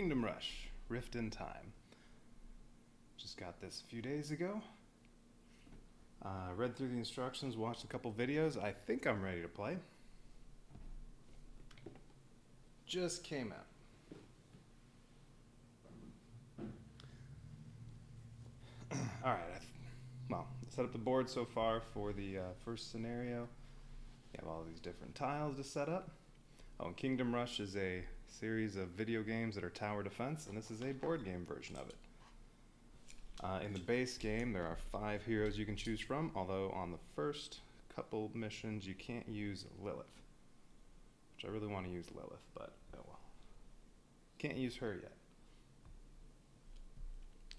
Kingdom Rush, Rift in Time. Just got this a few days ago. Read through the instructions, watched a couple videos. I think I'm ready to play. Just came out. Alright, set up the board so far for the first scenario. You have all these different tiles to set up. Oh, and Kingdom Rush is a series of video games that are tower defense, and this is a board game version of it. In the base game, there are 5 heroes you can choose from, although on the first couple missions you can't use Lilith. Which I really want to use Lilith, but oh well. Can't use her yet.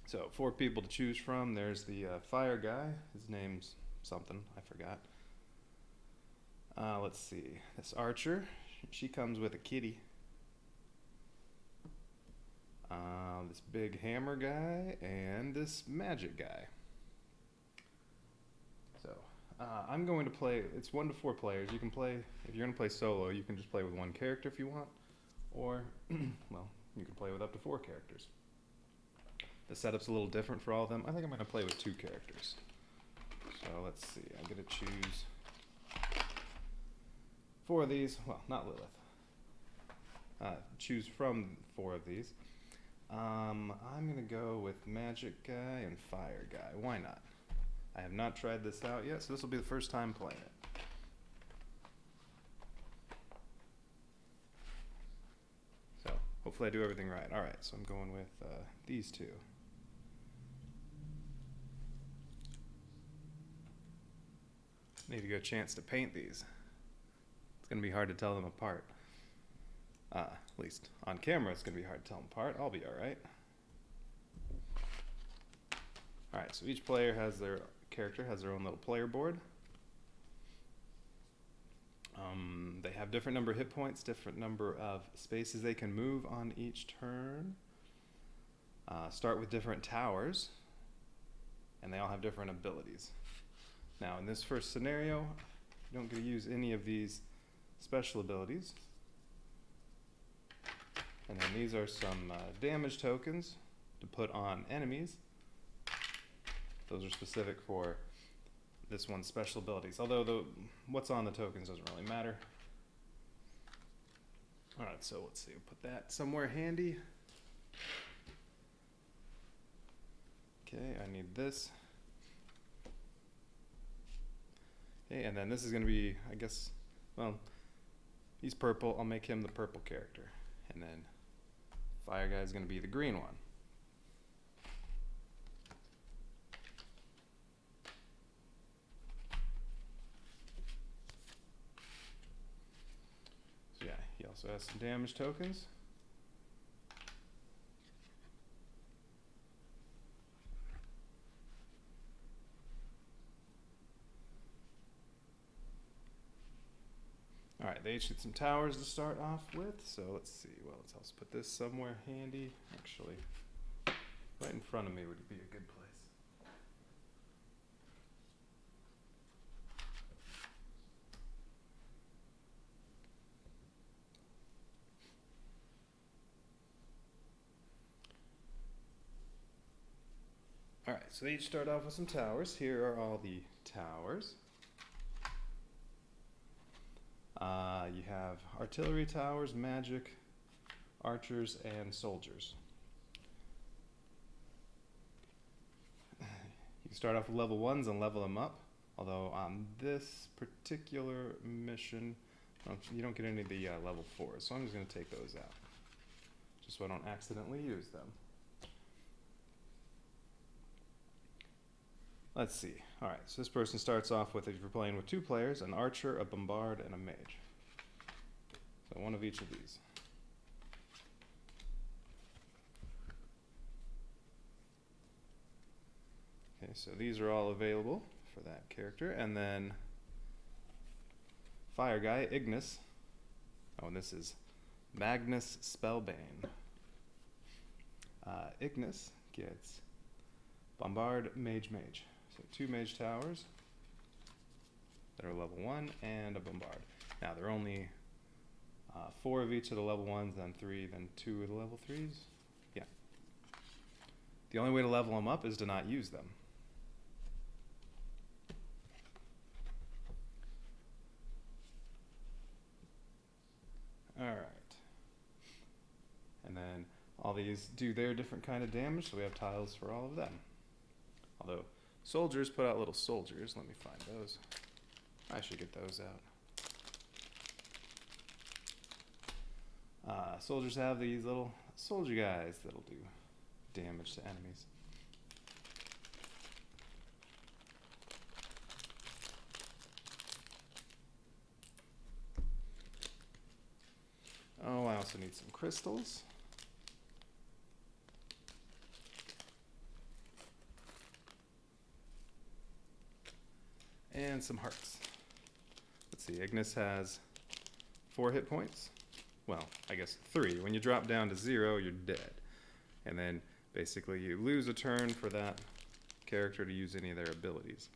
So, 4 people to choose from. There's the fire guy. His name's something, I forgot. Let's see. This archer, she comes with a kitty. This big hammer guy, and this magic guy. So, I'm going to play, it's 1 to 4 players. You can play, if you're going to play solo, you can just play with 1 character if you want, or, well, you can play with up to 4 characters. The setup's a little different for all of them. I think I'm going to play with 2 characters. So, let's see, I'm going to choose 4 of these, well, not Lilith. Choose from 4 of these. I'm going to go with Magic Guy and Fire Guy. Why not? I have not tried this out yet, so this will be the first time playing it. So, hopefully I do everything right. Alright, so I'm going with these 2. Need to get a chance to paint these. It's going to be hard to tell them apart. At least on camera it's going to be hard to tell them apart. I'll be alright. Alright, so each player has their character, has their own little player board. They have different number of hit points, different number of spaces they can move on each turn. Start with different towers, and they all have different abilities. Now in this first scenario, you don't get to use any of these special abilities. And then these are some damage tokens to put on enemies. Those are specific for this one's special abilities, although what's on the tokens doesn't really matter. Alright, so let's see, we'll put that somewhere handy. Okay, I need this. Okay, and then this is going to be, I guess, well, he's purple, I'll make him the purple character. And then Fire Guy is going to be the green one. So yeah, he also has some damage tokens. Alright, they each get some towers to start off with, so let's see, well, let's also put this somewhere handy. Actually, right in front of me would be a good place. Alright, so they each start off with some towers. Here are all the towers. You have artillery towers, magic, archers, and soldiers. You can start off with level 1s and level them up, although on this particular mission, you don't get any of the level 4s, so I'm just going to take those out, just so I don't accidentally use them. Let's see. Alright, so this person starts off with, if you're playing with 2 players, an archer, a bombard, and a mage. So 1 of each of these. Okay, so these are all available for that character. And then Fire Guy, Ignis. Oh, and this is Magnus Spellbane. Ignis gets Bombard, Mage. So 2 mage towers that are level 1 and a bombard. Now, there are only 4 of each of the level 1s, then 3, then 2 of the level 3s. The only way to level them up is to not use them. All right. And then all these do their different kind of damage, so we have tiles for all of them. Although soldiers put out little soldiers. Let me find those. I should get those out. Soldiers have these little soldier guys that'll do damage to enemies. Oh, I also need some crystals. And some hearts. Let's see, Ignis has 4 hit points. Well, I guess 3. When you drop down to 0, you're dead. And then basically you lose a turn for that character to use any of their abilities.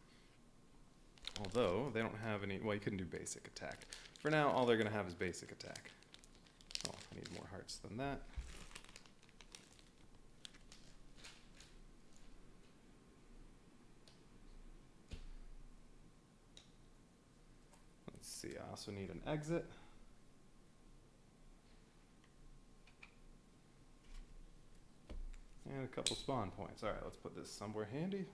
Although they don't have any, well, you couldn't do basic attack. For now, all they're going to have is basic attack. Oh, I need more hearts than that. Let's see, I also need an exit. And a couple spawn points. All right, let's put this somewhere handy.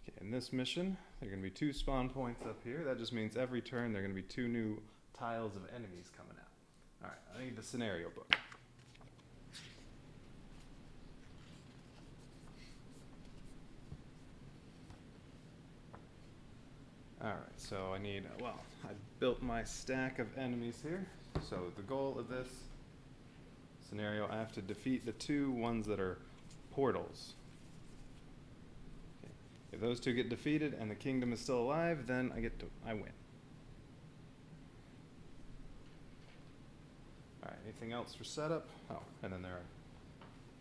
Okay, in this mission, there are going to be 2 spawn points up here. That just means every turn there are going to be 2 new tiles of enemies coming out. All right, I need the scenario book. All right, so I need, well, I built my stack of enemies here. So the goal of this scenario, I have to defeat the 2 ones that are portals. Okay. If those 2 get defeated and the kingdom is still alive, then I win. All right, anything else for setup? Oh, and then there are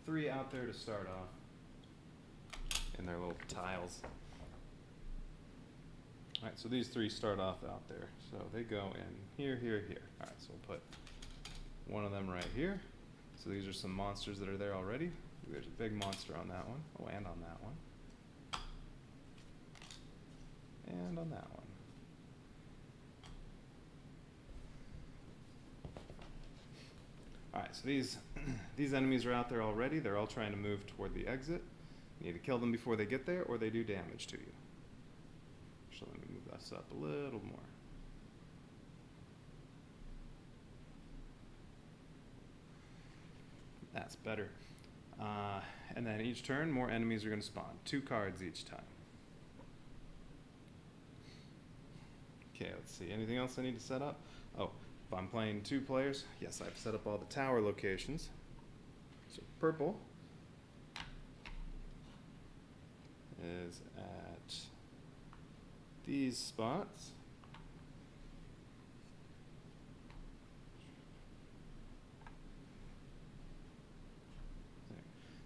3 out there to start off in their little tiles. All right, so these 3 start off out there. So they go in here, here, here. All right, so we'll put one of them right here. So these are some monsters that are there already. There's a big monster on that one. Oh, and on that one. And on that one. All right, so these enemies are out there already. They're all trying to move toward the exit. You need to kill them before they get there, or they do damage to you. So let me move this up a little more. That's better. And then each turn, more enemies are going to spawn. 2 cards each time. Okay, let's see. Anything else I need to set up? Oh, if I'm playing 2 players, yes, I've set up all the tower locations. So purple is at these spots.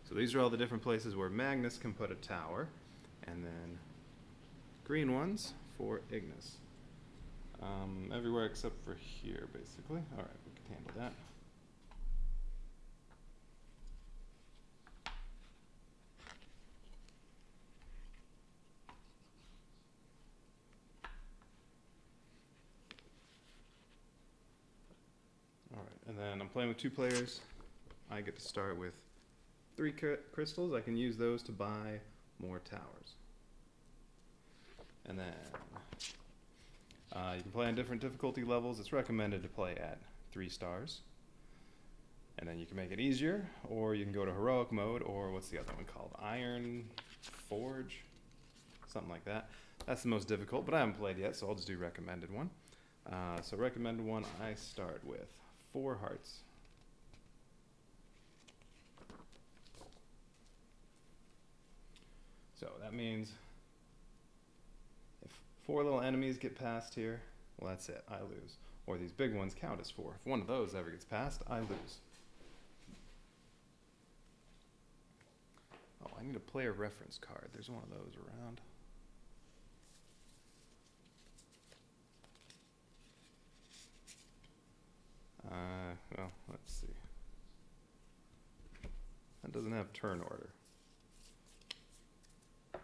So these are all the different places where Magnus can put a tower, and then green ones for Ignis. Everywhere except for here, basically. All right, we can handle that. All right, and then I'm playing with 2 players. I get to start with 3 crystals. I can use those to buy more towers. And then you can play on different difficulty levels. It's recommended to play at 3 stars. And then you can make it easier, or you can go to heroic mode, or what's the other one called? Iron Forge? Something like that. That's the most difficult, but I haven't played yet, so I'll just do recommended one. So recommended one, I start with 4 hearts. So that means if 4 little enemies get past here, well, that's it, I lose. Or these big ones count as 4. If one of those ever gets past, I lose. Oh, I need a player reference card. There's one of those around. That doesn't have turn order. A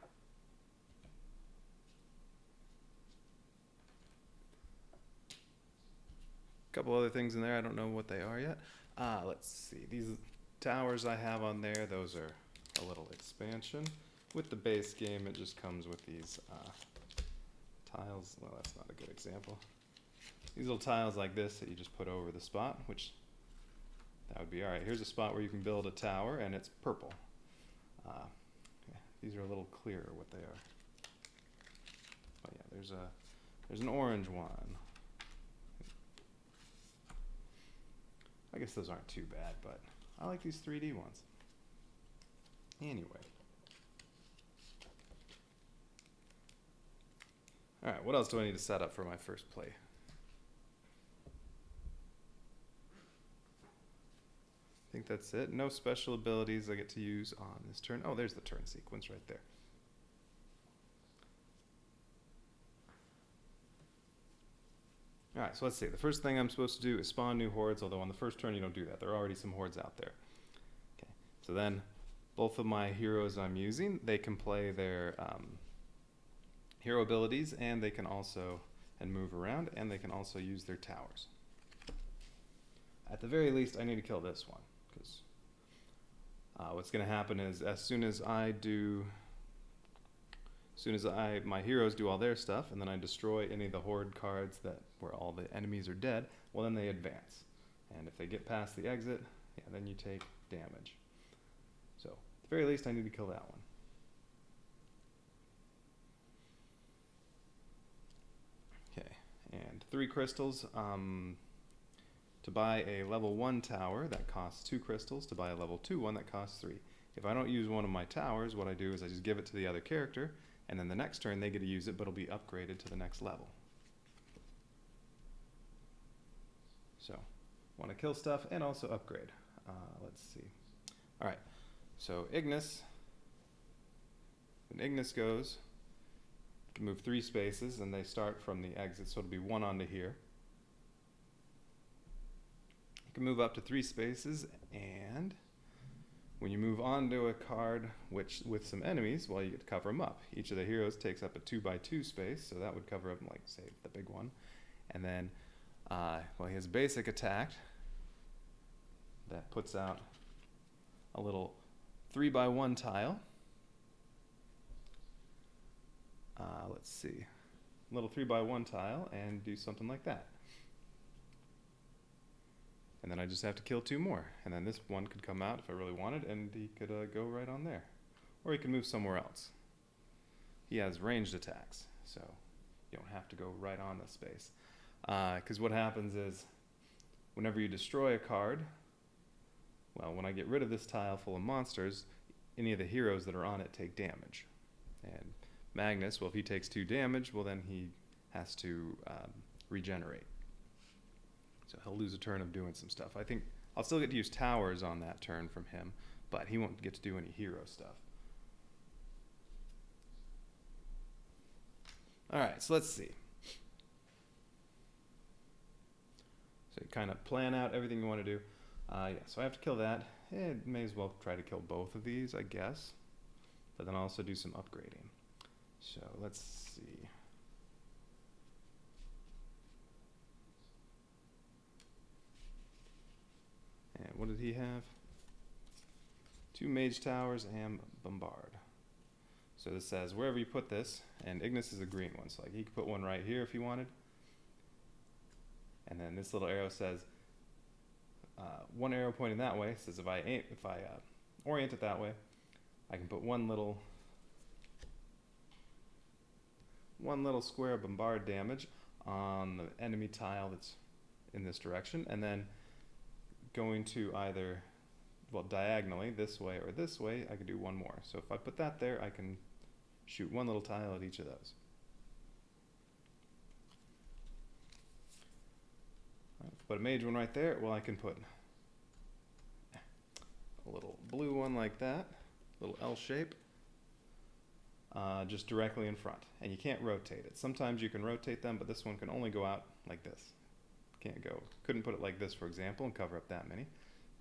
couple other things in there, I don't know what they are yet. Let's see, these towers I have on there, those are a little expansion. With the base game, it just comes with these tiles. Well, that's not a good example. These little tiles like this that you just put over the spot, which that would be all right. Here's a spot where you can build a tower, and it's purple. Yeah, these are a little clearer what they are. But yeah, there's an orange one. I guess those aren't too bad, but I like these 3D ones. Anyway. All right, what else do I need to set up for my first play? I think that's it. No special abilities I get to use on this turn. Oh, there's the turn sequence right there. All right, so let's see. The first thing I'm supposed to do is spawn new hordes, although on the first turn you don't do that. There are already some hordes out there. Okay, so then both of my heroes I'm using, they can play their hero abilities, and they can also move around, and they can also use their towers. At the very least, I need to kill this one, because what's going to happen is as soon as my heroes do all their stuff, and then I destroy any of the horde cards where all the enemies are dead, well, then they advance. And if they get past the exit, yeah, then you take damage. So, at the very least, I need to kill that one. Okay, and 3 crystals. To buy a level 1 tower, that costs 2 crystals. To buy a level 2 one, that costs 3. If I don't use one of my towers, what I do is I just give it to the other character, and then the next turn they get to use it, but it'll be upgraded to the next level. So, want to kill stuff and also upgrade. Let's see. All right, so Ignis. When Ignis goes, you can move 3 spaces, and they start from the exit, so it'll be 1 onto here. You can move up to 3 spaces, and when you move on to a card with some enemies, well, you get to cover them up. Each of the heroes takes up a 2x2 space, so that would cover up, like, say, the big one. And then, well, he has basic attack that puts out a little 3x1 tile. Let's see, a little 3x1 tile, and do something like that. And then I just have to kill 2 more. And then this one could come out if I really wanted, and he could go right on there. Or he can move somewhere else. He has ranged attacks, so you don't have to go right on the space. Because what happens is, whenever you destroy a card, well, when I get rid of this tile full of monsters, any of the heroes that are on it take damage. And Magnus, well, if he takes 2 damage, well, then he has to regenerate. So he'll lose a turn of doing some stuff. I think I'll still get to use towers on that turn from him, but he won't get to do any hero stuff. All right, so let's see. So you kind of plan out everything you want to do. Yeah, so I have to kill that. May as well try to kill both of these, I guess. But then I'll also do some upgrading. So let's see. And what did he have? 2 mage towers and bombard. So this says wherever you put this, and Ignis is a green one, so like he could put one right here if he wanted. And then this little arrow says, one arrow pointing that way says if I orient it that way, I can put one little square of bombard damage on the enemy tile that's in this direction, and then going to either, well, diagonally this way or this way, I can do 1 more. So if I put that there, I can shoot 1 little tile at each of those. Put a mage one right there. Well, I can put a little blue one like that, little L shape, just directly in front. And you can't rotate it. Sometimes you can rotate them, but this one can only go out like this. Couldn't put it like this, for example, and cover up that many.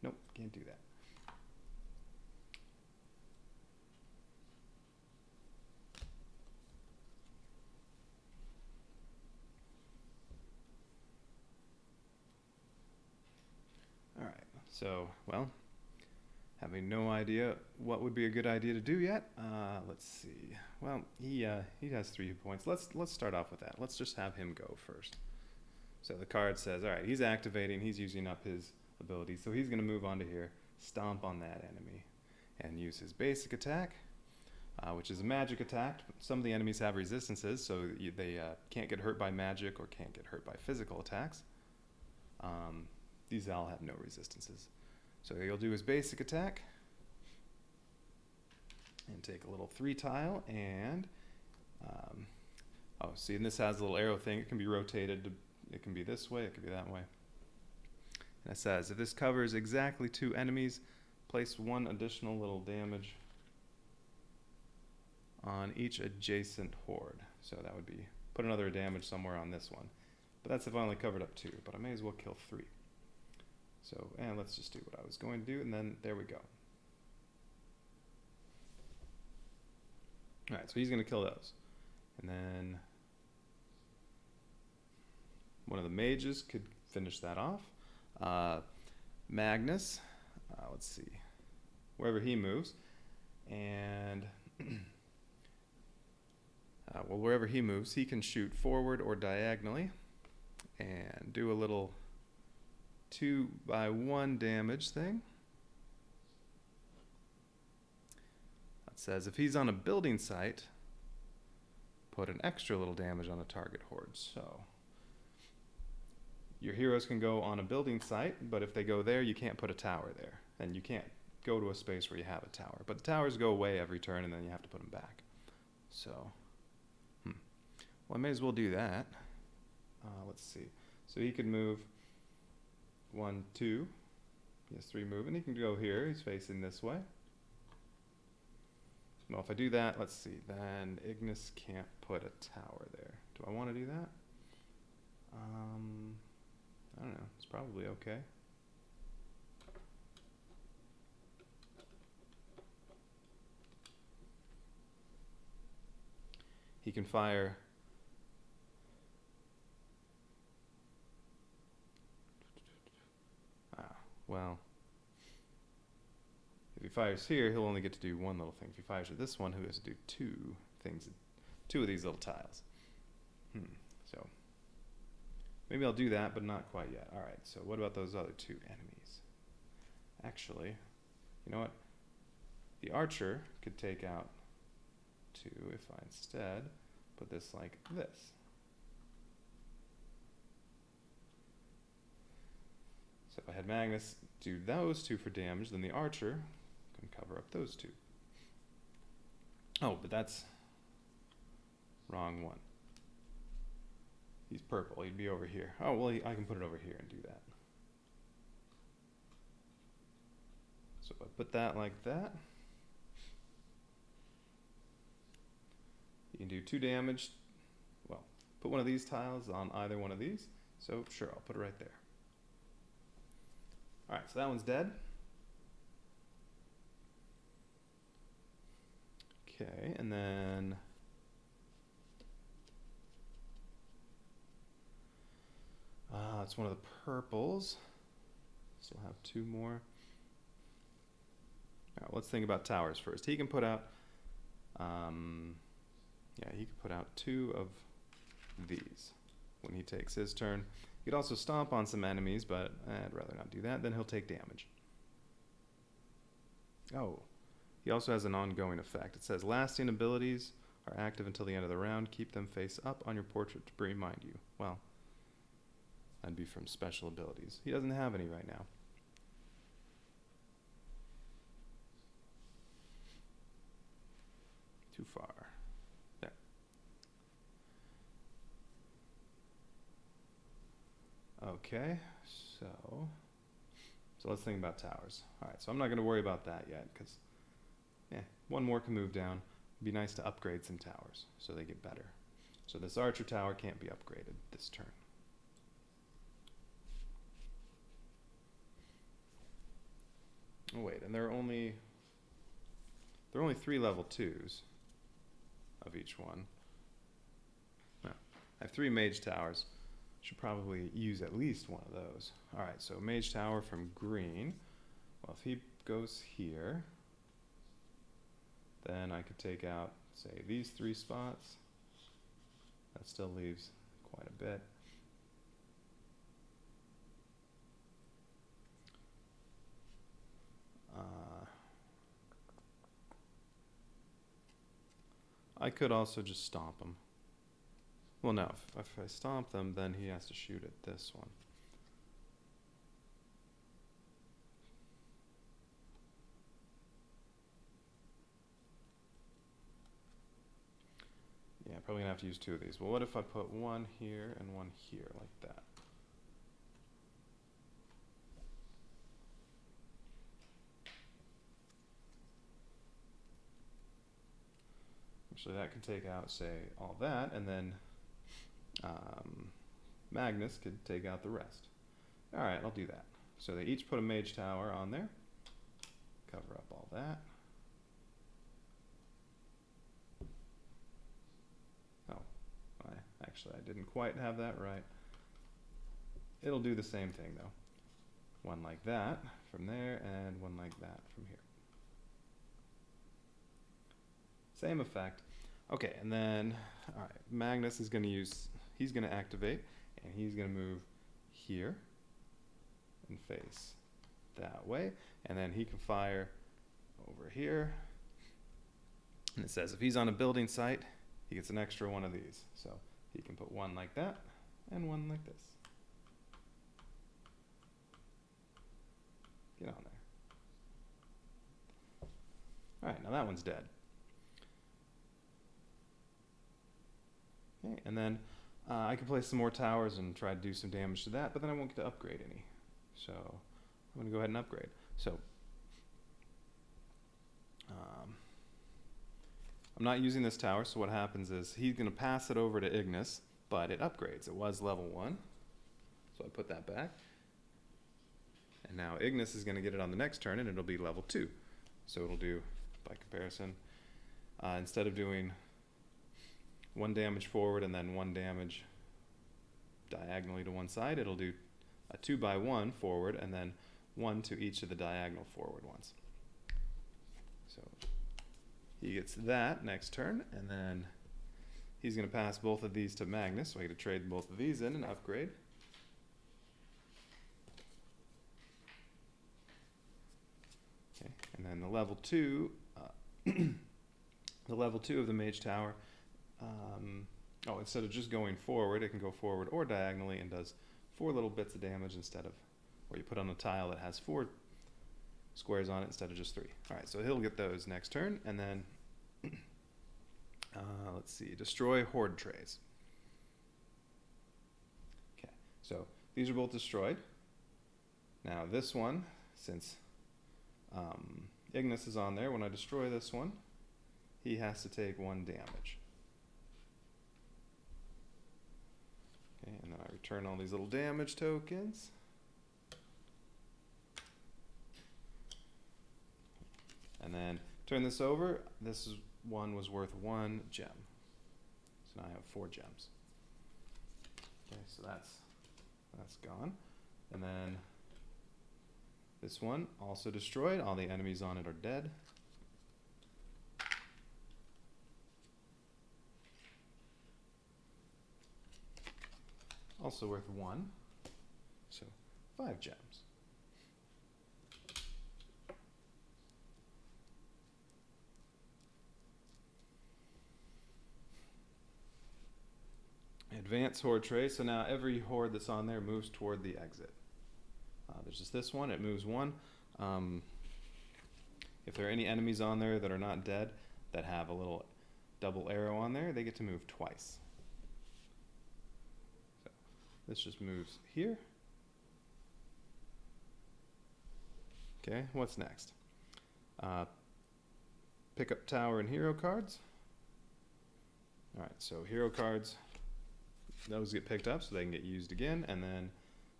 Nope, can't do that. So, well, having no idea what would be a good idea to do yet. Let's see. Well, he has 3 points. Let's start off with that. Let's just have him go first. So the card says, all right, he's activating. He's using up his ability, so he's going to move on to here, stomp on that enemy, and use his basic attack, which is a magic attack. Some of the enemies have resistances, so they can't get hurt by magic or can't get hurt by physical attacks. These all have no resistances. So he'll do his basic attack and take a little 3 tile and oh, see, and this has a little arrow thing. It can be rotated. It can be this way. It can be that way. And it says, if this covers exactly 2 enemies, place 1 additional little damage on each adjacent horde. So that would be, put another damage somewhere on this one. But that's if I only covered up 2, but I may as well kill 3. So, and let's just do what I was going to do, and then there we go. All right, so he's going to kill those. And then one of the mages could finish that off. Magnus, let's see, wherever he moves. And, well, wherever he moves, he can shoot forward or diagonally and do a little 2x1 damage thing. That says if he's on a building site, put an extra little damage on a target horde. So your heroes can go on a building site, but if they go there, you can't put a tower there. And you can't go to a space where you have a tower. But the towers go away every turn, and then you have to put them back. So, well, I may as well do that. Let's see. So he could move 1, 2. He has 3 moving. He can go here. He's facing this way. Well, if I do that, let's see. Then Ignis can't put a tower there. Do I want to do that? I don't know. It's probably okay. He can fire well, if he fires here, he'll only get to do 1 little thing. If he fires at this one, he has to do 2 things, 2 of these little tiles. So maybe I'll do that, but not quite yet. All right, so what about those other 2 enemies? Actually, you know what? The archer could take out 2 if I instead put this like this. So if I had Magnus do those 2 for damage, then the archer can cover up those 2. Oh, but that's wrong one. He's purple. He'd be over here. Oh, well, I can put it over here and do that. So if I put that like that, you can do 2 damage. Well, put one of these tiles on either one of these. So sure, I'll put it right there. All right, so that one's dead. Okay, and then it's one of the purples. Still have 2 more. All right, let's think about towers first. He can put out, yeah, he could put out 2 of these when he takes his turn. He could also stomp on some enemies, but I'd rather not do that. Then he'll take damage. Oh, he also has an ongoing effect. It says lasting abilities are active until the end of the round. Keep them face up on your portrait to remind you. Well, that'd be from special abilities. He doesn't have any right now. Too far. There. Okay, so let's think about towers. All right, so I'm not going to worry about that yet because, yeah, 1 more can move down. It'd be nice to upgrade some towers so they get better. So this archer tower can't be upgraded this turn. Oh wait, and there are only 3 level 2s of each one. No, I have 3 mage towers. should probably use at least one of those. All right, so Mage Tower from green. Well, if he goes here, then I could take out, say, these 3 spots. That still leaves quite a bit. I could also just stomp him. Well, no, if I stomp them, then he has to shoot at this one. Yeah, probably gonna have to use 2 of these. Well, what if I put one here and one here, like that? Actually, that could take out, say, all that, and then Magnus could take out the rest. All right, I'll do that. So they each put a Mage Tower on there. Cover up all that. Oh, actually, I didn't quite have that right. It'll do the same thing, though. One like that from there, and one like that from here. Same effect. Okay, and then, all right, Magnus is going to use, he's going to activate, and he's going to move here and face that way, and then he can fire over here. And it says if he's on a building site, he gets an extra one of these. So he can put one like that and one like this. Get on there. All right, now that one's dead. Okay, and then I can place some more towers and try to do some damage to that, but then I won't get to upgrade any. So I'm going to go ahead and upgrade. So I'm not using this tower, so what happens is he's going to pass it over to Ignis, but it upgrades. It was level 1, so I put that back. And now Ignis is going to get it on the next turn, and it'll be level 2. So it'll do, by comparison, instead of doing 1 damage forward and then 1 damage diagonally to one side, it'll do a 2x1 forward and then 1 to each of the diagonal forward ones. So he gets that next turn, and then he's going to pass both of these to Magnus, so I get to trade both of these in and upgrade. Okay, and then the level 2, the level 2 of the Mage Tower, instead of just going forward, it can go forward or diagonally and does 4 little bits of damage instead of, or you put on a tile that has 4 squares on it instead of just 3. All right, so he'll get those next turn, and then let's see, destroy horde trays. Okay, so these are both destroyed. Now this one, since Ignis is on there, when I destroy this one, he has to take 1 damage. Okay, and then I return all these little damage tokens. And then turn this over. This one was worth 1 gem. So now I have 4 gems. Okay, so that's gone. And then this one also destroyed. All the enemies on it are dead. Also worth 1. So 5 gems. Advance horde tray. So now every horde that's on there moves toward the exit. There's just this one. It moves 1. If there are any enemies on there that are not dead that have a little double arrow on there, they get to move twice. So this just moves here. Okay, what's next? Pick up tower and hero cards. All right, so hero cards, those get picked up so they can get used again, and then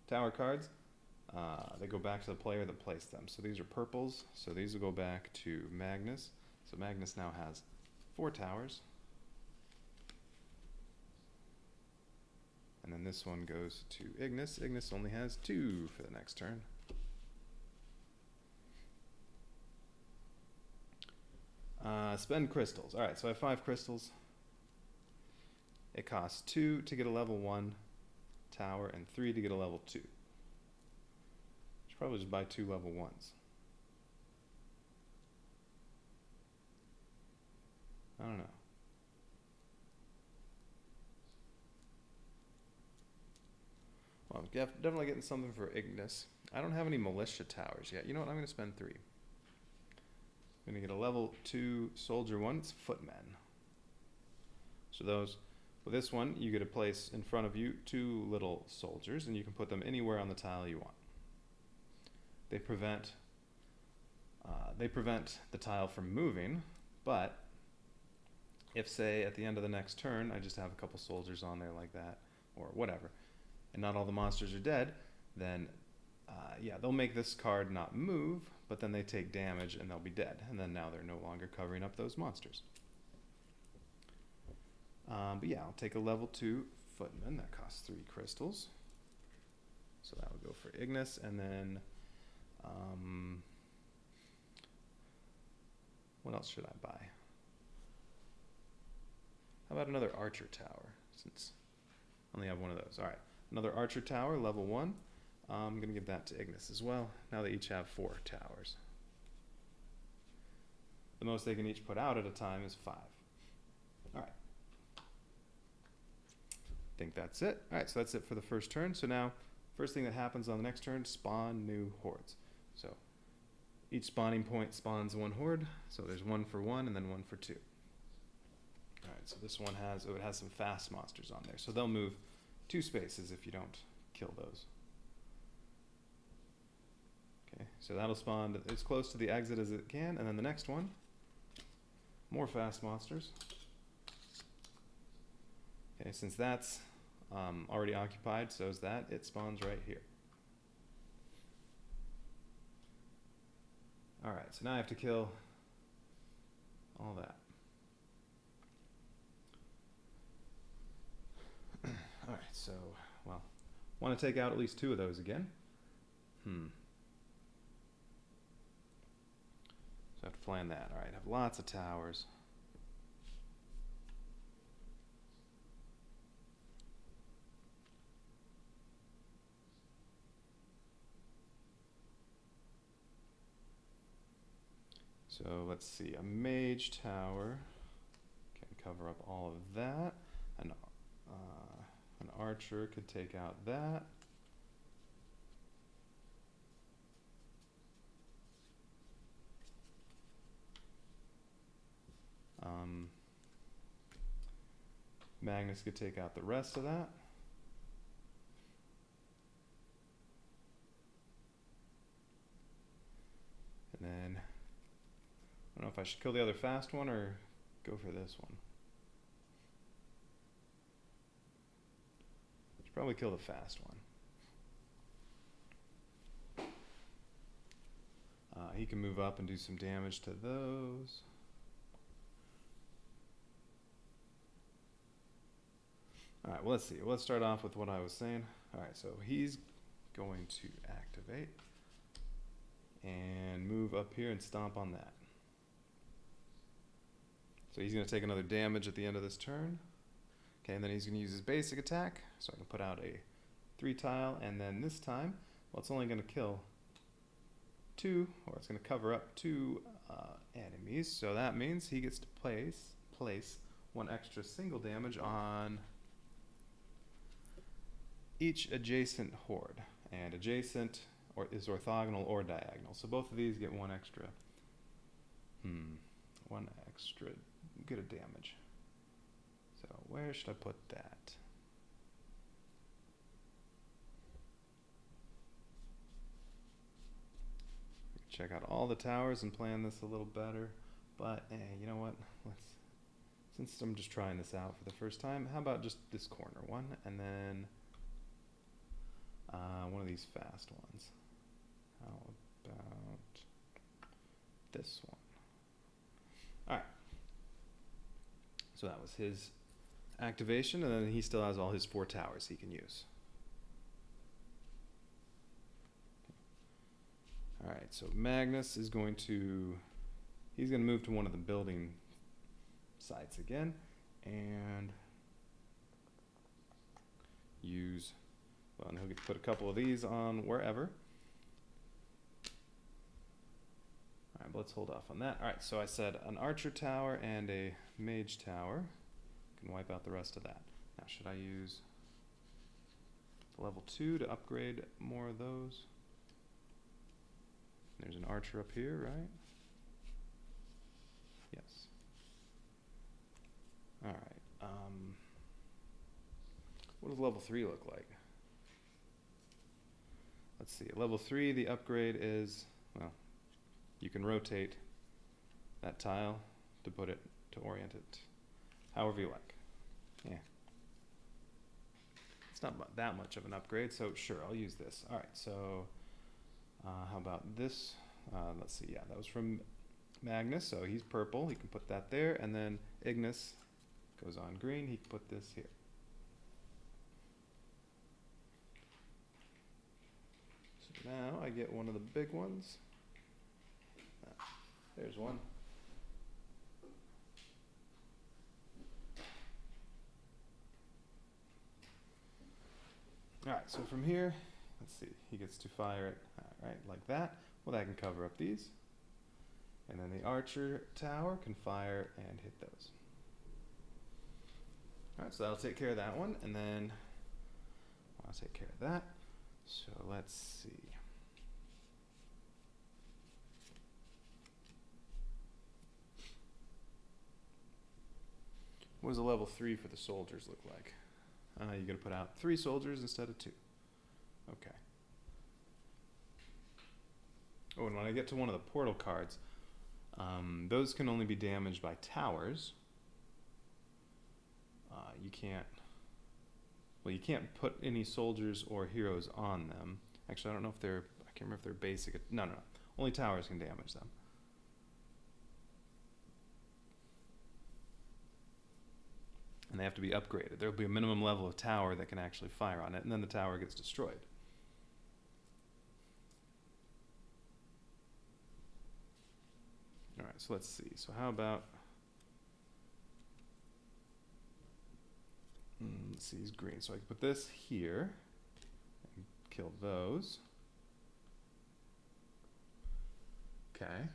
tower cards, they go back to the player that placed them. So these are purples, so these will go back to Magnus. So Magnus now has 4 towers. And then this one goes to Ignis. Ignis only has 2 for the next turn. Spend crystals. Alright, so I have 5 crystals. It costs 2 to get a level 1 tower and 3 to get a level 2. Should probably just buy 2 level 1s. I don't know. Well, I'm definitely getting something for Ignis. I don't have any militia towers yet. You know what? I'm going to spend 3. I'm going to get a level 2 soldier one. It's footmen. So those, with this one, you get to place in front of you 2 little soldiers, and you can put them anywhere on the tile you want. They prevent the tile from moving, but if, say, at the end of the next turn, I just have a couple soldiers on there like that, or whatever, and not all the monsters are dead, then yeah, they'll make this card not move, but then they take damage and they'll be dead, and then now they're no longer covering up those monsters. But yeah, I'll take a level 2 footman. That costs 3 crystals. So that would go for Ignis, and then what else should I buy? How about another archer tower, since I only have one of those. Alright, another archer tower, level 1. I'm going to give that to Ignis as well. Now they each have 4 towers. The most they can each put out at a time is 5. Alright. I think that's it. Alright, so that's it for the first turn. So now, first thing that happens on the next turn, spawn new hordes. So each spawning point spawns 1 horde. So there's 1 for 1 and then 1 for 2. Alright, so this one has, it has some fast monsters on there. So they'll move 2 spaces if you don't kill those. Okay, so that'll spawn as close to the exit as it can, and then the next one, more fast monsters. Okay, since that's already occupied, so is that, it spawns right here. Alright, so now I have to kill all that. Alright, so, well, want to take out at least 2 of those again. So I have to plan that. Alright, I have lots of towers. So let's see, a mage tower can cover up all of that. An archer could take out that. Magnus could take out the rest of that. And then, I don't know if I should kill the other fast one or go for this one. Should probably kill the fast one. He can move up and do some damage to those. Alright, well, let's see. Let's start off with what I was saying. Alright, so he's going to activate and move up here and stomp on that. So he's going to take another damage at the end of this turn. Okay, and then he's going to use his basic attack. So I can put out a 3 tile, and then this time, well, it's only going to kill 2, or it's going to cover up 2 enemies. So that means he gets to place 1 extra single damage on each adjacent horde, and adjacent is orthogonal or diagonal, so both of these get 1 extra 1 extra good of damage. So where should I put that? Check out all the towers and plan this a little better, but you know what, since I'm just trying this out for the first time, how about just this corner one, and then one of these fast ones. How about this one? Alright. So that was his activation, and then he still has all his 4 towers he can use. Alright, so Magnus is going to, he's going to move to one of the building sites again, and use, well, and he'll get to put a couple of these on wherever. Alright, but let's hold off on that. Alright, so I said an archer tower and a mage tower. Can wipe out the rest of that. Now, should I use level 2 to upgrade more of those? There's an archer up here, right? Yes. Alright. What does level 3 look like? Let's see. At level 3, the upgrade is, well, you can rotate that tile to put it, to orient it however you like. Yeah. It's not that much of an upgrade, so sure, I'll use this. Alright, so how about this? Let's see, yeah, that was from Magnus, so he's purple. He can put that there, and then Ignis goes on green. He can put this here. So now I get one of the big ones. There's one. Alright, so from here, let's see, he gets to fire it, alright, like that. Well, that can cover up these. And then the archer tower can fire and hit those. Alright, so that'll take care of that one, and then I'll take care of that. So let's see. What does a level 3 for the soldiers look like? You're going to put out 3 soldiers instead of 2. Okay. Oh, and when I get to one of the portal cards, those can only be damaged by towers. You can't, well, you can't put any soldiers or heroes on them. Actually, I don't know if they're, I can't remember if they're basic. No. Only towers can damage them. And they have to be upgraded. There will be a minimum level of tower that can actually fire on it, and then the tower gets destroyed. Alright, so let's see. So how about, let's see, he's green. So I can put this here and kill those. Okay.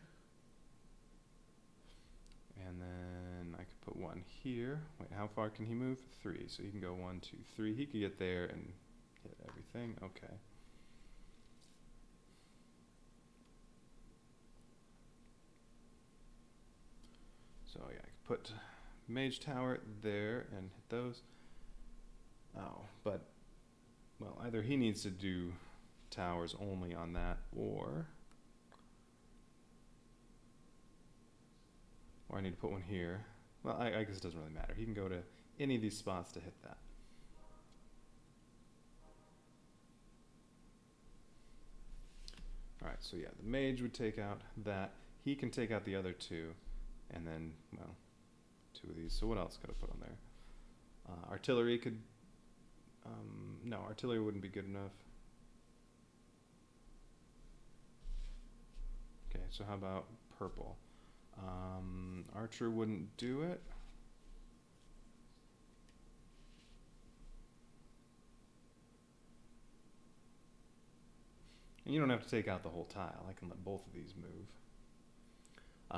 And then I could put one here. Wait, how far can he move? 3. So he can go 1, 2, 3. He could get there and hit everything. Okay. So yeah, I could put mage tower there and hit those. Oh, but, well, either he needs to do towers only on that, or I need to put one here. Well, I guess it doesn't really matter. He can go to any of these spots to hit that. Alright, so yeah, the mage would take out that. He can take out the other 2. And then, well, 2 of these. So what else could I put on there? Artillery could, no, artillery wouldn't be good enough. Okay, so how about purple? Archer wouldn't do it. And you don't have to take out the whole tile. I can let both of these move.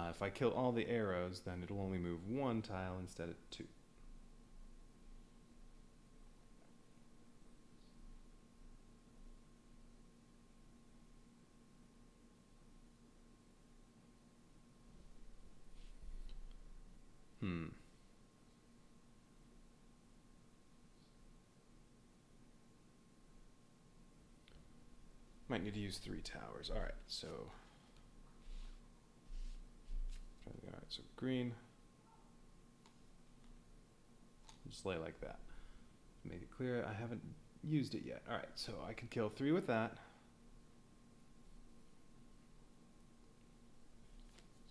If I kill all the arrows, then it'll only move 1 tile instead of 2. Might need to use 3 towers. Alright, so alright, so green. Just lay like that. Make it clear I haven't used it yet. Alright, so I can kill 3 with that.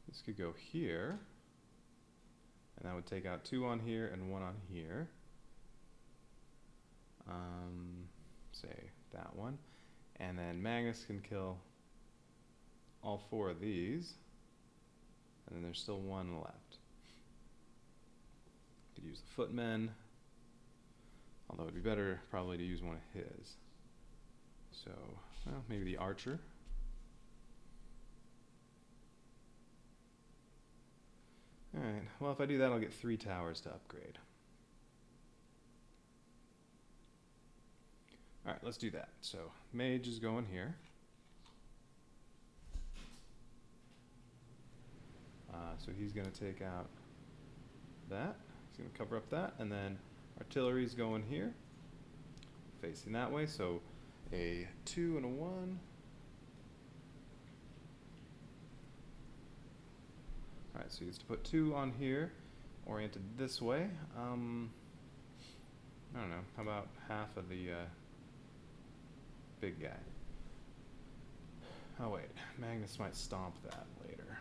This could go here. And that would take out 2 on here and 1 on here. Say that one. And then Magnus can kill all 4 of these. And then there's still 1 left. Could use the footmen. Although it'd be better probably to use one of his. So, well, maybe the archer. Alright, well if I do that I'll get 3 towers to upgrade. Alright, let's do that. So, mage is going here. So he's going to take out that. He's going to cover up that. And then artillery's going here. Facing that way. So a 2 and a 1. Alright, so he gets to put 2 on here. Oriented this way. I don't know. How about half of the big guy? Oh wait. Magnus might stomp that later.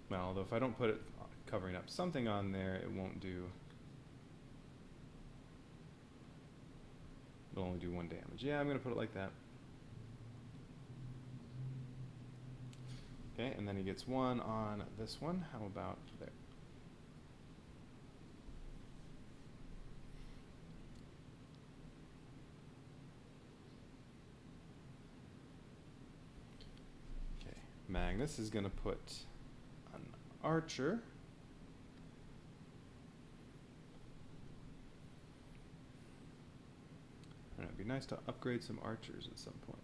Well, although if I don't put it covering up something on there, it won't do. It'll only do 1 damage. Yeah, I'm going to put it like that. Okay, and then he gets 1 on this one. How about there? Okay, Magnus is going to put an archer. I don't know, it'd be nice to upgrade some archers at some point.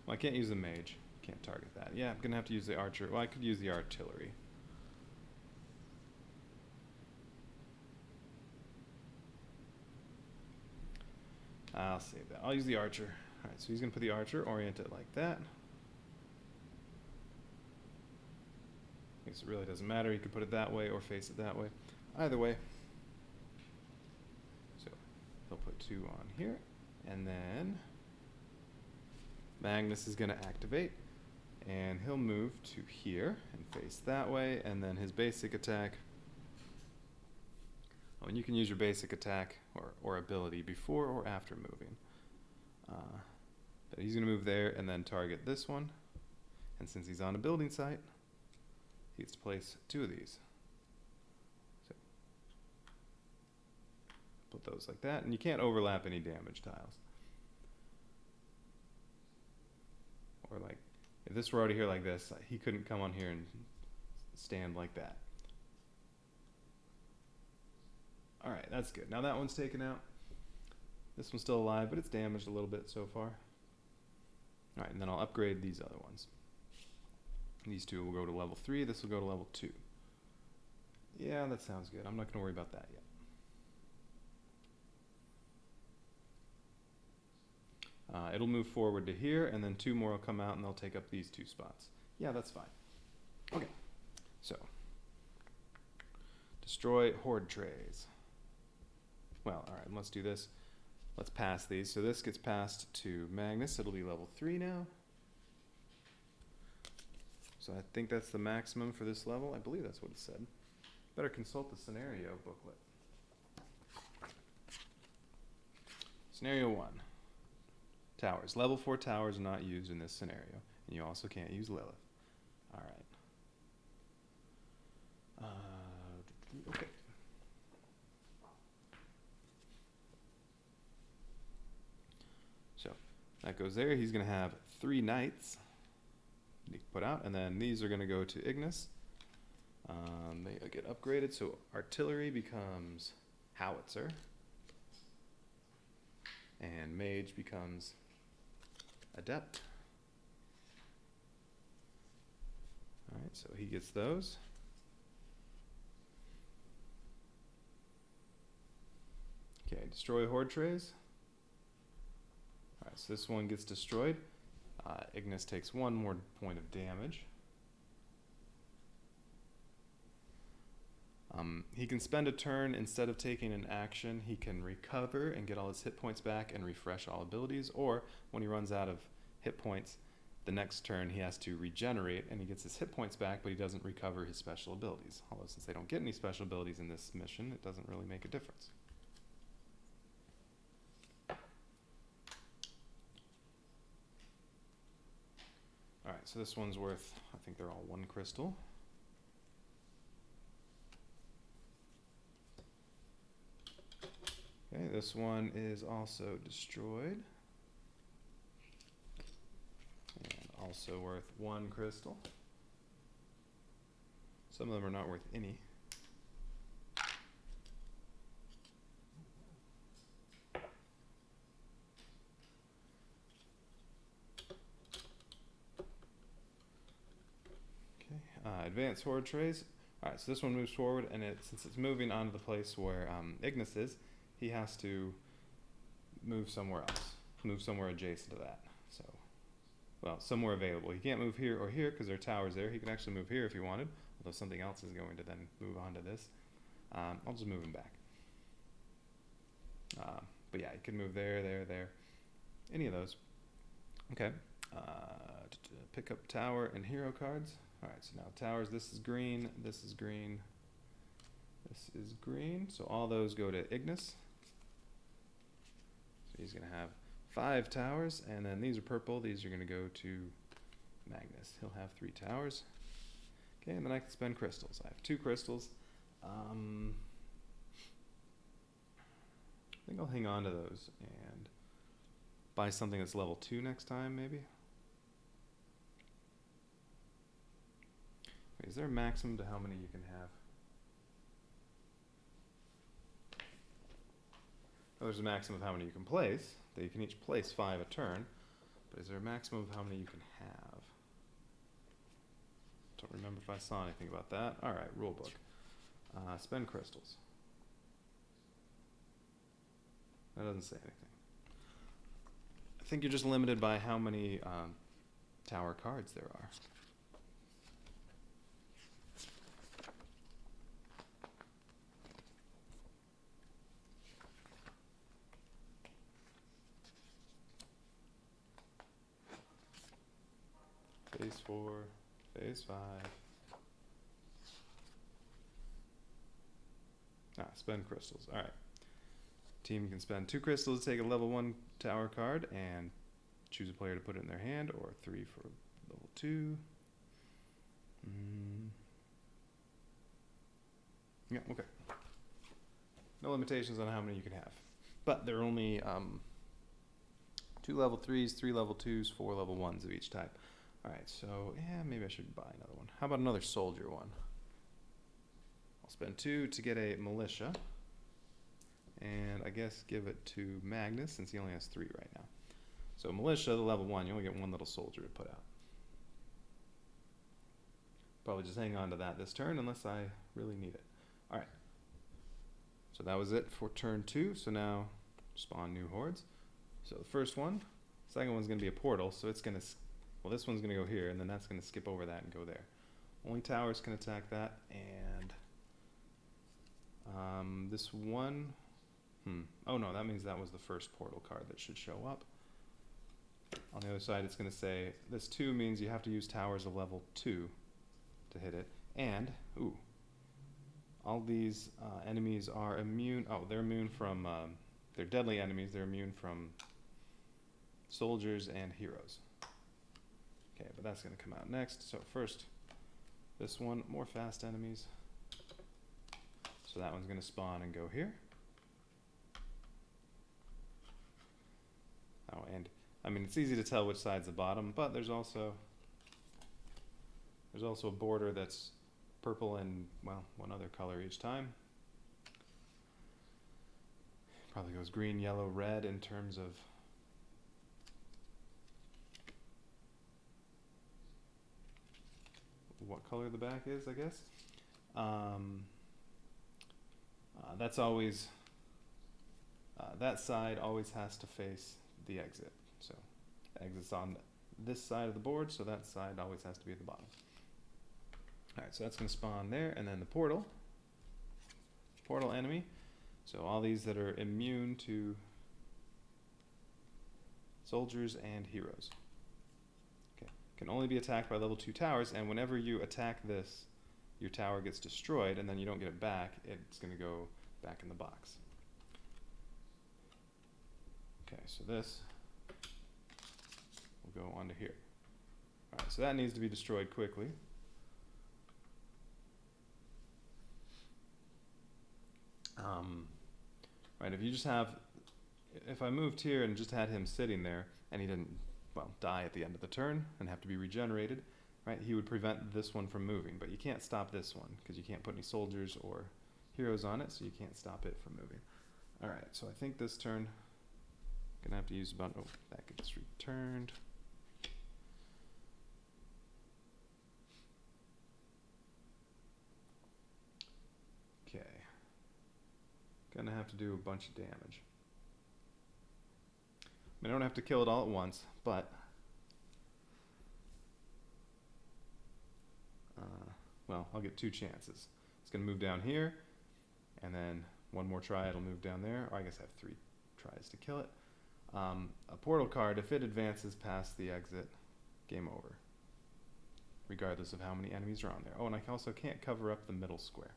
Well, I can't use the mage. Can't target that. Yeah, I'm going to have to use the archer. Well, I could use the artillery. I'll save that. I'll use the archer. Alright, so he's going to put the archer, orient it like that. I guess it really doesn't matter. He could put it that way or face it that way. Either way. So he'll put 2 on here. And then Magnus is going to activate. And he'll move to here and face that way. And then his basic attack. Oh, and you can use your basic attack or ability before or after moving. But he's going to move there and then target this one. And since he's on a building site, he gets to place 2 of these. So put those like that. And you can't overlap any damage tiles. Or like, if this were already here like this, he couldn't come on here and stand like that. Alright, that's good. Now that one's taken out. This one's still alive, but it's damaged a little bit so far. Alright, and then I'll upgrade these other ones. These 2 will go to level 3, this will go to level 2. Yeah, that sounds good. I'm not going to worry about that yet. It'll move forward to here, and then 2 more will come out, and they'll take up these 2 spots. Yeah, that's fine. Okay, so. Destroy horde trays. Well, alright, let's do this. Let's pass these. So this gets passed to Magnus. It'll be level 3 now. So I think that's the maximum for this level. I believe that's what it said. Better consult the scenario booklet. Scenario 1. Towers. Level 4 towers are not used in this scenario. And you also can't use Lilith. Alright. Okay. So that goes there. He's going to have 3 knights he can put out, and then these are going to go to Ignis. They get upgraded, so artillery becomes howitzer, and mage becomes adept. All right, so he gets those. Okay, destroy horde trays. Alright, so this one gets destroyed. Ignis takes 1 more point of damage. He can spend a turn. Instead of taking an action, he can recover and get all his hit points back and refresh all abilities. Or, when he runs out of hit points, the next turn he has to regenerate, and he gets his hit points back, but he doesn't recover his special abilities. Although since they don't get any special abilities in this mission, it doesn't really make a difference. Alright, so this one's worth, I think they're all 1 crystal. Okay, this one is also destroyed. And also worth 1 crystal. Some of them are not worth any. Okay, advanced horde trays. Alright, so this one moves forward, and since it's moving onto the place where Ignis is, he has to move somewhere else, move somewhere adjacent to that. So, well, somewhere available. He can't move here or here because there are towers there. He can actually move here if he wanted, although something else is going to then move on to this. I'll just move him back. But yeah, he can move there, there, there, any of those. Okay, pick up tower and hero cards. All right, so now towers, this is green, this is green, this is green. So all those go to Ignis. So he's gonna have 5 towers, and then these are purple, these are gonna go to Magnus. He'll have 3 towers. Okay, and then I can spend crystals. I have 2 crystals. I think I'll hang on to those and buy something that's level 2 next time, maybe. Wait, is there a maximum to how many you can have? Oh, there's a maximum of how many you can place. That you can each place 5 a turn. But is there a maximum of how many you can have? Don't remember if I saw anything about that. Alright, rulebook. Spend crystals. That doesn't say anything. I think you're just limited by how many tower cards there are. Phase 4, phase 5. Spend crystals. Alright. Team can spend 2 crystals to take a level 1 tower card and choose a player to put it in their hand, or 3 for level 2. Yeah, okay. No limitations on how many you can have. But there are only 2 level 3s, 3 level 2s, 4 level 1s of each type. Alright, so yeah, maybe I should buy another one. How about another soldier one? I'll spend 2 to get a militia. And I guess give it to Magnus since he only has 3 right now. So militia, the level 1, you only get 1 little soldier to put out. Probably just hang on to that this turn unless I really need it. Alright. So that was it for turn 2. So now spawn new hordes. So the first one, second one's going to be a portal. So it's going to, well, this one's going to go here, and then that's going to skip over that and go there. Only towers can attack that, and this one, oh no, that means that was the first portal card that should show up. On the other side, it's going to say, this 2 means you have to use towers of level 2 to hit it, and, ooh, all these enemies are immune, oh, they're immune from, they're deadly enemies, they're immune from soldiers and heroes. Okay, but that's going to come out next. So first, this one, more fast enemies. So that one's going to spawn and go here. Oh, and I mean, it's easy to tell which side's the bottom, but there's also a border that's purple and, well, one other color each time. Probably goes green, yellow, red in terms of what color the back is, I guess. That's always, that side always has to face the exit. So exit's on this side of the board, so that side always has to be at the bottom. Alright, so that's going to spawn there, and then the portal enemy. So all these that are immune to soldiers and heroes. Okay, can only be attacked by level 2 towers, and whenever you attack this, your tower gets destroyed, and then you don't get it back, it's going to go back in the box. Okay, so this will go onto here. Alright, so that needs to be destroyed quickly. Right, if you just have, if I moved here and just had him sitting there, and he didn't, well, die at the end of the turn and have to be regenerated, right, he would prevent this one from moving, but you can't stop this one, because you can't put any soldiers or heroes on it, so you can't stop it from moving. Alright, so I think this turn, gonna have to use about, oh, that gets returned. Okay. Gonna have to do a bunch of damage. I mean, I don't have to kill it all at once, but well, I'll get 2 chances. It's gonna move down here, and then one more try, it'll move down there, or I guess I have 3 tries to kill it. A portal card, if it advances past the exit, game over, regardless of how many enemies are on there. Oh, and I also can't cover up the middle square.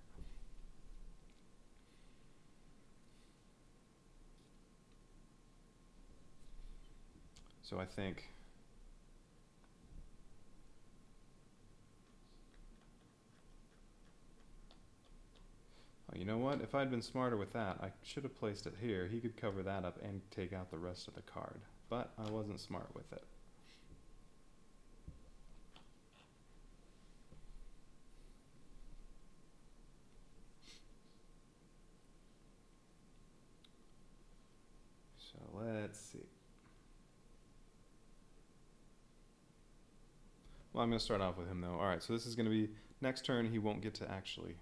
So I think oh, you know what? If I'd been smarter with that, I should have placed it here. He could cover that up and take out the rest of the card. But I wasn't smart with it. So let's see. Well, I'm going to start off with him though. Alright, so this is going to be, next turn he won't get to actually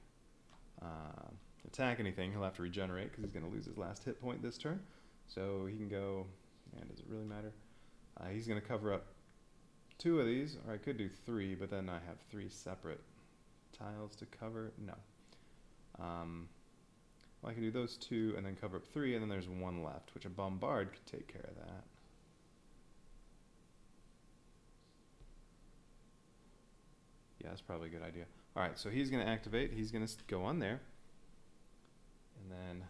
attack anything. He'll have to regenerate because he's going to lose his last hit point this turn. So he can go, and does it really matter? He's going to cover up 2 of these, or I could do 3, but then I have 3 separate tiles to cover. No. Well, I can do those 2 and then cover up 3, and then there's 1 left, which a bombard could take care of that. Yeah, that's probably a good idea. Alright, so he's going to activate. He's going to go on there. And then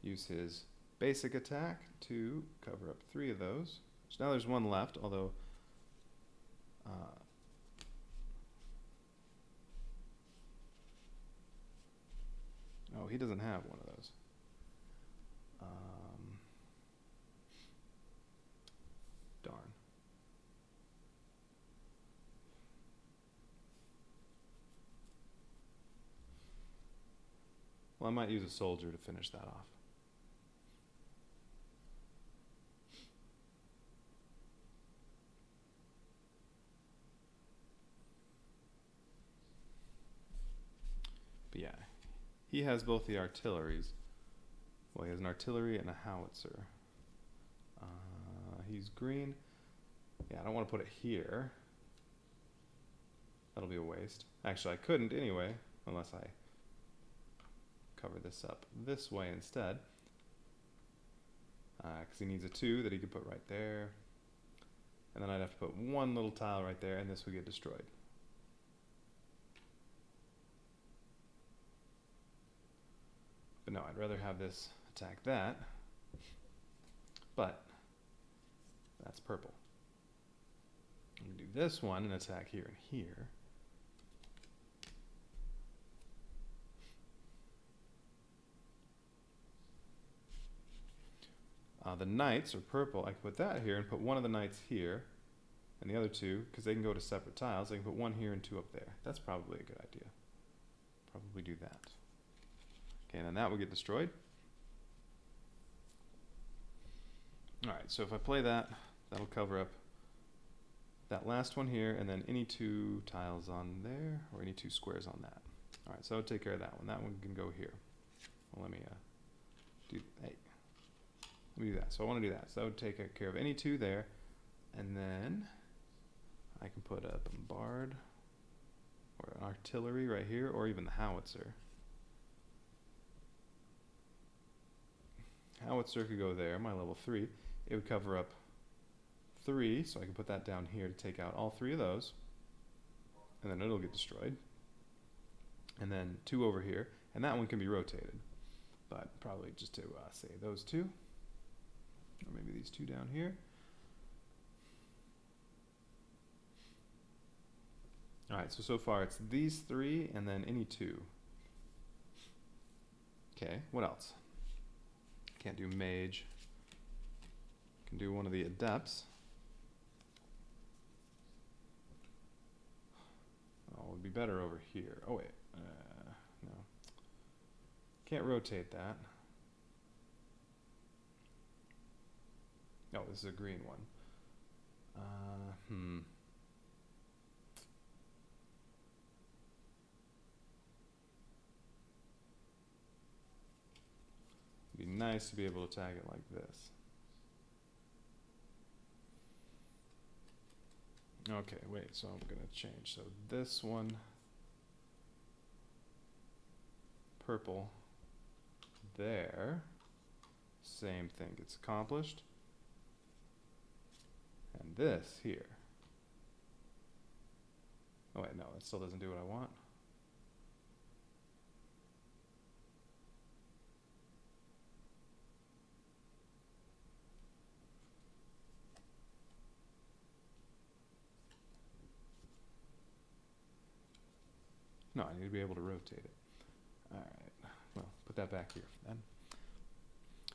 use his basic attack to cover up 3 of those. So now there's 1 left, although oh, he doesn't have one of those. Darn. Well, I might use a soldier to finish that off. But yeah, he has both the artilleries. Well, he has an artillery and a howitzer. He's green. Yeah, I don't want to put it here. That'll be a waste. Actually, I couldn't anyway, unless I cover this up this way instead. Because he needs a 2 that he could put right there. And then I'd have to put 1 little tile right there, and this would get destroyed. But no, I'd rather have this attack that. But that's purple. I'm going to do this one and attack here and here. The knights are purple. I can put that here and put 1 of the knights here, and the other 2, because they can go to separate tiles, I can put 1 here and 2 up there. That's probably a good idea. Probably do that. Okay, and then that will get destroyed. Alright, so if I play that, that'll cover up that last one here, and then any 2 tiles on there, or any 2 squares on that. Alright, so I'll take care of that one. That one can go here. Well, let me do that. So I want to do that. So that would take care of any 2 there, and then I can put a bombard or an artillery right here, or even the howitzer. Howitzer could go there, my level 3. It would cover up 3, so I can put that down here to take out all 3 of those. And then it'll get destroyed. And then 2 over here. And that one can be rotated. But probably just to say those 2. Or maybe these 2 down here. Alright, so far it's these 3 and then any 2. Okay, what else? Can't do mage. Can do one of the adepts. Oh, it would be better over here. Oh wait, no. Can't rotate that. No, this is a green one. It'd be nice to be able to tag it like this. Okay, wait, so I'm gonna change. So this one, purple, there, same thing gets accomplished. And this here. Oh wait, no, it still doesn't do what I want. No, I need to be able to rotate it. Alright, well, put that back here then.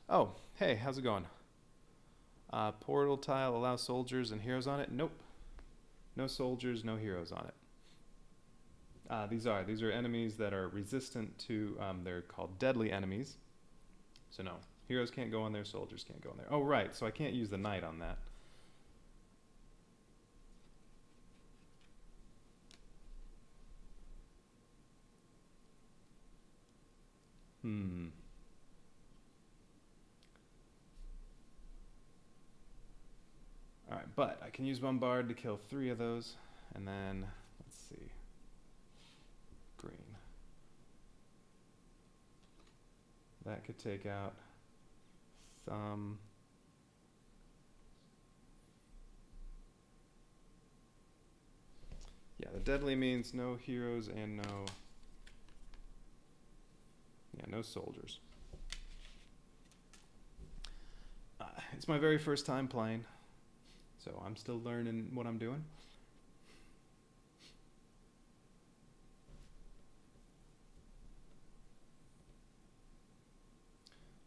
Oh, hey, how's it going? Portal tile allows soldiers and heroes on it? Nope. No soldiers, no heroes on it. These are enemies that are resistant to, they're called deadly enemies. So no, heroes can't go on there, soldiers can't go on there. Oh right, so I can't use the knight on that. Alright, but I can use Bombard to kill 3 of those, and then, let's see, green. That could take out some. Yeah, the deadly means no heroes and no soldiers. It's my very first time playing, so I'm still learning what I'm doing.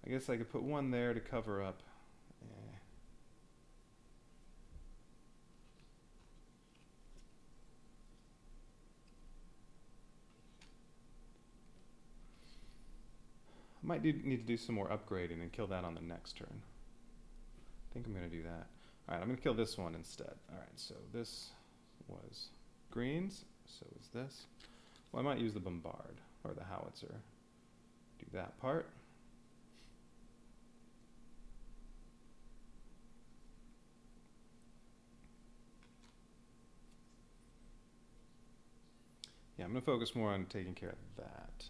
I guess I could put one there to cover up. I might need to do some more upgrading and kill that on the next turn. I think I'm going to do that. Alright, I'm going to kill this one instead. Alright, so this was greens, so is this. Well, I might use the bombard, or the howitzer. Do that part. Yeah, I'm going to focus more on taking care of that.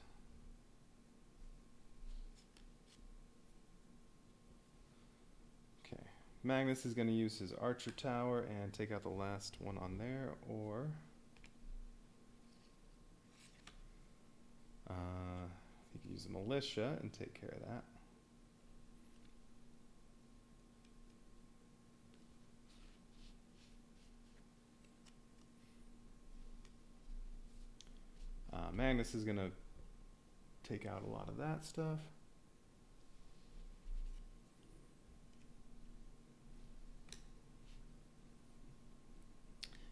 Okay, Magnus is going to use his archer tower and take out the last one on there, or he could use the militia and take care of that. Magnus is going to take out a lot of that stuff.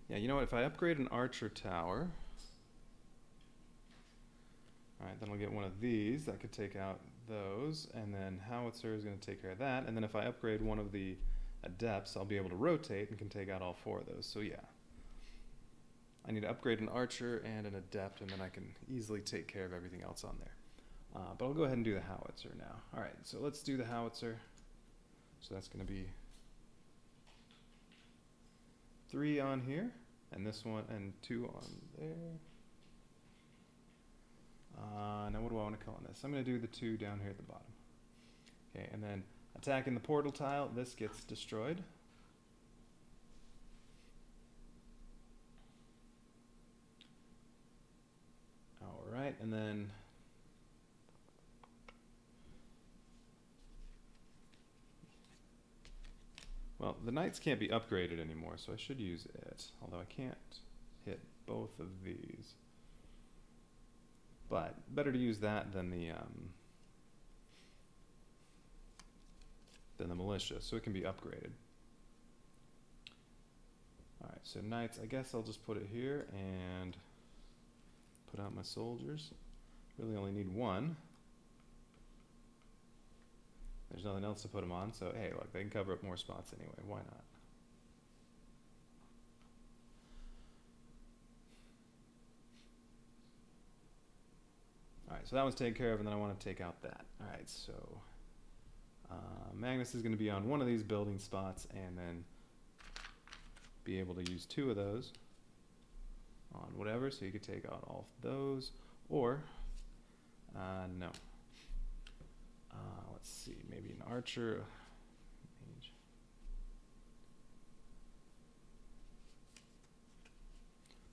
Yeah, you know what? If I upgrade an archer tower, alright, then I'll get one of these that could take out those, and then howitzer is going to take care of that, and then if I upgrade one of the adepts, I'll be able to rotate and can take out all 4 of those. So yeah, I need to upgrade an archer and an adept, and then I can easily take care of everything else on there. But I'll go ahead and do the howitzer now. Alright, so let's do the howitzer. So that's going to be 3 on here, and this one, and 2 on there. Now what do I want to kill on this? I'm going to do the 2 down here at the bottom. Okay, and then attacking the portal tile, this gets destroyed. right, and then well, the knights can't be upgraded anymore, so I should use it, although I can't hit both of these. But better to use that than the militia, so it can be upgraded. Alright, so knights, I guess I'll just put it here and put out my soldiers. Really only need one. There's nothing else to put them on, so hey, look, they can cover up more spots anyway. Why not? Alright, so that one's taken care of, and then I want to take out that. Alright, so Magnus is going to be on one of these building spots, and then be able to use two of those on whatever, so you could take out all of those, or no. Let's see, maybe an archer. Mage.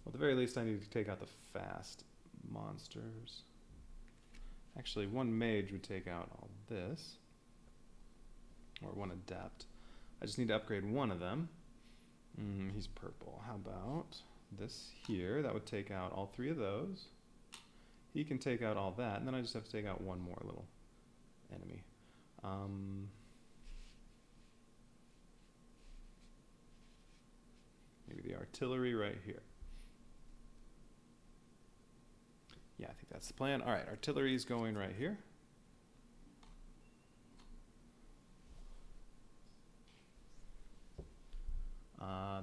Well, at the very least, I need to take out the fast monsters. Actually, one mage would take out all this, or one adept. I just need to upgrade one of them. He's purple. How about this here? That would take out all three of those. He can take out all that, and then I just have to take out one more little enemy. Maybe the artillery right here. Yeah, I think that's the plan. All right, artillery is going right here.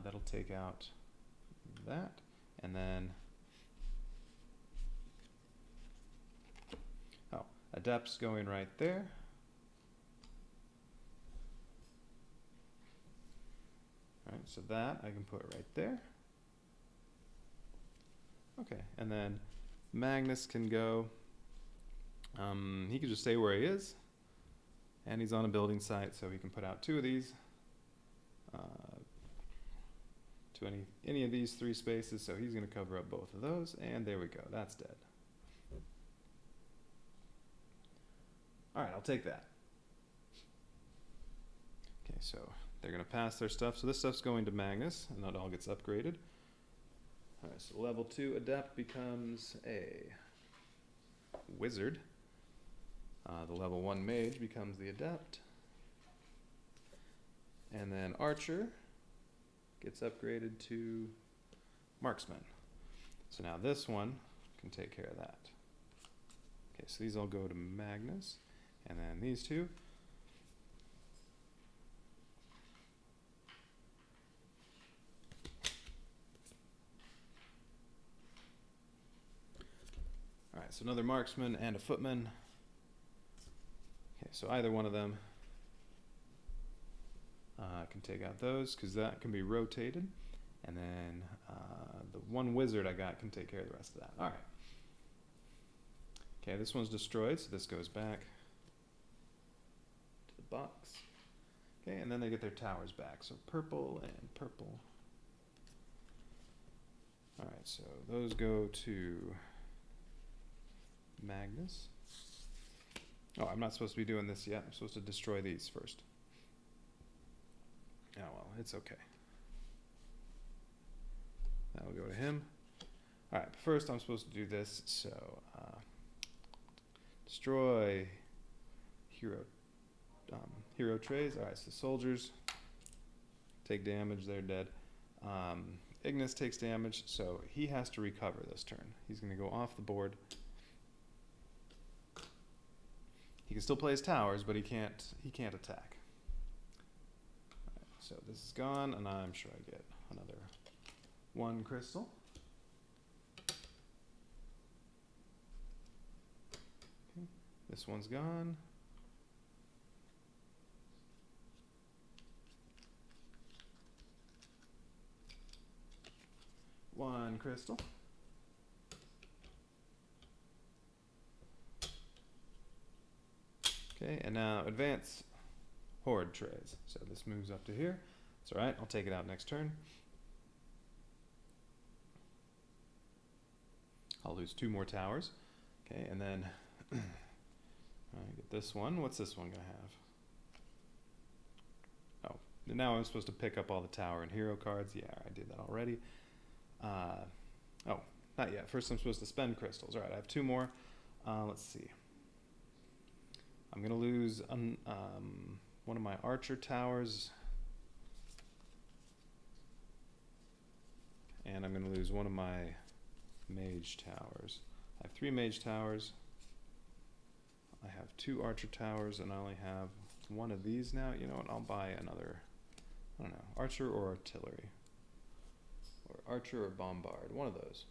That'll take out that, and then adept's going right there. All right, so that I can put right there. Okay, and then Magnus can go. He can just stay where he is, and he's on a building site, so he can put out two of these to any of these three spaces. So he's going to cover up both of those, and there we go. That's dead. All right, I'll take that. Okay, so they're going to pass their stuff. So this stuff's going to Magnus, and that all gets upgraded. All right, so level 2 adept becomes a wizard. The level 1 mage becomes the adept. And then archer gets upgraded to marksman. So now this one can take care of that. Okay, so these all go to Magnus. And then these two. All right, so another marksman and a footman. Okay, so either one of them can take out those, because that can be rotated. And then the one wizard I got can take care of the rest of that. All right. Okay, this one's destroyed, so this goes back to the box. Okay, and then they get their towers back. So purple and purple. All right, so those go to Magnus. Oh, I'm not supposed to be doing this yet. I'm supposed to destroy these first. Oh, well, it's okay. That will go to him. All right, first I'm supposed to do this. So destroy hero trays. All right, so soldiers take damage. They're dead. Ignis takes damage, so he has to recover this turn. He's going to go off the board. He can still play his towers, but he can't attack. All right, so this is gone, and I'm sure I get another 1 crystal. Okay, this one's gone. One crystal. Okay, and now advance horde trays. So this moves up to here. It's all right, I'll take it out next turn. I'll lose 2 more towers. Okay, and then I get this one. What's this one gonna have? Oh, now I'm supposed to pick up all the tower and hero cards. Yeah, I did that already. Oh, not yet. First I'm supposed to spend crystals. All right, I have 2 more. Let's see. I'm gonna lose one of my archer towers, and I'm gonna lose one of my mage towers. I have 3 mage towers. I have 2 archer towers, and I only have 1 of these now. You know what? I'll buy another. I don't know, archer or artillery, or archer or bombard. One of those.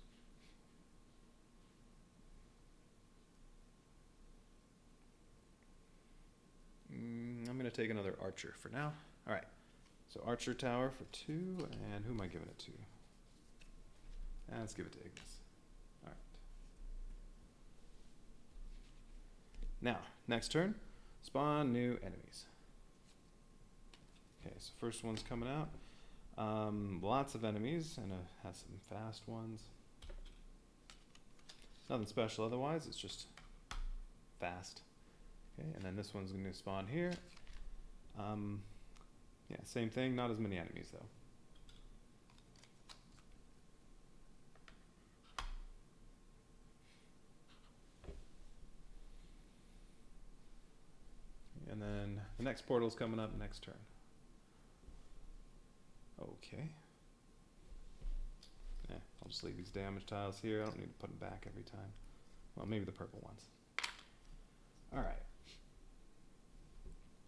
I'm gonna take another archer for now. All right. So archer tower for 2, and who am I giving it to? Let's give it to Ignis. All right. Now, next turn, spawn new enemies. Okay, so first one's coming out. Lots of enemies, and it has some fast ones. Nothing special otherwise, it's just fast. Okay, and then this one's going to spawn here. Yeah, same thing, not as many enemies though. And then the next portal's coming up next turn. Okay. Yeah, I'll just leave these damage tiles here. I don't need to put them back every time. Well, maybe the purple ones. Alright.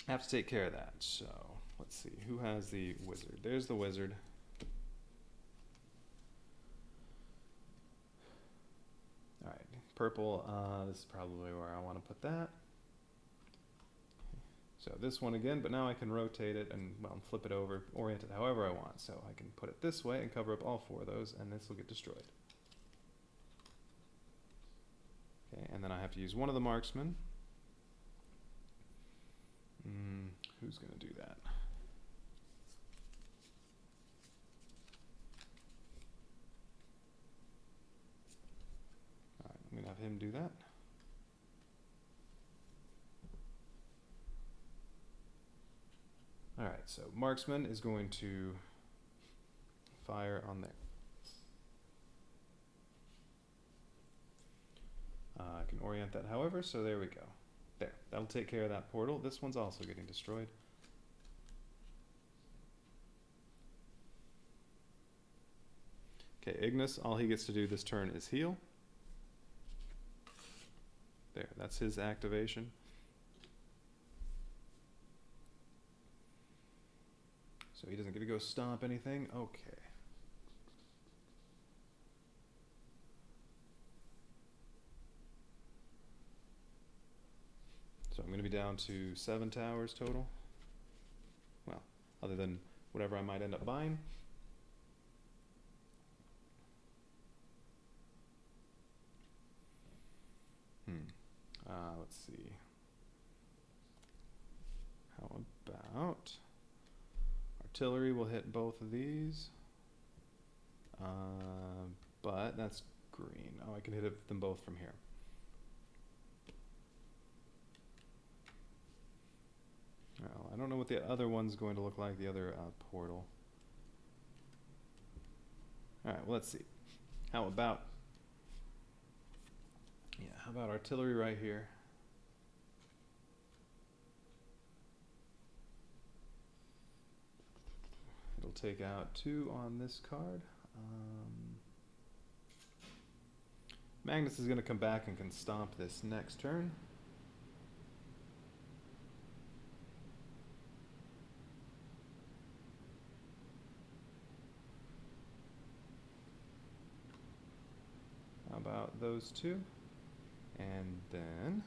I have to take care of that. So, let's see. Who has the wizard? There's the wizard. Alright. Purple, this is probably where I want to put that. So this one again, but now I can rotate it and, well, flip it over, orient it however I want. So I can put it this way and cover up all 4 of those, and this will get destroyed. Okay, and then I have to use one of the marksmen. Who's going to do that? All right, I'm going to have him do that. All right, so marksman is going to fire on there. I can orient that however, so there we go. There, that'll take care of that portal. This one's also getting destroyed. Okay, Ignis, all he gets to do this turn is heal. There, that's his activation. So he doesn't get to go stomp anything. Okay. So I'm going to be down to 7 towers total. Well, other than whatever I might end up buying. Let's see. How about artillery will hit both of these. But that's green. Oh, I can hit them both from here. Well, I don't know what the other one's going to look like, the other portal. Alright, well, let's see. How about artillery right here? It'll take out 2 on this card. Magnus is going to come back and can stomp this next turn. How about those 2? And then,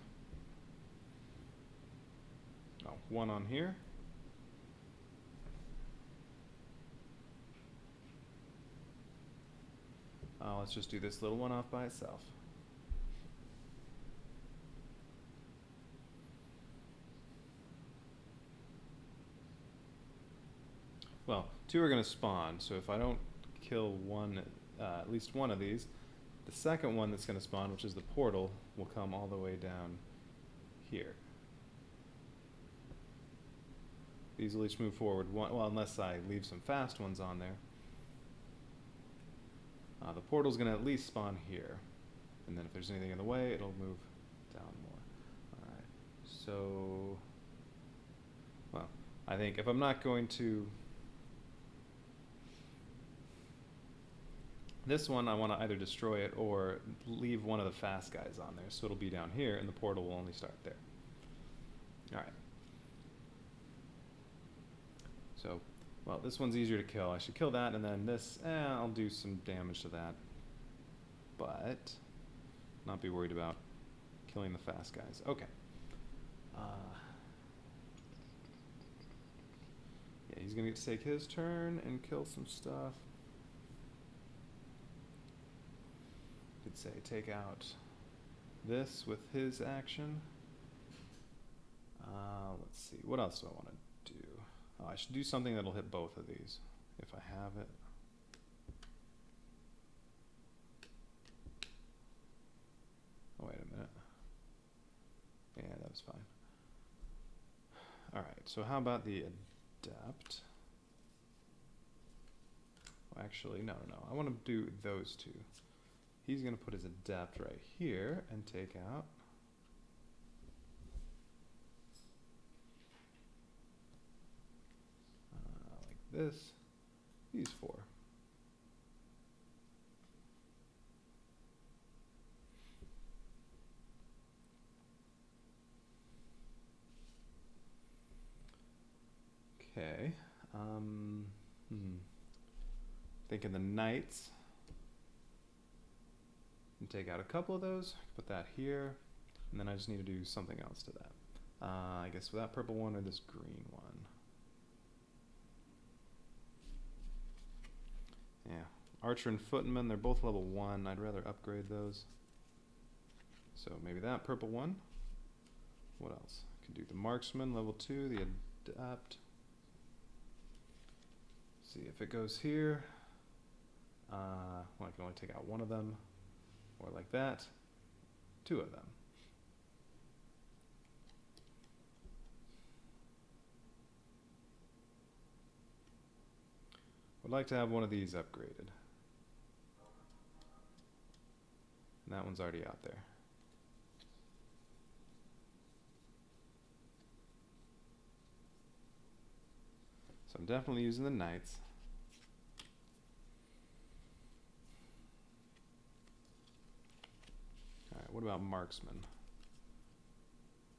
1 on here. Let's just do this little one off by itself. Well, 2 are going to spawn, so if I don't kill one, at least one of these, The second one that's going to spawn, which is the portal, will come all the way down here. These will each move forward one, well, unless I leave some fast ones on there. The portal's going to at least spawn here. And then if there's anything in the way, it'll move down more. Alright, so... Well, I think if I'm not going to... This one, I want to either destroy it or leave one of the fast guys on there. So it'll be down here, and the portal will only start there. Alright. So, well, this one's easier to kill. I should kill that, and then this, I'll do some damage to that. But, not be worried about killing the fast guys. Okay. Yeah, he's going to get to take his turn and kill some stuff. Could say take out this with his action. Let's see, what else do I want to do? Oh, I should do something that'll hit both of these, if I have it. Oh, wait a minute. Yeah, that was fine. Alright, so how about the Adept? Well, actually, no. I want to do those two. He's going to put his Adept right here and take out like this, these four. Okay. Thinking the Knights. And take out a couple of those, put that here, and then I just need to do something else to that. I guess with that purple one or this green one. Yeah, Archer and Footman, they're both level 1. I'd rather upgrade those. So maybe that purple one. What else? I could do the Marksman, level 2, the Adept. See if it goes here. Well, I can only take out one of them. Or like that, 2 of them. Would like to have one of these upgraded. And that one's already out there. So I'm definitely using the Knights. What about Marksman?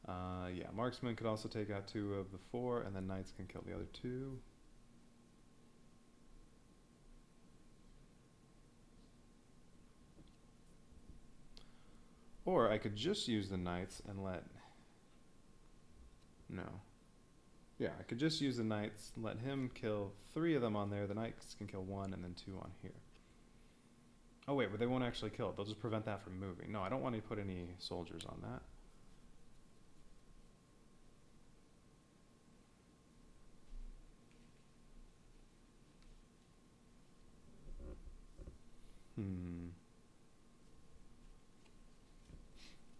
Yeah, Marksman could also take out 2 of the 4, and then Knights can kill the other 2. Or I could just use the Knights and let... No. Yeah, I could just use the Knights, let him kill 3 of them on there, the Knights can kill 1, and then 2 on here. Oh wait, but they won't actually kill it. They'll just prevent that from moving. No, I don't want to put any soldiers on that.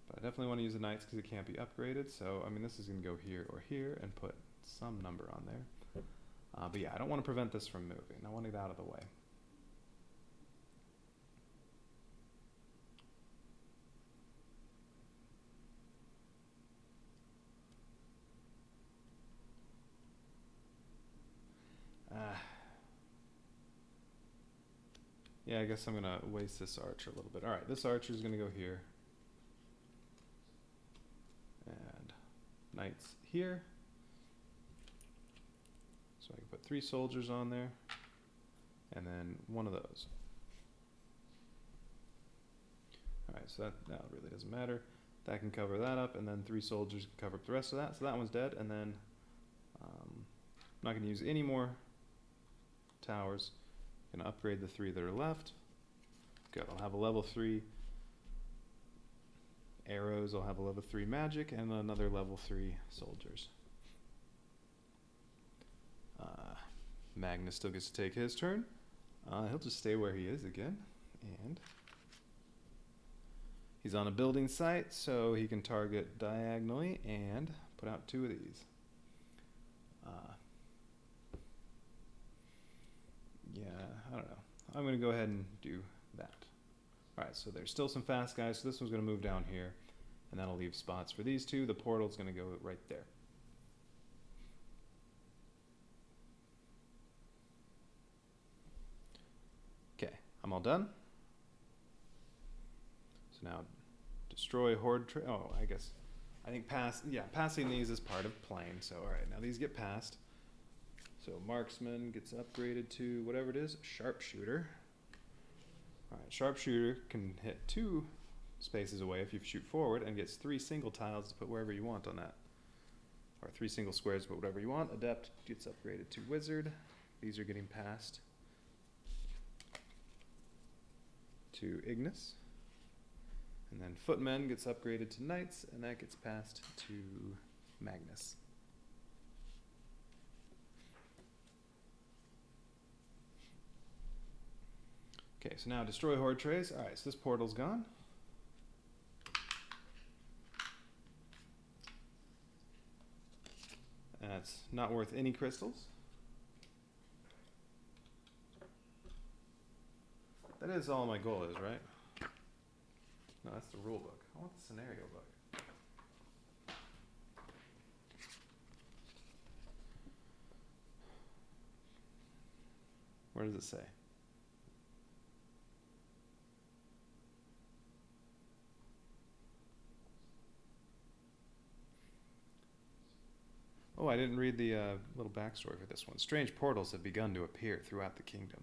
But I definitely want to use the Knights because it can't be upgraded. So, I mean, this is going to go here or here and put some number on there. But yeah, I don't want to prevent this from moving. I want it out of the way. Yeah, I guess I'm going to waste this archer a little bit. Alright, this archer is going to go here. And Knights here. So I can put 3 soldiers on there. And then 1 of those. Alright, so that really doesn't matter. That can cover that up, and then 3 soldiers can cover up the rest of that. So that one's dead, and then I'm not going to use any more towers. Going to upgrade the 3 that are left. Good, I'll have a level 3 arrows, I'll have a level 3 magic, and another level 3 soldiers. Magnus still gets to take his turn. He'll just stay where he is again, and He's on a building site, so he can target diagonally and put out 2 of these. Yeah, I don't know. I'm going to go ahead and do that. Alright, so there's still some fast guys, so this one's going to move down here, and that'll leave spots for these 2. The portal's going to go right there. Okay, I'm all done. So now, destroy horde. I think passing these is part of playing. So all right, now these get passed. So marksman gets upgraded to whatever it is, sharpshooter. All right, sharpshooter can hit 2 spaces away if you shoot forward, and gets 3 single tiles to put wherever you want on that, or 3 single squares to put whatever you want. Adept gets upgraded to wizard. These are getting passed to Ignis. And then footmen gets upgraded to knights, and that gets passed to Magnus. Okay, so now destroy horde trays. All right, so this portal's gone. That's not worth any crystals. That is all my goal is, right? No, that's the rule book. I want the scenario book. Where does it say? Oh, I didn't read the little backstory for this one. Strange portals have begun to appear throughout the kingdom.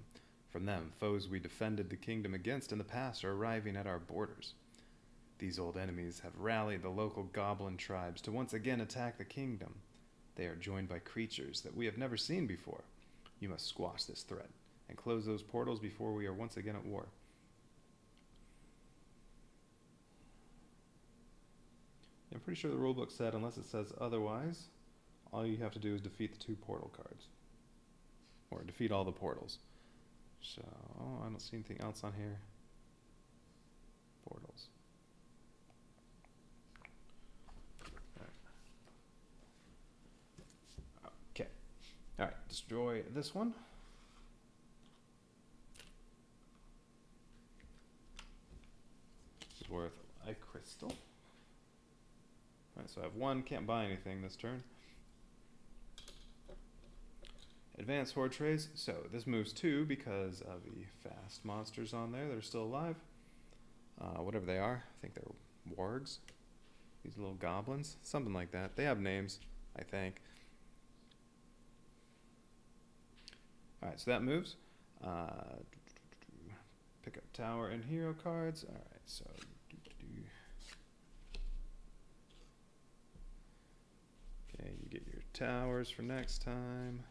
From them, foes we defended the kingdom against in the past are arriving at our borders. These old enemies have rallied the local goblin tribes to once again attack the kingdom. They are joined by creatures that we have never seen before. You must squash this threat and close those portals before we are once again at war. I'm pretty sure the rulebook said, unless it says otherwise, all you have to do is defeat the 2 portal cards. Or defeat all the portals. So, I don't see anything else on here. Portals. Okay. Alright, destroy this one. This is worth a crystal. Alright, so I have 1, can't buy anything this turn. Advanced horde trays. So this moves 2 because of the fast monsters on there that are still alive. Whatever they are. I think they're wargs. These little goblins. Something like that. They have names, I think. Alright, so that moves. Pick up tower and hero cards. Alright, so... Okay, you get your towers for next time.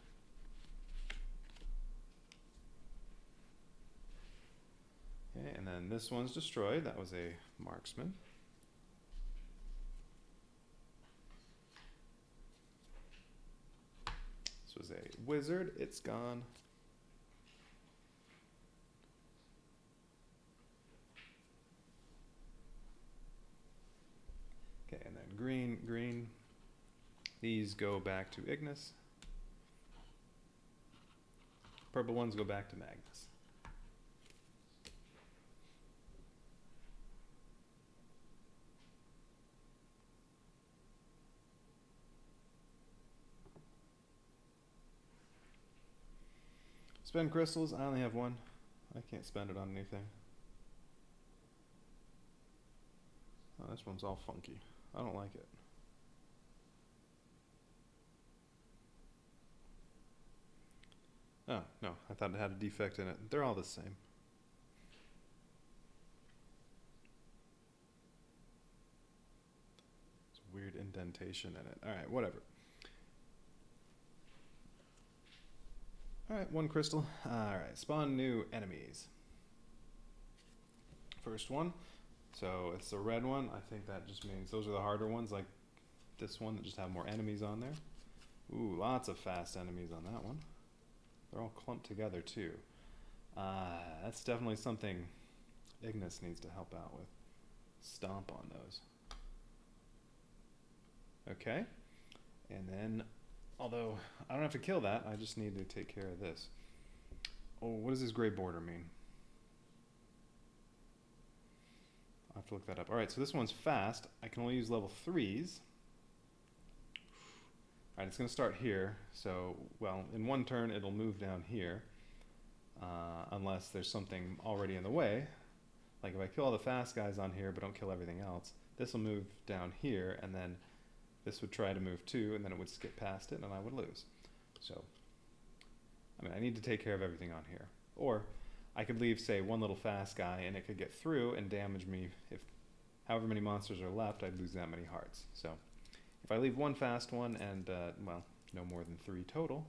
Okay, and then this one's destroyed. That was a marksman. This was a wizard. It's gone. Okay, and then green. These go back to Ignis. Purple ones go back to Magnus. Spend crystals. I only have 1. I can't spend it on anything. Oh, this one's all funky. I don't like it. Oh, no. I thought it had a defect in it. They're all the same. It's a weird indentation in it. Alright, whatever. Alright, 1 crystal. Alright, spawn new enemies. First one. So it's the red one. I think that just means those are the harder ones, like this one that just have more enemies on there. Ooh, lots of fast enemies on that one. They're all clumped together too. That's definitely something Ignis needs to help out with. stomp on those. Okay, and then, although I don't have to kill that, I just need to take care of this. Oh, what does this gray border mean? I'll have to look that up. Alright, so this one's fast. I can only use level 3s. Alright, it's going to start here. So, well, in one turn it'll move down here. Unless there's something already in the way. Like if I kill all the fast guys on here but don't kill everything else, this will move down here, and then this would try to move too, and then it would skip past it and I would lose. So, I mean, I need to take care of everything on here. Or I could leave, say, one little fast guy and it could get through and damage me. If however many monsters are left, I'd lose that many hearts. So if I leave one fast one and, well, no more than 3 total,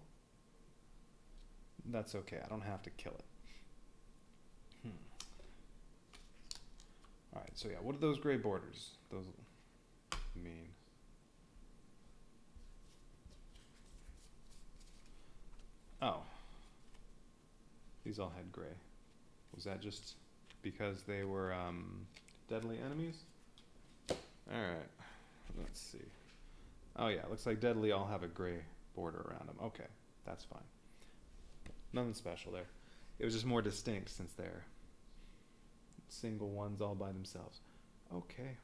that's okay. I don't have to kill it. Alright, so yeah, what do those gray borders those mean? Oh. These all had gray. Was that just because they were deadly enemies? Alright, let's see. Oh yeah, looks like deadly all have a gray border around them. Okay, that's fine. Nothing special there. It was just more distinct since they're single ones all by themselves. Okay.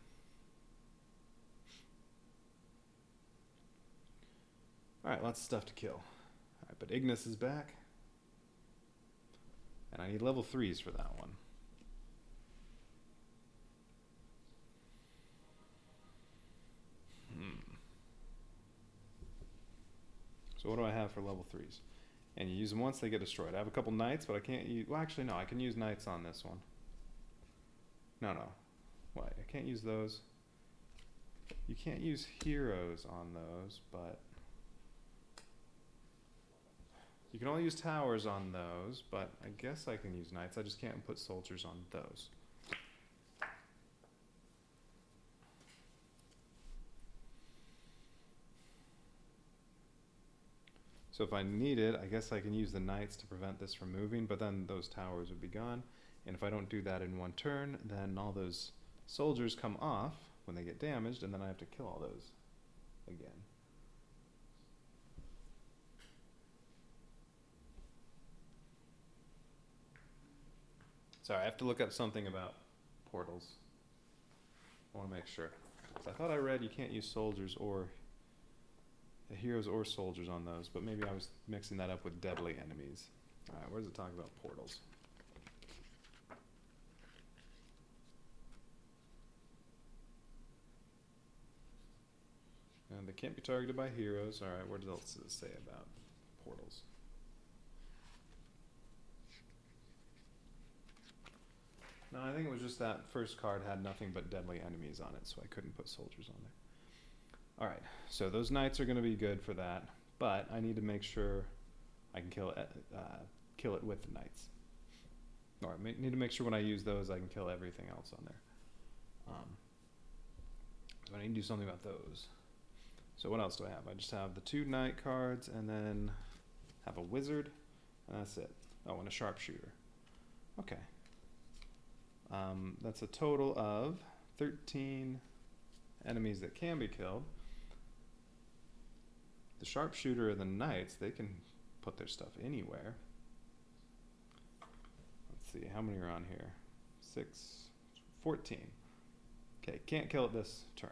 Alright, lots of stuff to kill. Alright, but Ignis is back. And I need level 3s for that one. So what do I have for level 3s? And you use them once, they get destroyed. I have a couple knights, but I can't use... Well, actually, no, I can use knights on this one. No. Why? I can't use those. You can't use heroes on those, but... You can only use towers on those, but I guess I can use knights. I just can't put soldiers on those. So if I need it, I guess I can use the knights to prevent this from moving, but then those towers would be gone. And if I don't do that in one turn, then all those soldiers come off when they get damaged, and then I have to kill all those again. Sorry, I have to look up something about portals. I want to make sure. So I thought I read you can't use soldiers or heroes or soldiers on those, but maybe I was mixing that up with deadly enemies. Alright, where does it talk about portals? And they can't be targeted by heroes. Alright, what else does it say about portals? No, I think it was just that first card had nothing but deadly enemies on it, so I couldn't put soldiers on there. Alright, so those knights are going to be good for that, but I need to make sure I can kill it with the knights. Or I need to make sure when I use those I can kill everything else on there. So I need to do something about those. So what else do I have? I just have the 2 knight cards and then have a wizard, and that's it. Oh, and a sharpshooter. Okay. That's a total of 13 enemies that can be killed. The sharpshooter and the knights, they can put their stuff anywhere. Let's see, how many are on here? 14. Okay, can't kill it this turn.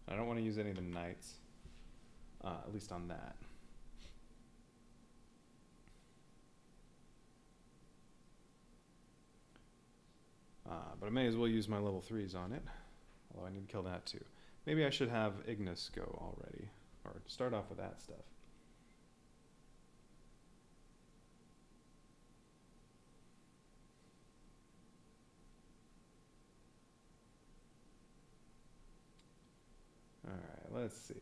I don't want to use any of the knights, at least on that. But I may as well use my level 3s on it, although I need to kill that too. Maybe I should have Ignis go already, or start off with that stuff. Alright, let's see.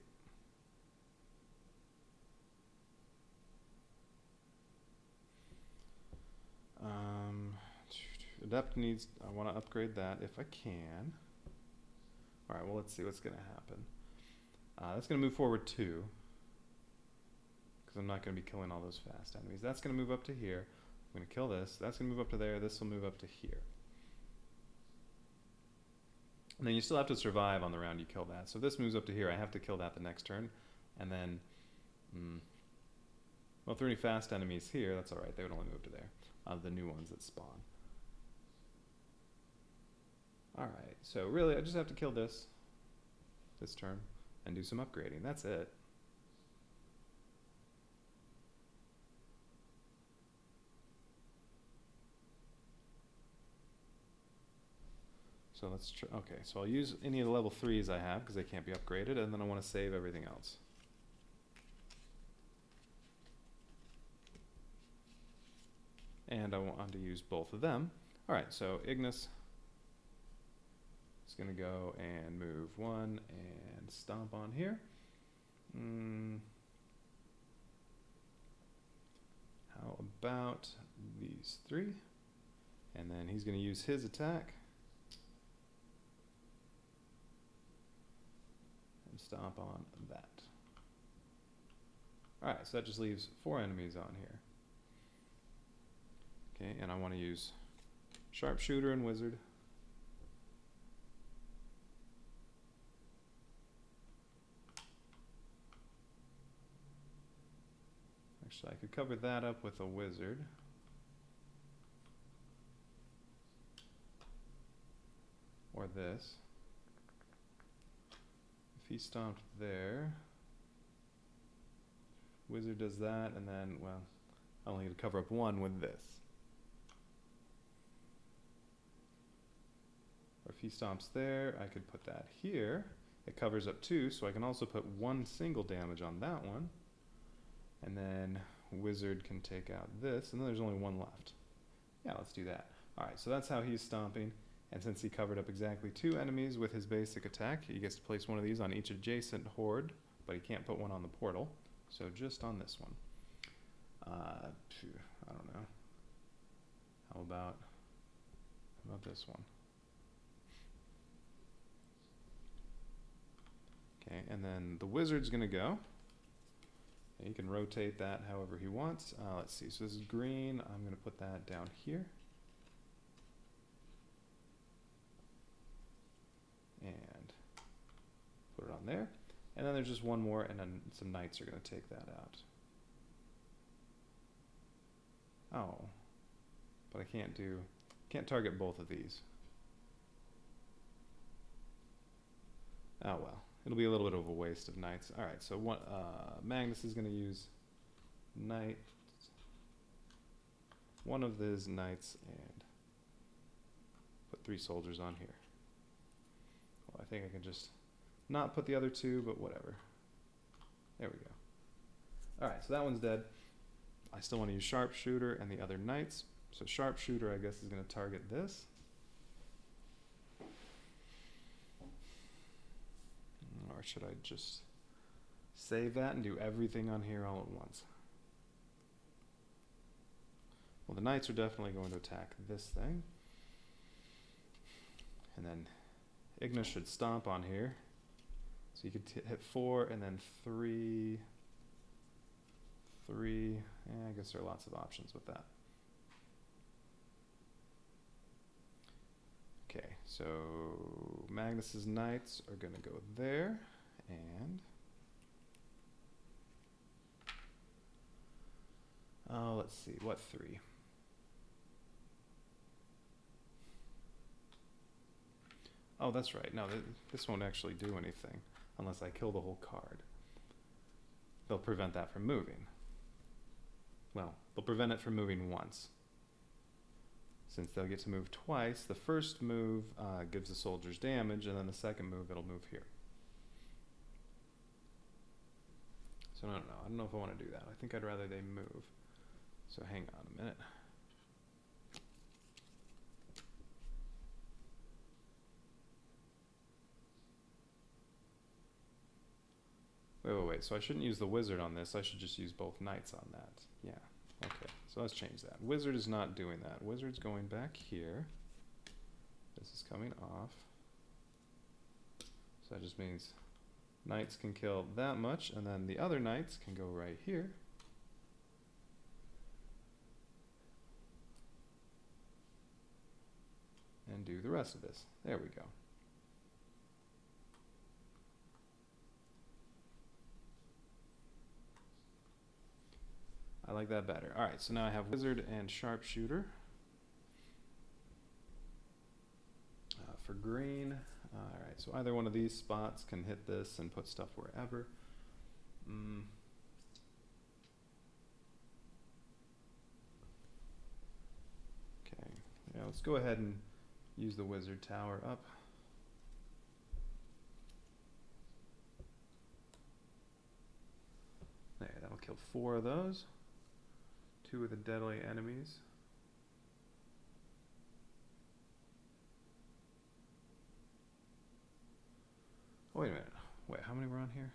Adept needs, I want to upgrade that if I can. Alright, well let's see what's going to happen. That's going to move forward 2. Because I'm not going to be killing all those fast enemies. That's going to move up to here. I'm going to kill this. That's going to move up to there. This will move up to here. And then you still have to survive on the round you kill that. So if this moves up to here, I have to kill that the next turn. And then, well, if there are any fast enemies here, that's alright. They would only move to there. The new ones that spawn. Alright, so really I just have to kill this turn and do some upgrading. That's it. So let's try, okay, so I'll use any of the level 3s I have because they can't be upgraded, and then I want to save everything else. And I want to use both of them. Alright, so Ignis is going to go and move 1 and stomp on here. How about these 3? And then he's going to use his attack. And stomp on that. Alright, so that just leaves 4 enemies on here. Okay, and I want to use Sharpshooter and Wizard. Actually, I could cover that up with a Wizard. Or this. If he stomped there, Wizard does that, and then, well, I only need to cover up 1 with this. Or if he stomps there, I could put that here. It covers up 2, so I can also put 1 single damage on that one. And then Wizard can take out this, and then there's only 1 left. Yeah, let's do that. Alright, so that's how he's stomping. And since he covered up exactly 2 enemies with his basic attack, he gets to place 1 of these on each adjacent horde, but he can't put 1 on the portal. So just on this one. I don't know. How about this one? Okay, and then the Wizard's going to go. And he can rotate that however he wants. Let's see, so this is green. I'm going to put that down here. And put it on there. And then there's just 1 more, and then some knights are going to take that out. Oh. But I can't target both of these. Oh well. It'll be a little bit of a waste of knights. Alright, so Magnus is going to use knight, 1 of these knights, and put 3 soldiers on here. Well, I think I can just not put the other 2, but whatever. There we go. Alright, so that one's dead. I still want to use Sharpshooter and the other knights. So Sharpshooter, I guess, is going to target this. Or should I just save that and do everything on here all at once? Well, the knights are definitely going to attack this thing. And then Ignis should stomp on here. So you could hit 4 and then 3. 3. I guess there are lots of options with that. Okay, so Magnus's knights are going to go there, and let's see, what 3? Oh, that's right. No, this won't actually do anything unless I kill the whole card. They'll prevent that from moving. Well, they'll prevent it from moving once. Since they'll get to move twice, the first move gives the soldiers damage, and then the second move, it'll move here. So I don't know. I don't know if I want to do that. I think I'd rather they move. So hang on a minute. Wait. So I shouldn't use the Wizard on this. I should just use both knights on that. Yeah. Okay. So let's change that. Wizard is not doing that. Wizard's going back here. This is coming off. So that just means knights can kill that much, and then the other knights can go right here. And do the rest of this. There we go. like that better. All right, so now I have wizard and sharpshooter. For green, all right, so either one of these spots can hit this and put stuff wherever. Okay, yeah, let's go ahead and use the wizard tower up. There, that'll kill 4 of those. 2 of the deadly enemies. Oh, wait a minute. Wait, how many were on here?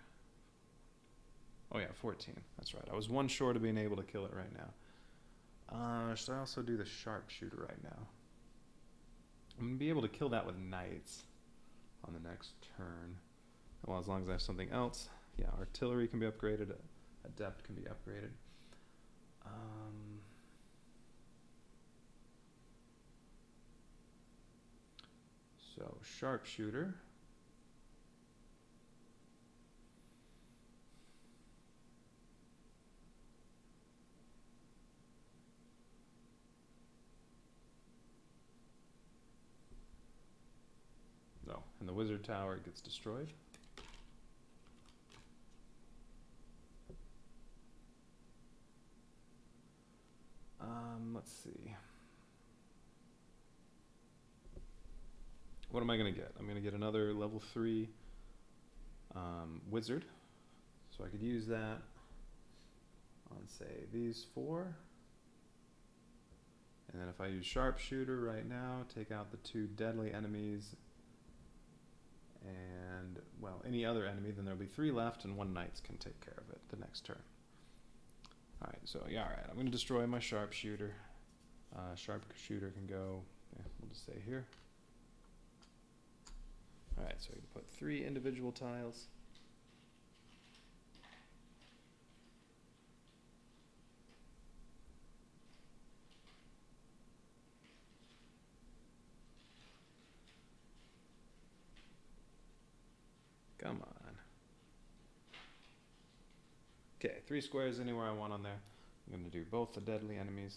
Oh yeah, 14. That's right. I was 1 short of being able to kill it right now. Should I also do the sharpshooter right now? I'm going to be able to kill that with knights on the next turn. Well, as long as I have something else. Yeah, artillery can be upgraded. Adept can be upgraded. So, sharpshooter. No, and the wizard tower gets destroyed. Let's see. What am I going to get? I'm going to get another level 3 wizard. So I could use that on, say, these 4. And then if I use sharpshooter right now, take out the 2 deadly enemies and, well, any other enemy, then there'll be 3 left and 1 knight can take care of it the next turn. Alright, so yeah, alright, I'm going to destroy my sharpshooter. Sharpshooter can go, yeah, we'll just say here. Alright, so we can put 3 individual tiles. Come on. Okay, 3 squares anywhere I want on there. I'm going to do both the deadly enemies.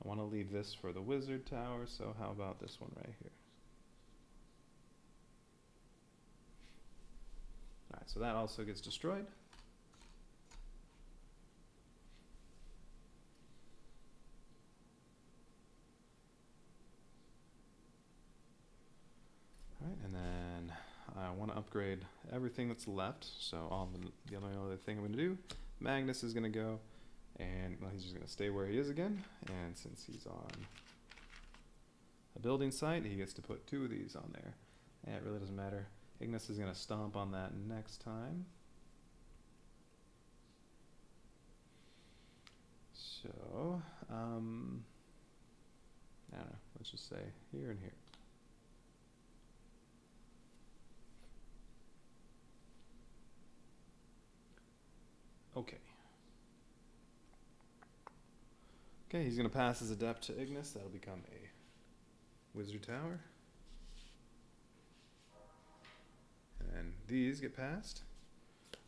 I want to leave this for the wizard tower, so how about this one right here? Alright, so that also gets destroyed. Alright, and then I want to upgrade everything that's left, so the only other thing I'm going to do, Magnus is going to go, and well, he's just going to stay where he is again, and since he's on a building site, he gets to put 2 of these on there, and it really doesn't matter. Ignis is going to stomp on that next time. So, I don't know, let's just say here and here. Okay. Okay, he's going to pass his adept to Ignis. That'll become a wizard tower. And these get passed.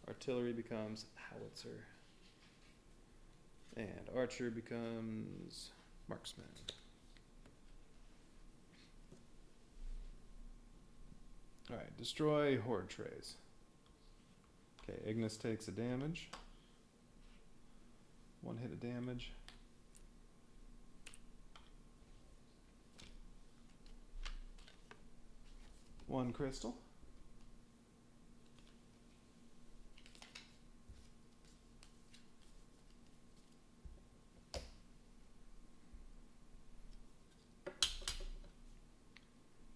Artillery becomes howitzer. And archer becomes marksman. Alright, destroy horde trays. Okay, Ignis takes a damage. 1 hit of damage. One crystal.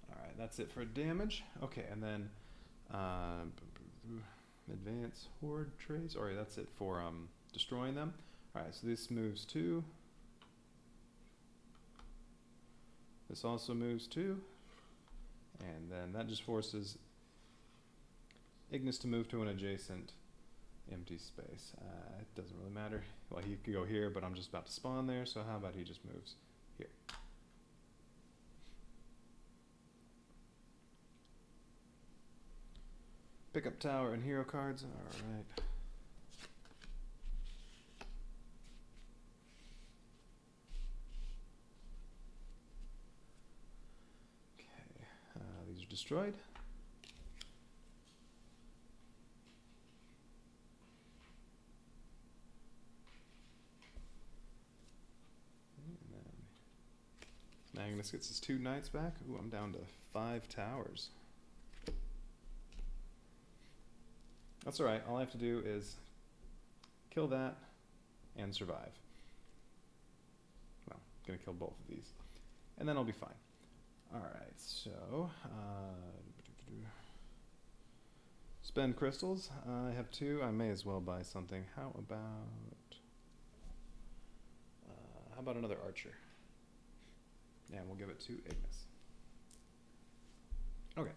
Alright, that's it for damage. Okay, and then advance horde trays. Alright, that's it for destroying them. Alright, so this moves 2. This also moves 2. And then that just forces Ignis to move to an adjacent empty space. It doesn't really matter. Well, he could go here, but I'm just about to spawn there, so how about he just moves here. Pickup tower and hero cards. Alright. Okay. These are destroyed. Magnus gets his 2 knights back. Ooh, I'm down to 5 towers. That's alright. All I have to do is kill that and survive. Well, I'm going to kill both of these. And then I'll be fine. Alright, so... spend crystals. I have 2. I may as well buy something. How about another archer? And we'll give it to Ignis. Okay.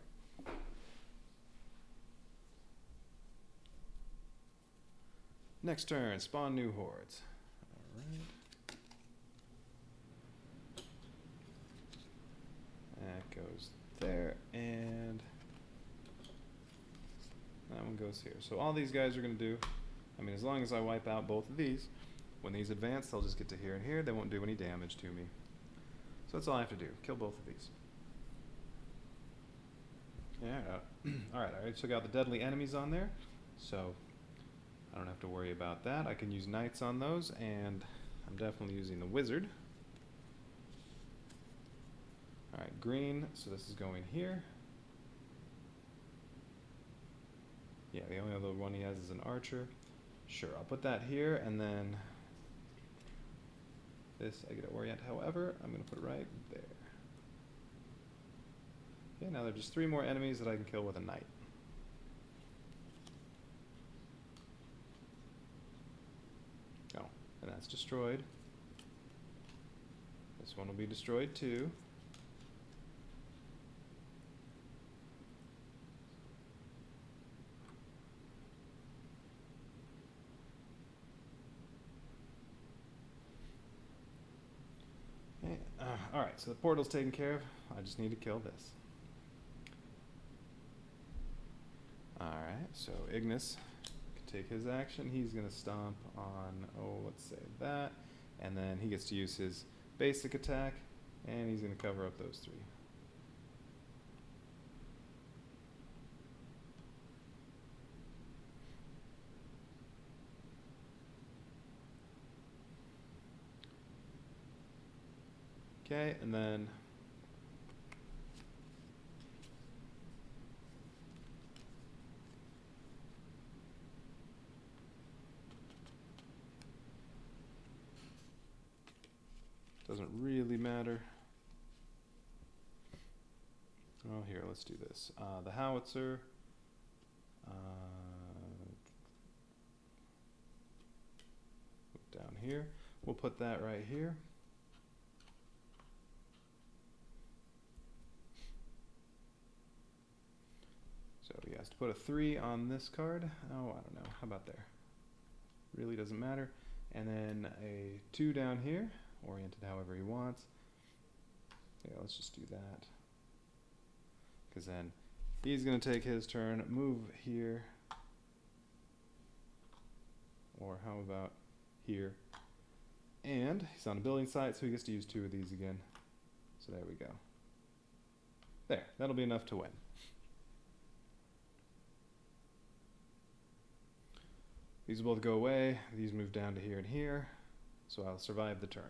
Next turn, spawn new hordes. Alright. That goes there, and that one goes here. So all these guys are going to do, I mean, as long as I wipe out both of these, when these advance, they'll just get to here and here. They won't do any damage to me. So that's all I have to do. Kill both of these. Yeah. Alright, I already took out the deadly enemies on there. So I don't have to worry about that. I can use knights on those, and I'm definitely using the wizard. Alright, green. So this is going here. Yeah, the only other one he has is an archer. Sure, I'll put that here, and then this I get to orient. However, I'm going to put it right there. Okay, now there are just 3 more enemies that I can kill with a knight. Oh, and that's destroyed. This one will be destroyed too. Okay, alright, so the portal's taken care of. I just need to kill this. Alright, so Ignis can take his action. He's going to stomp on, oh, let's say that. And then he gets to use his basic attack, and he's going to cover up those 3. Okay, and then doesn't really matter. Oh, here, let's do this. The howitzer. Down here. We'll put that right here. So he has to put a 3 on this card. Oh, I don't know. How about there? Really doesn't matter. And then a 2 down here, oriented however he wants. Yeah, let's just do that. Because then he's going to take his turn, move here. Or how about here? And he's on a building site, so he gets to use 2 of these again. So there we go. There, that'll be enough to win. These will both go away. These move down to here and here. So I'll survive the turn.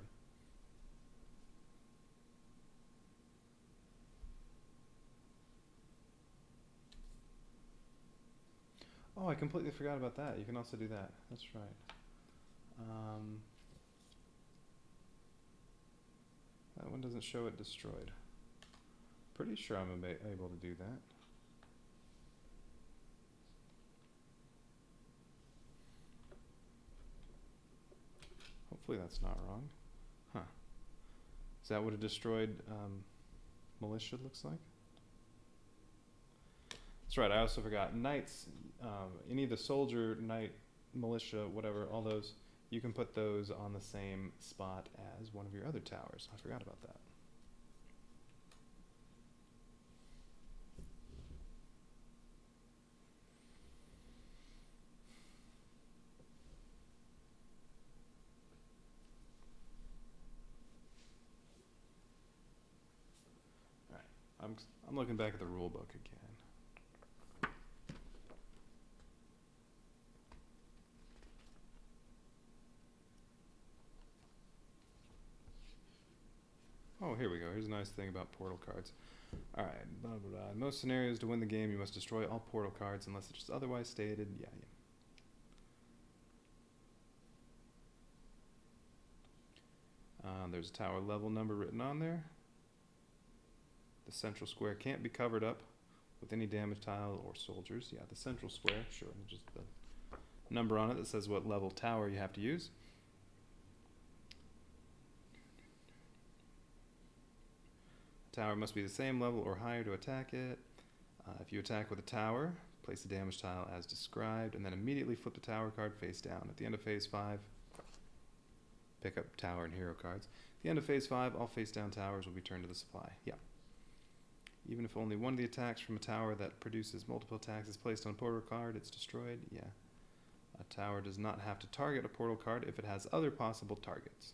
Oh, I completely forgot about that. You can also do that. That's right. That one doesn't show it destroyed. Pretty sure I'm able to do that. Hopefully that's not wrong. Huh. Is that what a destroyed militia looks like? That's right, I also forgot. Knights, any of the soldier, knight, militia, whatever, all those, you can put those on the same spot as one of your other towers. I forgot about that. I'm looking back at the rule book again. Oh, here we go. Here's a nice thing about portal cards. Alright, blah, blah, blah. In most scenarios, to win the game, you must destroy all portal cards unless it's otherwise stated. Yeah. There's a tower level number written on there. The central square can't be covered up with any damage tile or soldiers. Yeah, the central square, sure. Just the number on it that says what level tower you have to use. Tower must be the same level or higher to attack it. If you attack with a tower, place the damage tile as described, and then immediately flip the tower card face down. At the end of phase 5, pick up tower and hero cards. At the end of phase 5, all face down towers will be turned to the supply. Yeah. Even if only one of the attacks from a tower that produces multiple attacks is placed on a portal card, it's destroyed. Yeah. A tower does not have to target a portal card if it has other possible targets.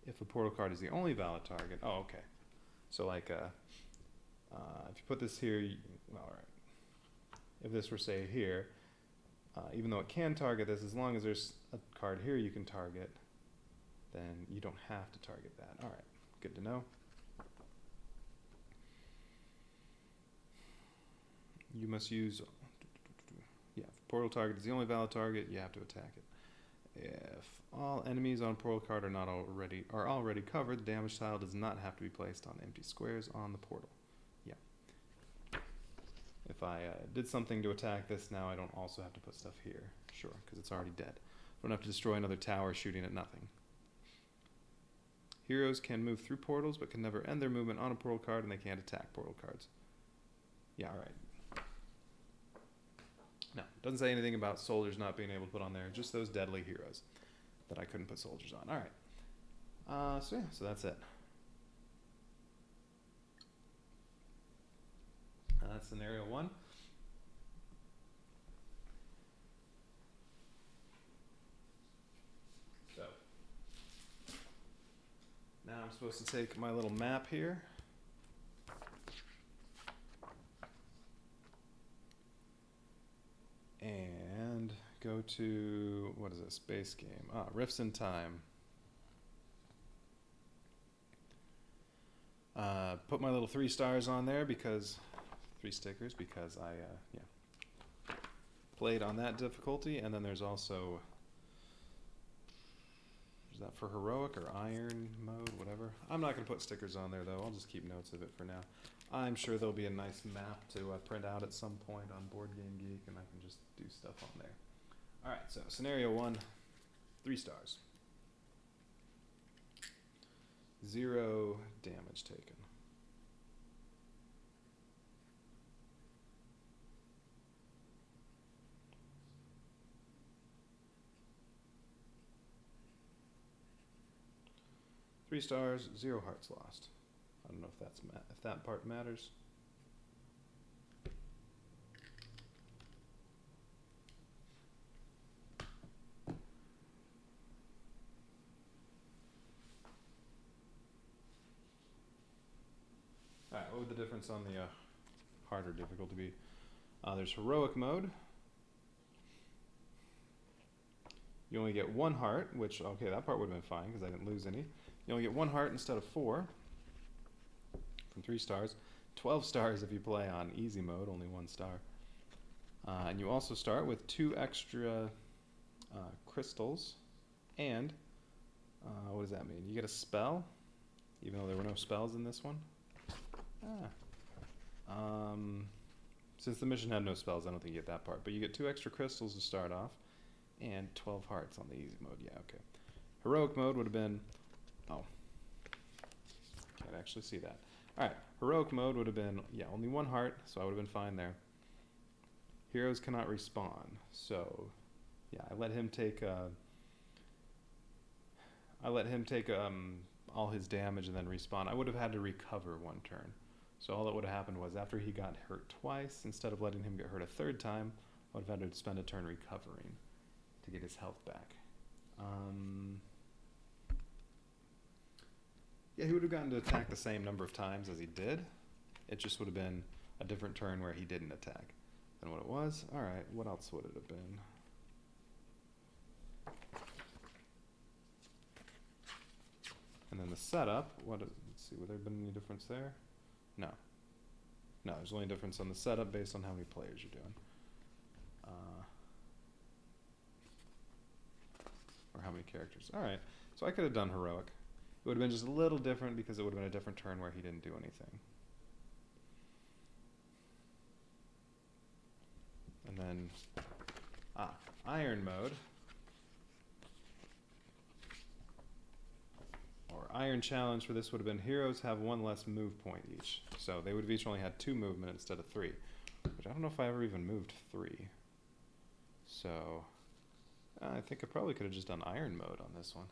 If a portal card is the only valid target, oh, okay. So like, if you put this here, all right. If this were say here, even though it can target this, as long as there's a card here you can target, then you don't have to target that. All right, good to know. You must use, yeah, if the portal target is the only valid target, you have to attack it. If all enemies on a portal card are already covered, the damage tile does not have to be placed on empty squares on the portal. Yeah. If I did something to attack this now, I don't also have to put stuff here. Sure, because it's already dead. I don't have to destroy another tower shooting at nothing. Heroes can move through portals, but can never end their movement on a portal card, and they can't attack portal cards. Yeah, all right. No, doesn't say anything about soldiers not being able to put on there, just those deadly heroes that I couldn't put soldiers on. All right. So that's it. That's scenario 1. So now I'm supposed to take my little map here. And go to, what is it, space game? Rifts in Time. Put my little 3 stars on there because, 3 stickers, because I, played on that difficulty. And then there's also, is that for heroic or iron mode, whatever? I'm not going to put stickers on there though, I'll just keep notes of it for now. I'm sure there'll be a nice map to print out at some point on Board Game Geek, and I can just do stuff on there. Alright, so scenario 1, 3 stars. 0 damage taken. Three stars, 0 hearts lost. I don't know if that's if that part matters. All right, what would the difference on the harder difficulty be? There's heroic mode. You only get 1 heart, which, okay, that part would have been fine because I didn't lose any. You only get 1 heart instead of 4 from 3 stars. 12 stars if you play on easy mode, only 1 star. And you also start with 2 extra crystals. And, what does that mean? You get a spell, even though there were no spells in this one. Since the mission had no spells, I don't think you get that part. But you get 2 extra crystals to start off, and 12 hearts on the easy mode. Yeah, okay. Heroic mode would have been, oh, can't actually see that. All right, heroic mode would have been, yeah, only 1 heart, so I would have been fine there. Heroes cannot respawn, so yeah, I let him take all his damage and then respawn. I would have had to recover 1 turn. So all that would have happened was after he got hurt twice, instead of letting him get hurt a 3rd time, I would have had to spend a turn recovering to get his health back. Yeah, he would have gotten to attack the same number of times as he did. It just would have been a different turn where he didn't attack than what it was. All right, what else would it have been? And then the setup, let's see, would there have been any difference there? No. No, there's only a difference on the setup based on how many players you're doing. Or how many characters. All right, so I could have done heroic. It would have been just a little different because it would have been a different turn where he didn't do anything. And then, iron mode. Or iron challenge for this would have been heroes have 1 less move point each. So they would have each only had 2 movement instead of 3. Which I don't know if I ever even moved 3. So, I think I probably could have just done iron mode on this one.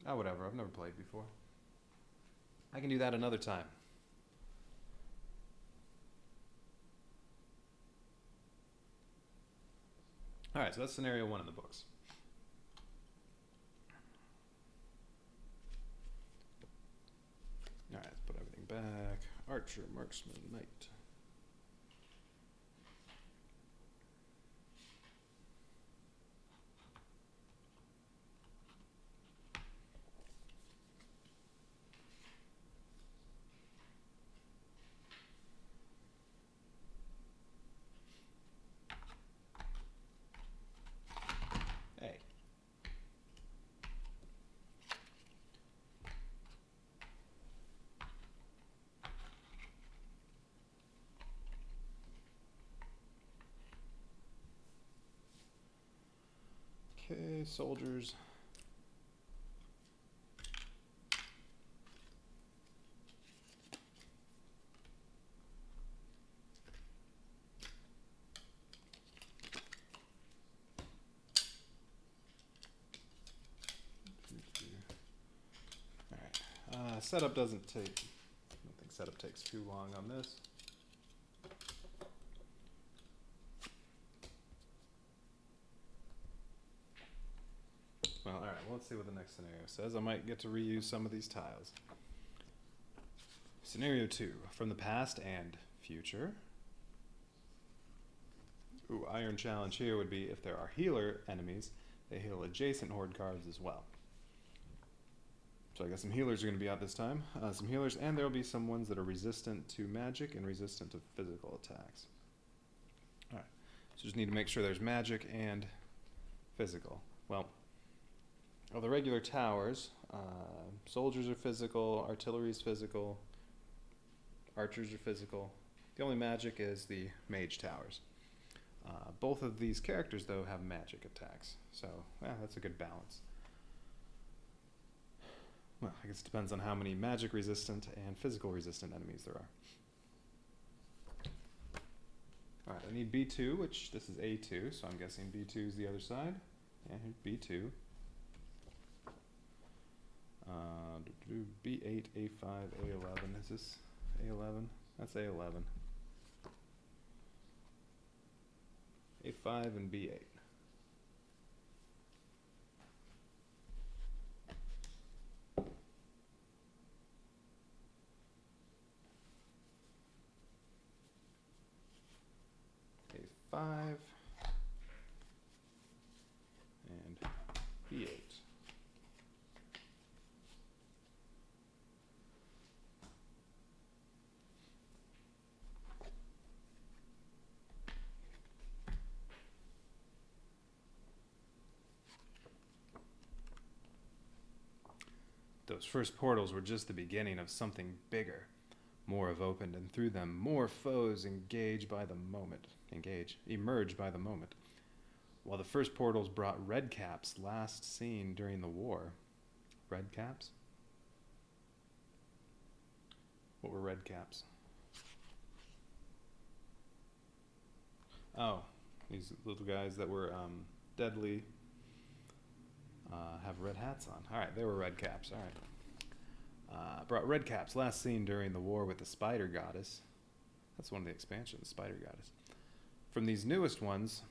Oh, whatever. I've never played before. I can do that another time. All right, so that's scenario 1 in the books. All right, let's put everything back. Archer, marksman, knight. Hey. Okay, soldiers. Alright, setup doesn't take, I don't think setup takes too long on this. Well, alright, well, let's see what the next scenario says. I might get to reuse some of these tiles. Scenario 2, from the past and future. Ooh, iron challenge here would be if there are healer enemies, they heal adjacent horde cards as well. So I guess some healers are going to be out this time. Some healers, and there will be some ones that are resistant to magic and resistant to physical attacks. Alright, so just need to make sure there's magic and physical. Well, of the regular towers, soldiers are physical, artillery is physical, archers are physical. The only magic is the mage towers. Both of these characters, though, have magic attacks, so that's a good balance. Well, I guess it depends on how many magic resistant and physical resistant enemies there are. Alright, I need B2, which this is A2, so I'm guessing B2 is the other side. Yeah, here's B2. B8, A5, A11. Is this A11? That's A11. A5 and B8. A5 and B8. Those first portals were just the beginning of something bigger. More have opened, and through them more foes emerge by the moment. While the first portals brought red caps last seen during the war. Red caps? What were red caps? Oh, these little guys that were deadly. Have red hats on. Alright, they were red caps. Alright. Brought red caps last seen during the war with the spider goddess. That's one of the expansions, spider goddess. From these newest ones,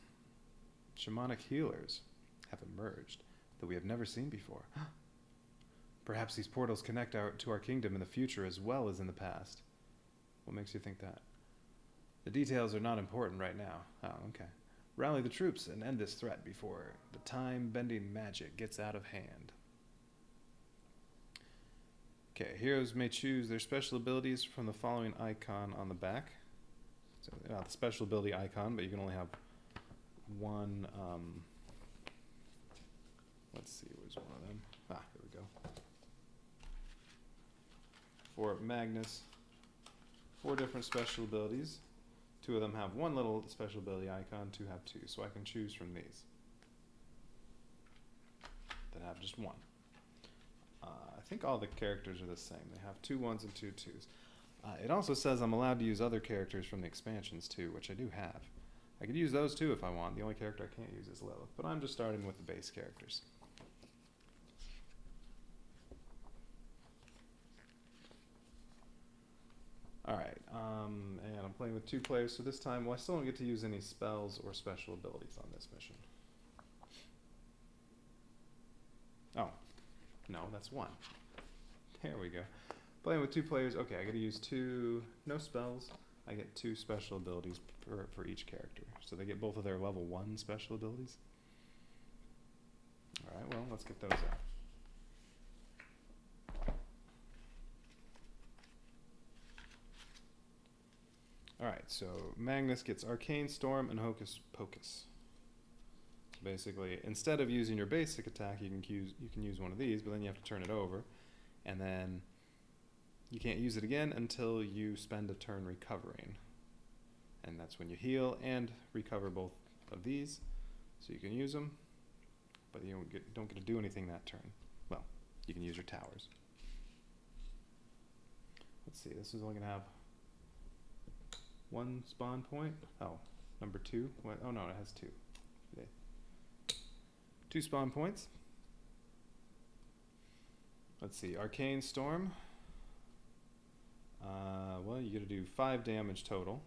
shamanic healers have emerged that we have never seen before. Perhaps these portals connect to our kingdom in the future as well as in the past. What makes you think that? The details are not important right now. Oh, okay. Rally the troops and end this threat before the time-bending magic gets out of hand. Okay, heroes may choose their special abilities from the following icon on the back. So not the special ability icon, but you can only have one. Let's see, where's one of them? Ah, here we go. For Magnus, 4 different special abilities. 2 of them have one little special ability icon, 2 have 2. So I can choose from these that have just one. I think all the characters are the same. They have 2 1s and 2 2s. It also says I'm allowed to use other characters from the expansions too, which I do have. I could use those too if I want. The only character I can't use is Lilith, but I'm just starting with the base characters. Alright, and I'm playing with 2 players, so this time, well, I still don't get to use any spells or special abilities on this mission. Oh, no, that's 1. There we go. Playing with 2 players, okay, I get to use 2, no spells. I get 2 special abilities for each character. So they get both of their level 1 special abilities. Alright, well, let's get those out. Alright, so Magnus gets Arcane Storm and Hocus Pocus. So basically, instead of using your basic attack, you can use one of these, but then you have to turn it over. And then you can't use it again until you spend a turn recovering. And that's when you heal and recover both of these. So you can use them, but you don't get to do anything that turn. Well, you can use your towers. Let's see, this is only going to have 1 spawn point. Oh, number 2. What? Oh no, it has 2. 2 spawn points. Let's see, Arcane Storm. Well, you get to do 5 damage total.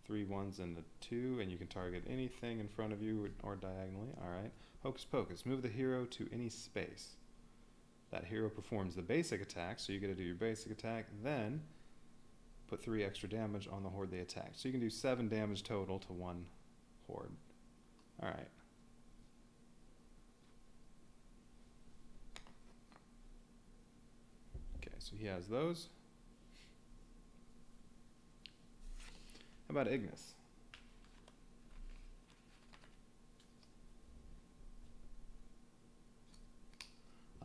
3 1s and a 2, and you can target anything in front of you or diagonally. Alright. Hocus Pocus. Move the hero to any space. That hero performs the basic attack, so you get to do your basic attack, then put 3 extra damage on the horde they attack. So you can do 7 damage total to 1 horde. Alright. Okay, so he has those. How about Ignis?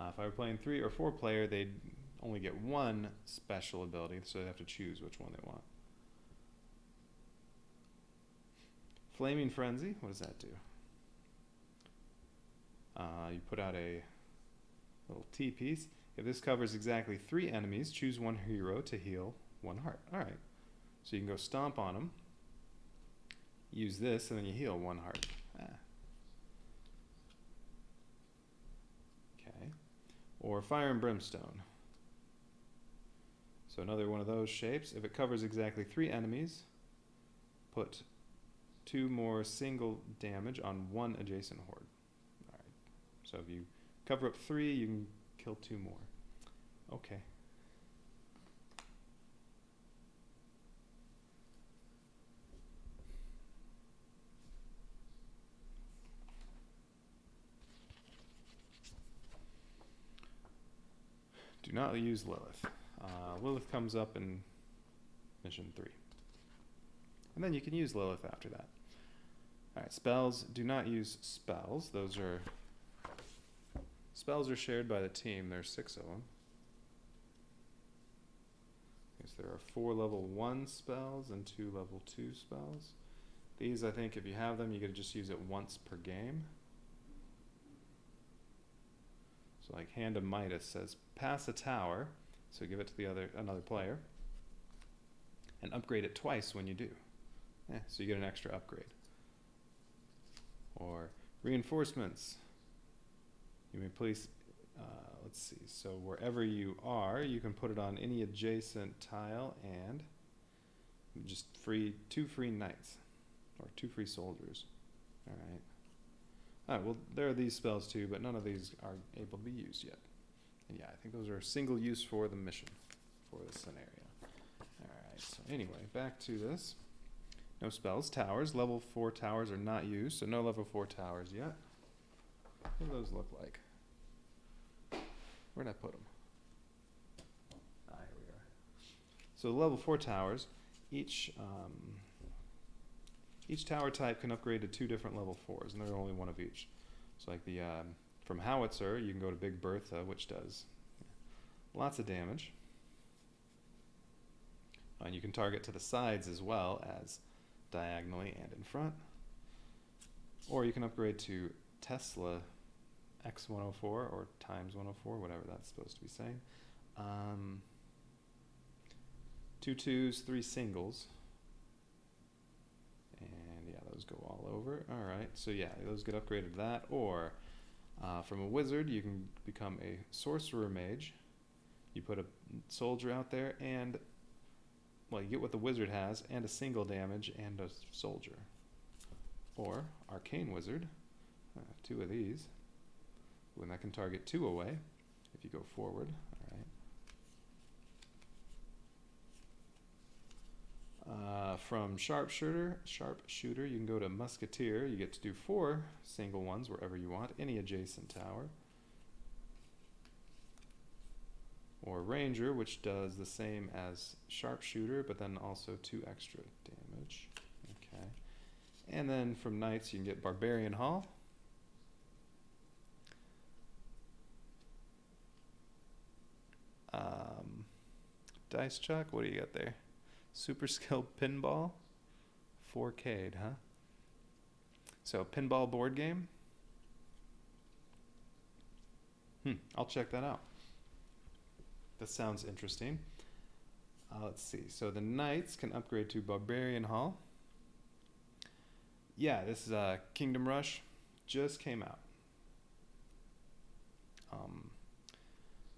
If I were playing 3 or 4 player, they'd only get 1 special ability, so they have to choose which one they want. Flaming Frenzy, what does that do? You put out a little T piece. If this covers exactly 3 enemies, choose 1 hero to heal 1 heart. Alright. So you can go stomp on them, use this, and then you heal 1 heart. Okay. Or Fire and Brimstone. So another one of those shapes. If it covers exactly 3 enemies, put 2 more single damage on 1 adjacent horde. Alright. So if you cover up 3, you can kill 2 more. Okay. Do not use Lilith. Lilith comes up in mission 3. And then you can use Lilith after that. Alright, spells. Do not use spells. Spells are shared by the team. There's 6 of them. Yes, there are 4 level 1 spells and 2 level 2 spells. These, I think, if you have them, you get to just use it once per game. So like Hand of Midas says, pass a tower, so give it to another player, and upgrade it twice when you do. So you get an extra upgrade. Or Reinforcements. You may place, let's see, so wherever you are, you can put it on any adjacent tile and just 2 free knights, or 2 free soldiers. Alright. Alright, well, there are these spells too, but none of these are able to be used yet. And yeah, I think those are single use for the mission, for the scenario. Alright, so anyway, back to this. No spells. Towers. Level 4 towers are not used, so no level 4 towers yet. What do those look like? Where'd I put them? Ah, here we are. So level 4 towers, each tower type can upgrade to 2 different level 4s, and they're only one of each. So like the from Howitzer, you can go to Big Bertha, which does lots of damage. And you can target to the sides as well as diagonally and in front. Or you can upgrade to Tesla X104 or times 104, whatever that's supposed to be saying. 2 twos, 3 singles. And yeah, those go all over. Alright, so yeah, those get upgraded to that. Or from a wizard, you can become a sorcerer mage. You put a soldier out there and, well, you get what the wizard has and a single damage and a soldier. Or arcane wizard, 2 of these. When that can target 2 away if you go forward. Alright. From sharpshooter, you can go to musketeer. You get to do 4 single ones wherever you want, any adjacent tower. Or ranger, which does the same as sharpshooter, but then also 2 extra damage. Okay. And then from knights, you can get barbarian hall. Dice chuck, what do you got there? Super skill pinball, 4K'd, huh? So pinball board game. I'll check that out. That sounds interesting. Let's see. So the knights can upgrade to barbarian hall. Yeah, this is Kingdom Rush. Just came out.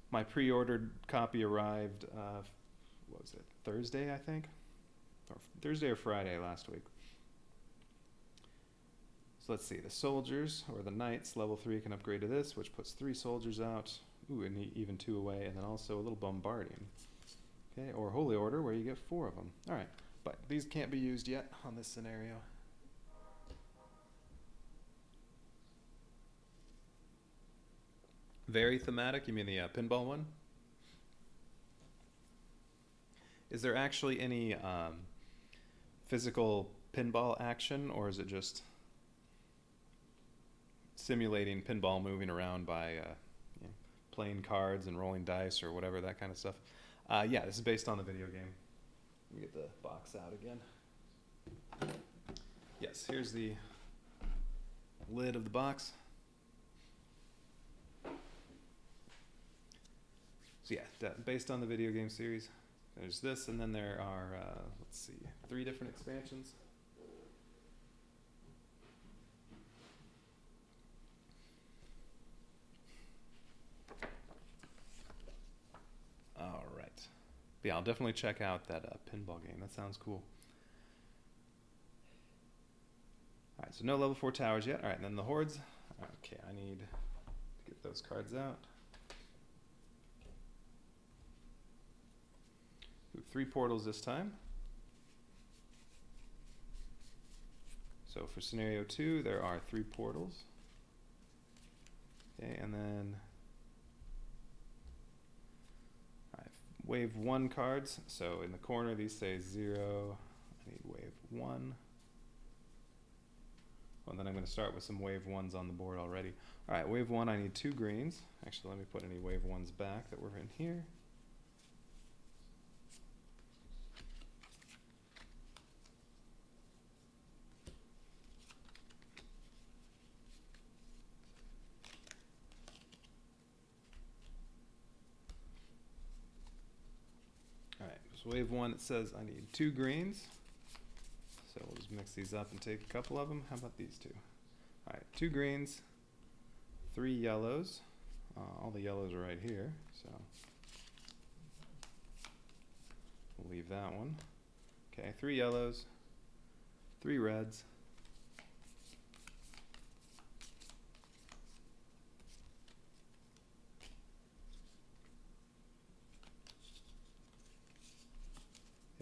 My pre-ordered copy arrived, what was it, Thursday, I think? Or Thursday or Friday last week. So let's see, the soldiers, or the knights, level 3 can upgrade to this, which puts 3 soldiers out. Ooh, and even 2 away, and then also a little bombarding. Okay, or holy order, where you get 4 of them. Alright, but these can't be used yet on this scenario. Very thematic, you mean the pinball one? Is there actually any physical pinball action, or is it just simulating pinball moving around by playing cards and rolling dice or whatever, that kind of stuff? Yeah, this is based on the video game. Let me get the box out again. Yes, here's the lid of the box. So yeah, based on the video game series. There's this, and then there are, let's see, 3 different expansions. All right. But yeah, I'll definitely check out that pinball game. That sounds cool. All right, so no level 4 towers yet. All right, and then the hordes. Okay, I need to get those cards out. Ooh, 3 portals this time. So for scenario 2, there are 3 portals. Okay, and then wave 1 cards. So in the corner, these say 0. I need wave 1. Well, then I'm going to start with some wave 1s on the board already. All right, wave 1, I need 2 greens. Actually, let me put any wave 1s back that were in here. So wave 1, it says I need 2 greens. So we'll just mix these up and take a couple of them. How about these 2? All right, 2 greens, 3 yellows. All the yellows are right here, so we'll leave that one. Okay, 3 yellows, 3 reds,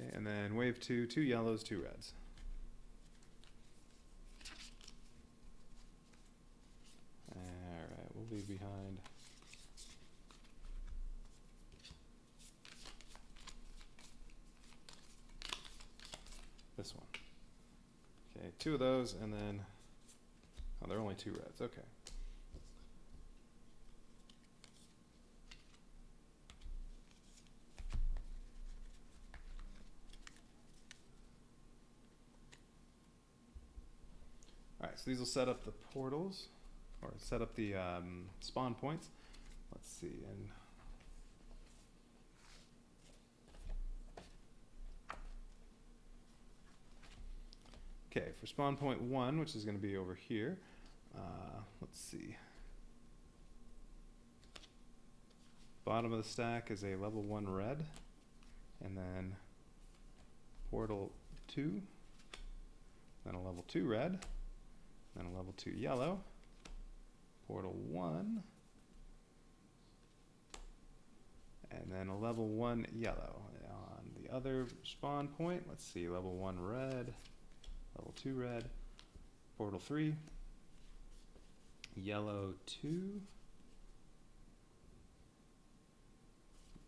Okay, and then wave 2, 2 yellows, 2 reds. Alright, we'll be behind. This one. Okay, 2 of those, and then, oh, there are only 2 reds, okay. Alright, so these will set up the portals, or set up the spawn points. Let's see, and okay, for spawn point 1, which is going to be over here, let's see. Bottom of the stack is a level 1 red, and then portal 2, then a level 2 red, then a level 2 yellow, portal 1, and then a level 1 yellow. On the other spawn point, let's see, level 1 red, level 2 red, portal 3, yellow 2.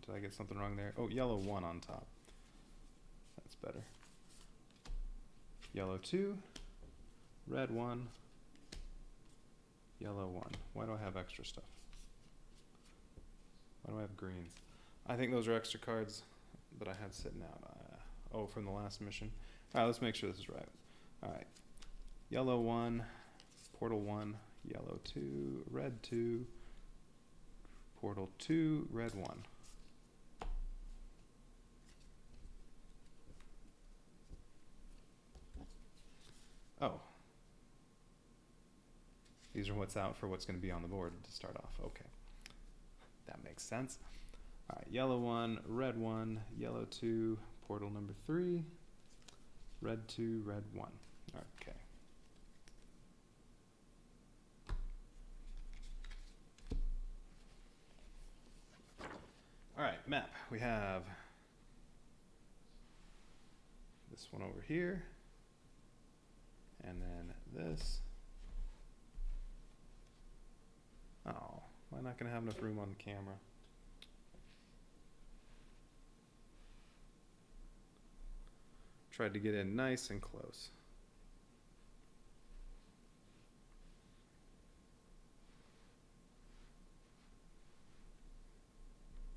Did I get something wrong there? Oh, yellow 1 on top. That's better. Yellow 2, red 1, yellow 1. Why do I have extra stuff? Why do I have greens? I think those are extra cards that I had sitting out. Oh, from the last mission. Alright, let's make sure this is right. Alright. Yellow 1, portal 1, yellow 2, red 2, portal 2, red 1. Oh. These are what's out for what's going to be on the board to start off. Okay. That makes sense. Alright, yellow 1, red 1, yellow 2, portal number 3, red 2, red 1. Okay. Alright, map. We have this one over here, and then this. Oh, am I not going to have enough room on the camera? Tried to get in nice and close.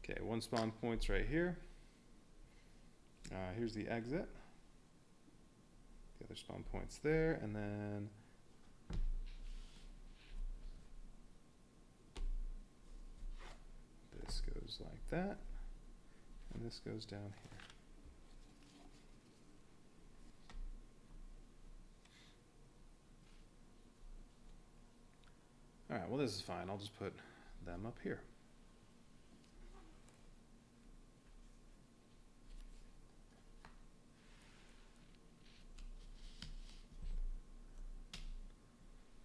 Okay, 1 spawn point's right here. Here's the exit. The other spawn point's there, and then this goes like that, and this goes down here. Alright, well this is fine. I'll just put them up here.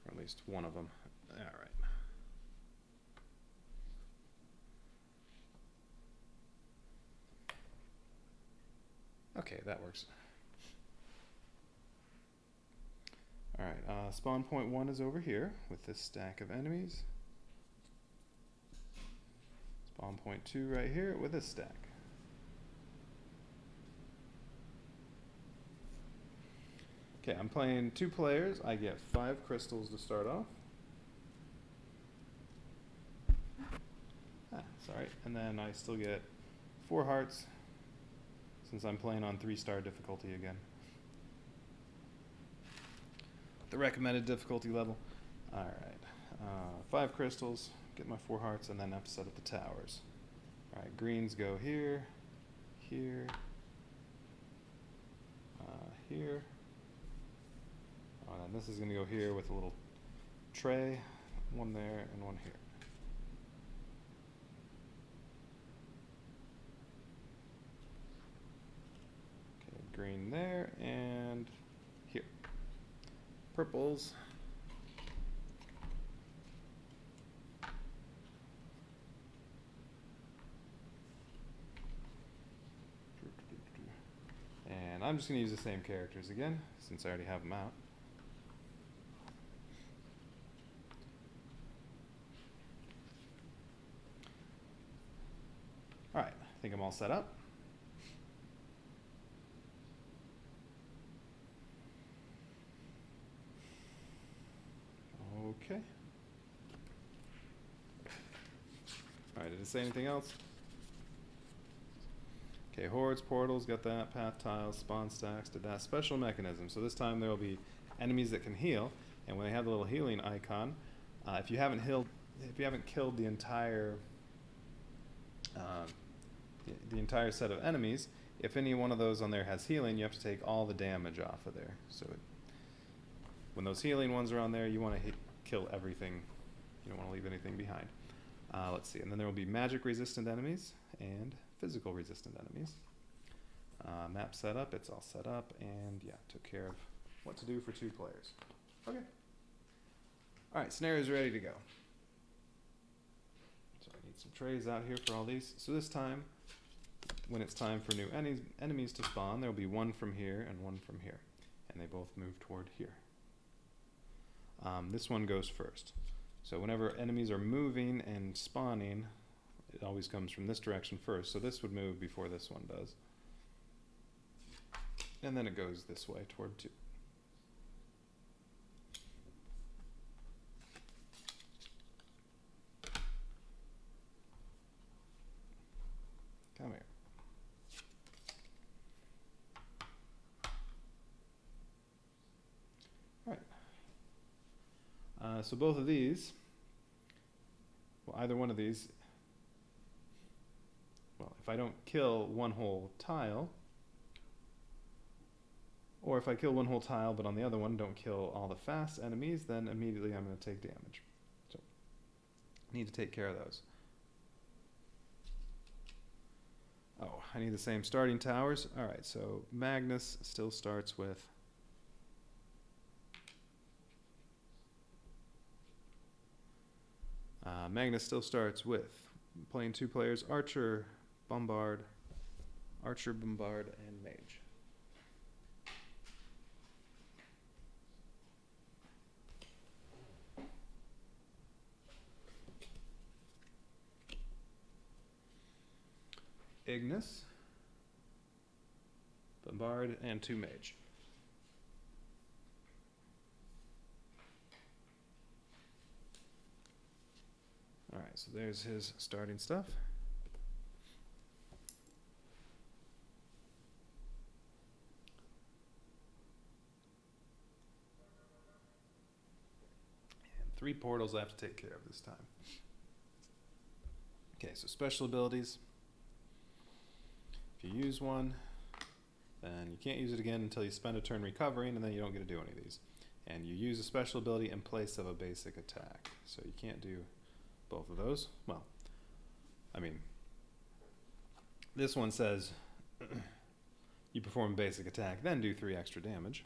Or at least one of them. Alright. Okay, that works. Alright, spawn point 1 is over here with this stack of enemies. Spawn point 2 right here with this stack. Okay, I'm playing 2 players. I get 5 crystals to start off. Sorry. And then I still get 4 hearts since I'm playing on 3-star difficulty again. The recommended difficulty level. Alright. 5 crystals, get my 4 hearts, and then I have to set up the towers. Alright, greens go here, here, here. And this is going to go here with a little tray, one there and one here. Okay, green there and here. Purples. I'm just going to use the same characters again, since I already have them out. Alright, I think I'm all set up. Okay. Alright, did it say anything else? Okay, hordes, portals, got that. Path tiles, spawn stacks, did that. Special mechanism. So this time there will be enemies that can heal, and when they have the little healing icon, if you haven't killed the entire set of enemies, if any one of those on there has healing, you have to take all the damage off of there. So when those healing ones are on there, you want to kill everything. You don't want to leave anything behind. Let's see, and then there will be magic resistant enemies and physical resistant enemies. Map setup, it's all set up, and yeah, took care of what to do for 2 players. Okay. Alright, scenarios ready to go. So I need some trays out here for all these. So this time, when it's time for new enemies to spawn, there will be one from here and one from here. And they both move toward here. This one goes first. So whenever enemies are moving and spawning, it always comes from this direction first. So this would move before this one does. And then it goes this way toward 2. Come here. Alright. So both of these, well, either one of these, well, if I don't kill one whole tile, or if I kill one whole tile but on the other one don't kill all the fast enemies, then immediately I'm going to take damage. So I need to take care of those. Oh, I need the same starting towers. Alright, so Magnus still starts with playing 2 players, Archer, Bombard, and Mage. Ignis, Bombard, and 2 Mage. Alright, so there's his starting stuff. And 3 portals I have to take care of this time. Okay, so special abilities. If you use one, then you can't use it again until you spend a turn recovering, and then you don't get to do any of these. And you use a special ability in place of a basic attack. So you can't do both of those. Well, I mean, this one says you perform basic attack, then do 3 extra damage.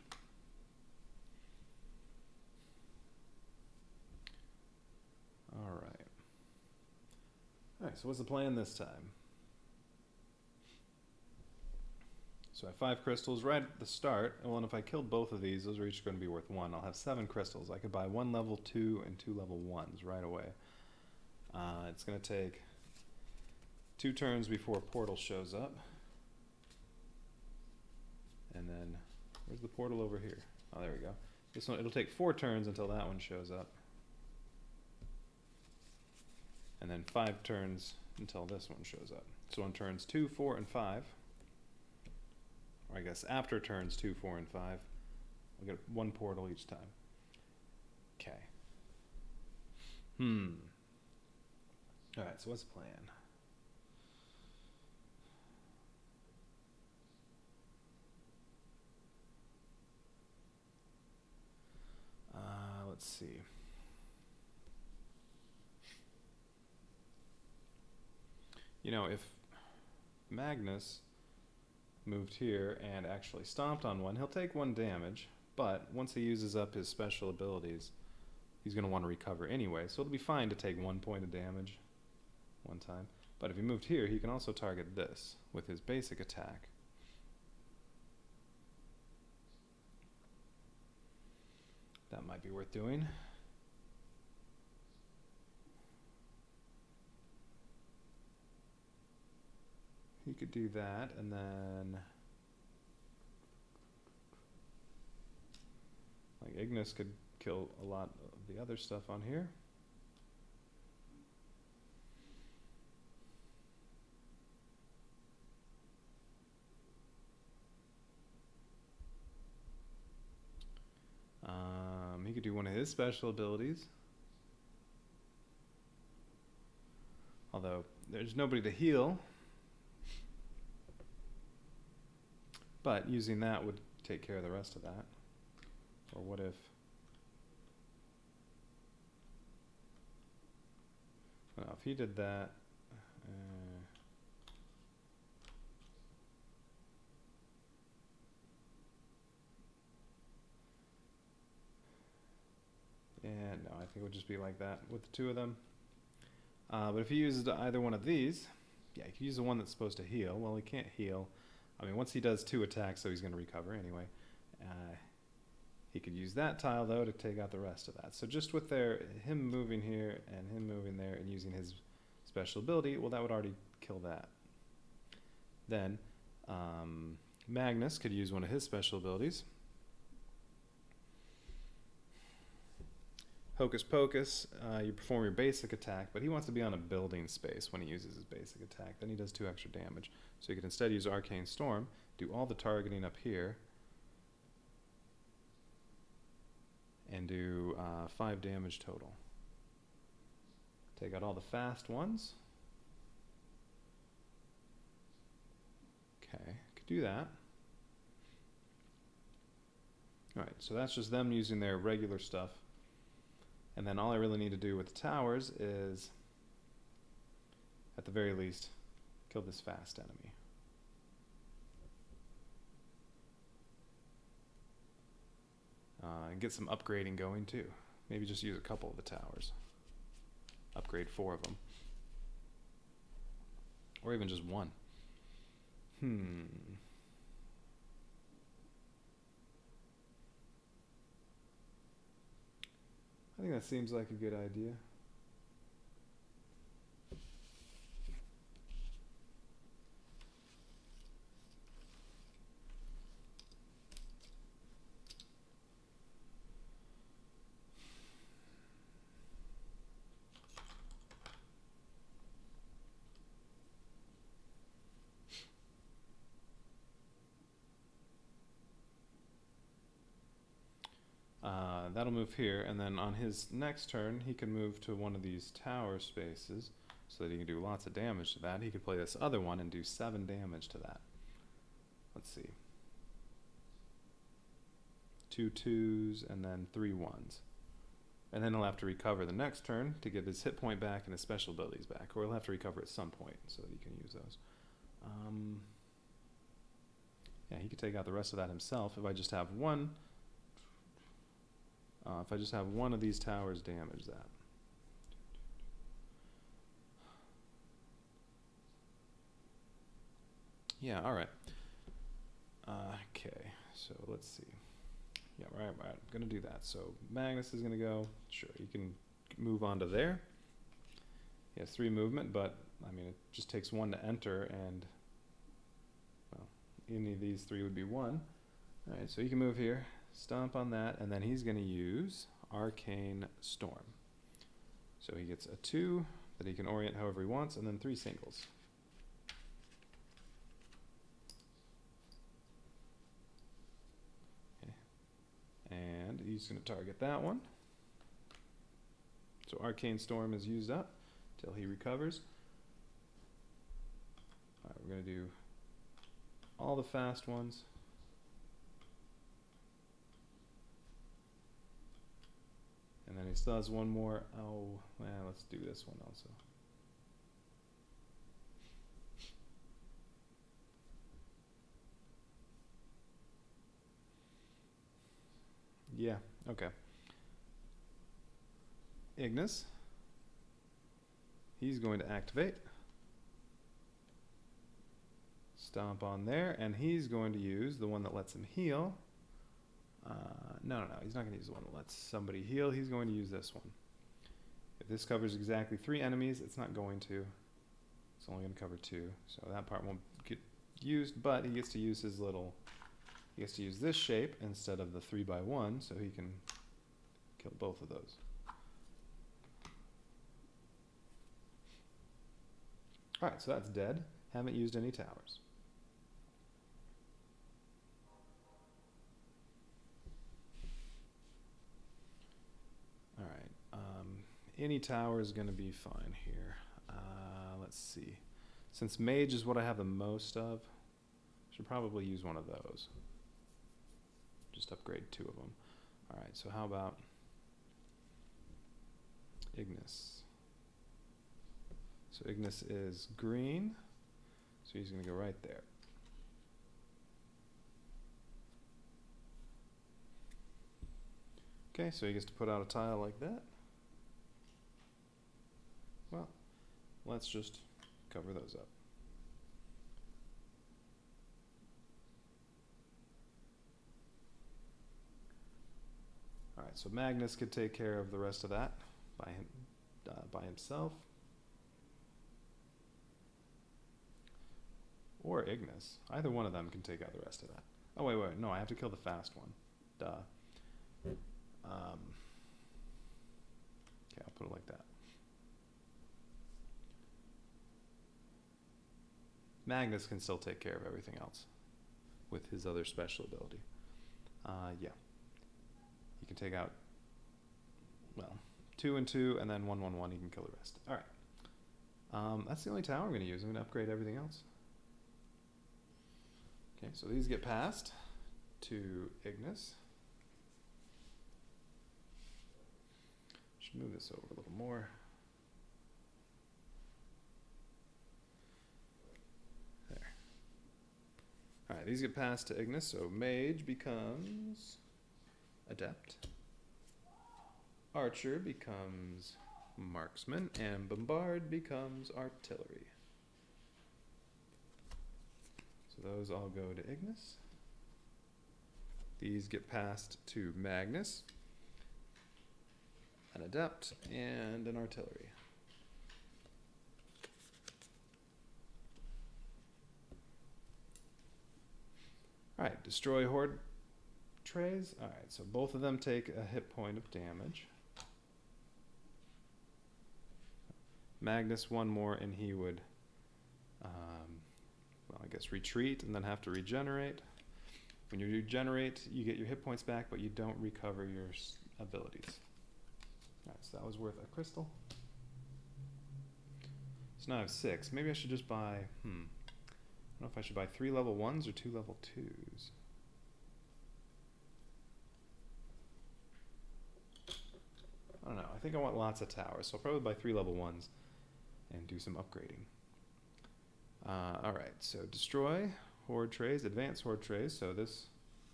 Alright. Alright, so what's the plan this time? So I have 5 crystals right at the start. Well, and if I killed both of these, those are each going to be worth 1. I'll have 7 crystals. I could buy 1 level 2 and 2 level 1s right away. It's going to take 2 turns before a portal shows up. And then, where's the portal over here? Oh, there we go. This one, it'll take 4 turns until that one shows up. And then 5 turns until this one shows up. So on turns 2, 4, and 5, or I guess after turns 2, 4, and 5, I'll get 1 portal each time. Okay. Alright, so what's the plan? Let's see. You know, if Magnus moved here and actually stomped on one, he'll take 1 damage, but once he uses up his special abilities, he's going to want to recover anyway, so it'll be fine to take 1 point of damage 1 time. But if he moved here, he can also target this with his basic attack. be worth doing. He could do that, and then like Ignis could kill a lot of the other stuff on here. He could do one of his special abilities. Although there's nobody to heal. But using that would take care of the rest of that. Or what if... Well, if he did that... yeah, no, I think it would just be like that with the two of them. But if he uses either one of these, yeah, he could use the one that's supposed to heal. Well, he can't heal. I mean, once he does 2 attacks, so he's going to recover anyway. He could use that tile, though, to take out the rest of that. So just with him moving here and him moving there and using his special ability, well, that would already kill that. Then Magnus could use one of his special abilities. Hocus Pocus, you perform your basic attack, but he wants to be on a building space when he uses his basic attack. Then he does 2 extra damage. So you could instead use Arcane Storm, do all the targeting up here, and do 5 damage total. Take out all the fast ones. Okay, could do that. Alright, so that's just them using their regular stuff. And then all I really need to do with the towers is, at the very least, kill this fast enemy. And get some upgrading going too. Maybe just use a couple of the towers. Upgrade 4 of them. Or even just 1. I think that seems like a good idea. That'll move here, and then on his next turn, he can move to one of these tower spaces so that he can do lots of damage to that. He could play this other one and do 7 damage to that. Let's see. 2 2s and then 3 1s. And then he'll have to recover the next turn to get his hit point back and his special abilities back, or he'll have to recover at some point so that he can use those. Yeah, he could take out the rest of that himself if I just have one. If I just have one of these towers damage that. Yeah, alright. Okay, so let's see. Yeah, right, I'm gonna do that. So Magnus is gonna go, sure, he can move on to there. He has 3 movement, but I mean, it just takes 1 to enter, and well, any of these 3 would be 1. Alright, so he can move here. Stomp on that, and then he's going to use Arcane Storm. So he gets a 2 that he can orient however he wants, and then 3 singles. Okay. And he's going to target that one. So Arcane Storm is used up till he recovers. Alright, we're going to do all the fast ones. And then he still has 1 more. Oh, well, let's do this one also. Yeah, okay. Ignis. He's going to activate. Stomp on there, and he's going to use the one that lets him heal. No, he's not going to use the one that lets somebody heal. He's going to use this one. If this covers exactly 3 enemies, it's not going to. It's only going to cover 2. So that part won't get used, but he gets to use his little... He gets to use this shape instead of the 3x1, so he can kill both of those. Alright, so that's dead. Haven't used any towers. Alright, any tower is going to be fine here. Let's see. Since mage is what I have the most of, I should probably use one of those. Just upgrade 2 of them. Alright, so how about Ignis? So Ignis is green, so he's going to go right there. Okay, so he gets to put out a tile like that. Well, let's just cover those up. Alright, so Magnus could take care of the rest of that by himself. Or Ignis. Either one of them can take out the rest of that. Oh, wait, no, I have to kill the fast one. Duh. Okay, I'll put it like that. Magnus can still take care of everything else with his other special ability. Yeah. He can take out, well, 2 and 2, and then 1, 1, 1. He can kill the rest. All right. That's the only tower I'm going to use. I'm going to upgrade everything else. Okay, so these get passed to Ignis. Should move this over a little more. There. All right, these get passed to Ignis, so Mage becomes Adept. Archer becomes Marksman, and Bombard becomes Artillery. So those all go to Ignis. These get passed to Magnus, an Adept, and an Artillery. Alright, destroy Horde trays. Alright, so both of them take a hit point of damage. Magnus 1 more and he would well, I guess retreat and then have to regenerate. When you regenerate, you get your hit points back, but you don't recover your abilities. Alright, so that was worth a crystal. So now I have 6. Maybe I should just buy, I don't know if I should buy 3 level 1s or 2 level 2s. I don't know. I think I want lots of towers, so I'll probably buy 3 level 1s and do some upgrading. Alright, so destroy Horde trays, advance Horde trays. So this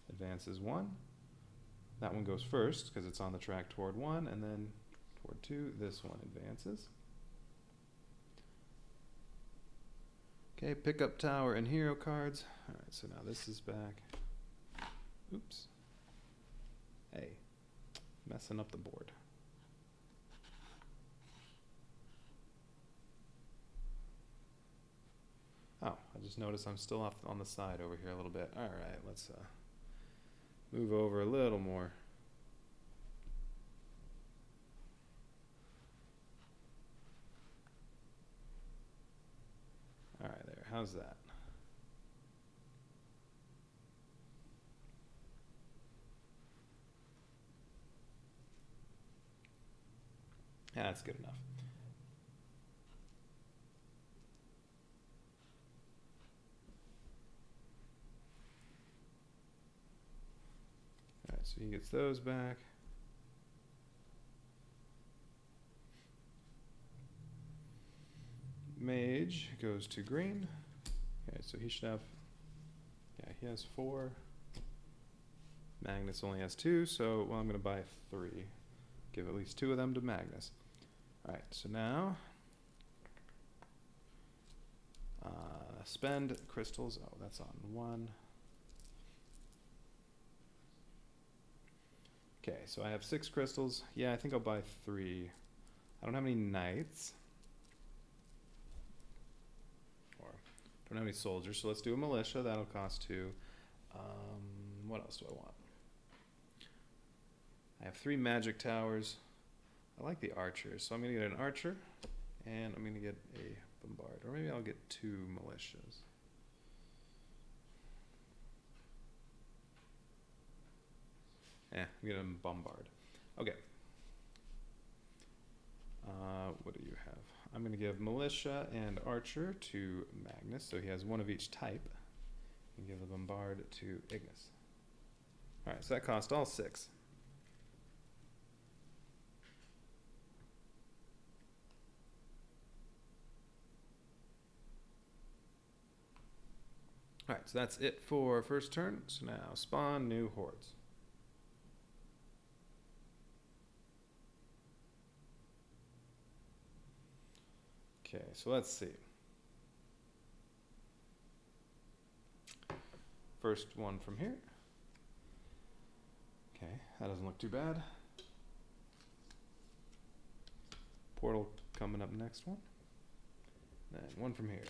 advances 1. That one goes first because it's on the track toward 1, and then toward 2, this one advances. Okay, pick up tower and hero cards. Alright, so now this is back. Oops. Hey, messing up the board. Oh, I just noticed I'm still off on the side over here a little bit. Alright, let's move over a little more. Alright, there. How's that? Yeah, that's good enough. Alright, so he gets those back. Mage goes to green. Okay, so he should have, yeah, he has 4. Magnus only has 2, so, well, I'm going to buy 3. Give at least 2 of them to Magnus. Alright, so now, spend crystals. Oh, that's on 1. Okay, so I have 6 crystals. Yeah, I think I'll buy 3. I don't have any knights. Or don't have any soldiers, so let's do a militia. That'll cost 2. What else do I want? I have 3 magic towers. I like the archers, so I'm going to get an archer, and I'm going to get a bombard. Or maybe I'll get 2 militias. I'm going to bombard. Okay. What do you have? I'm going to give militia and archer to Magnus, so he has 1 of each type. And give the bombard to Ignis. Alright, so that cost all 6. Alright, so that's it for first turn. So now spawn new hordes. Okay, so let's see. First one from here. Okay, that doesn't look too bad. Portal coming up next one. Then one from here.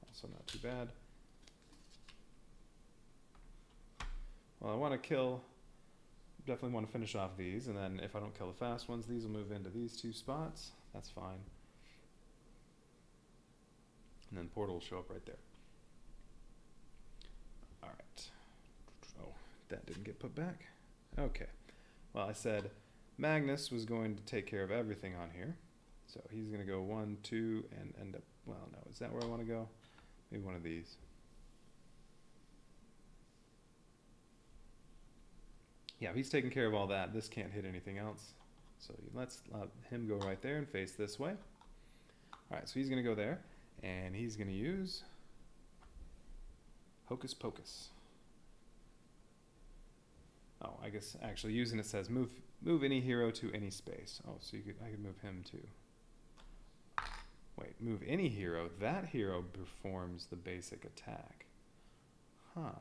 Also not too bad. Well, I want to kill, definitely want to finish off these, and then if I don't kill the fast ones, these will move into these 2 spots. That's fine. And then portal will show up right there. Alright. Oh, that didn't get put back. Okay. Well, I said Magnus was going to take care of everything on here. So he's going to go 1, 2, and end up, well, no, is that where I want to go? Maybe one of these. Yeah, if he's taking care of all that, this can't hit anything else. So let's let him go right there and face this way. Alright, so he's going to go there, and he's going to use Hocus Pocus. Oh, I guess actually using it says move any hero to any space. Oh, so I could move him too. Wait, move any hero. That hero performs the basic attack. Huh.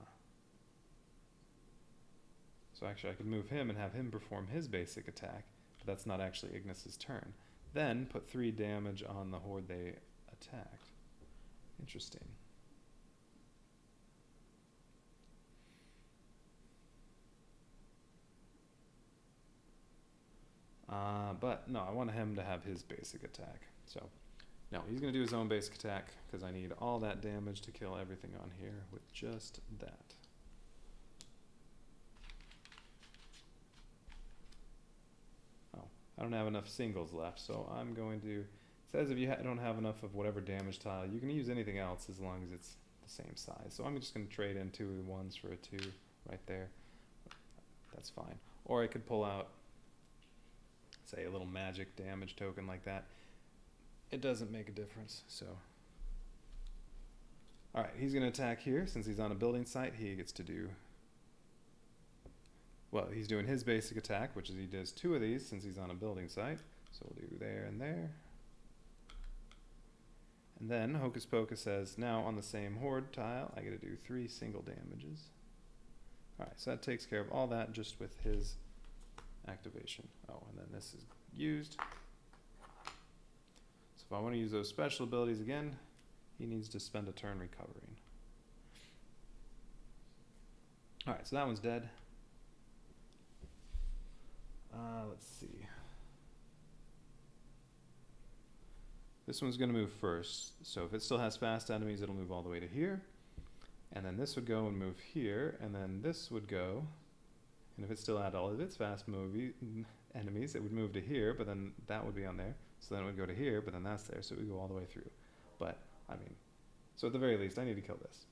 So actually I could move him and have him perform his basic attack, but that's not actually Ignis's turn. Then put 3 damage on the horde they attacked. Interesting. But no, I want him to have his basic attack. So, no, he's going to do his own basic attack because I need all that damage to kill everything on here with just that. Oh, I don't have enough singles left, so I'm going to... It says if you don't have enough of whatever damage tile, you can use anything else as long as it's the same size. So I'm just going to trade in 2 1s for a 2 right there. That's fine. Or I could pull out, say, a little magic damage token like that. It doesn't make a difference, so. Alright, he's going to attack here. Since he's on a building site, he gets to do, well, he's doing his basic attack, which is he does 2 of these since he's on a building site. So we'll do there and there. And then Hocus Pocus says, now on the same horde tile, I get to do 3 single damages. Alright, so that takes care of all that just with his activation. Oh, and then this is used. So if I want to use those special abilities again, he needs to spend a turn recovering. Alright, so that one's dead. Let's see. This one's going to move first. So if it still has fast enemies, it'll move all the way to here. And then this would go and move here. And then this would go. And if it still had all of its fast enemies, it would move to here. But then that would be on there. So then it would go to here. But then that's there. So it would go all the way through. But, I mean, so at the very least, I need to kill this.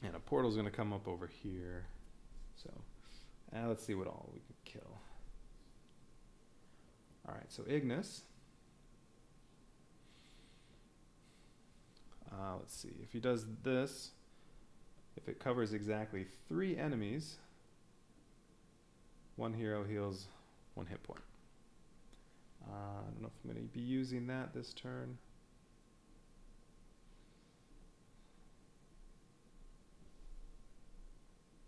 And a portal's going to come up over here. So, let's see what all we can kill. Alright, so Ignis. Let's see, if he does this, if it covers exactly 3 enemies, 1 hero heals 1 hit point. I don't know if I'm going to be using that this turn.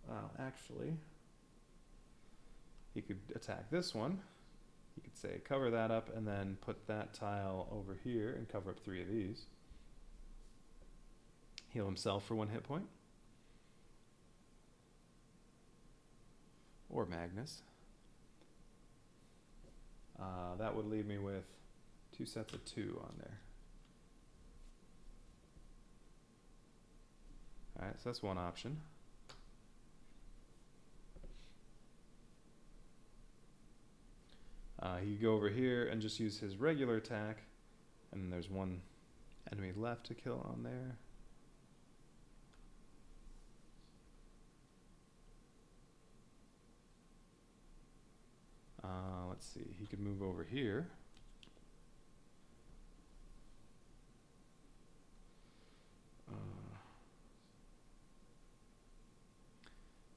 Well, actually, He could attack this one. He could say cover that up and then put that tile over here and cover up 3 of these. Heal himself for 1 hit point. Or Magnus. That would leave me with 2 sets of 2 on there. Alright, so that's one option. He could go over here and just use his regular attack, and then there's 1 enemy left to kill on there. Let's see, he could move over here.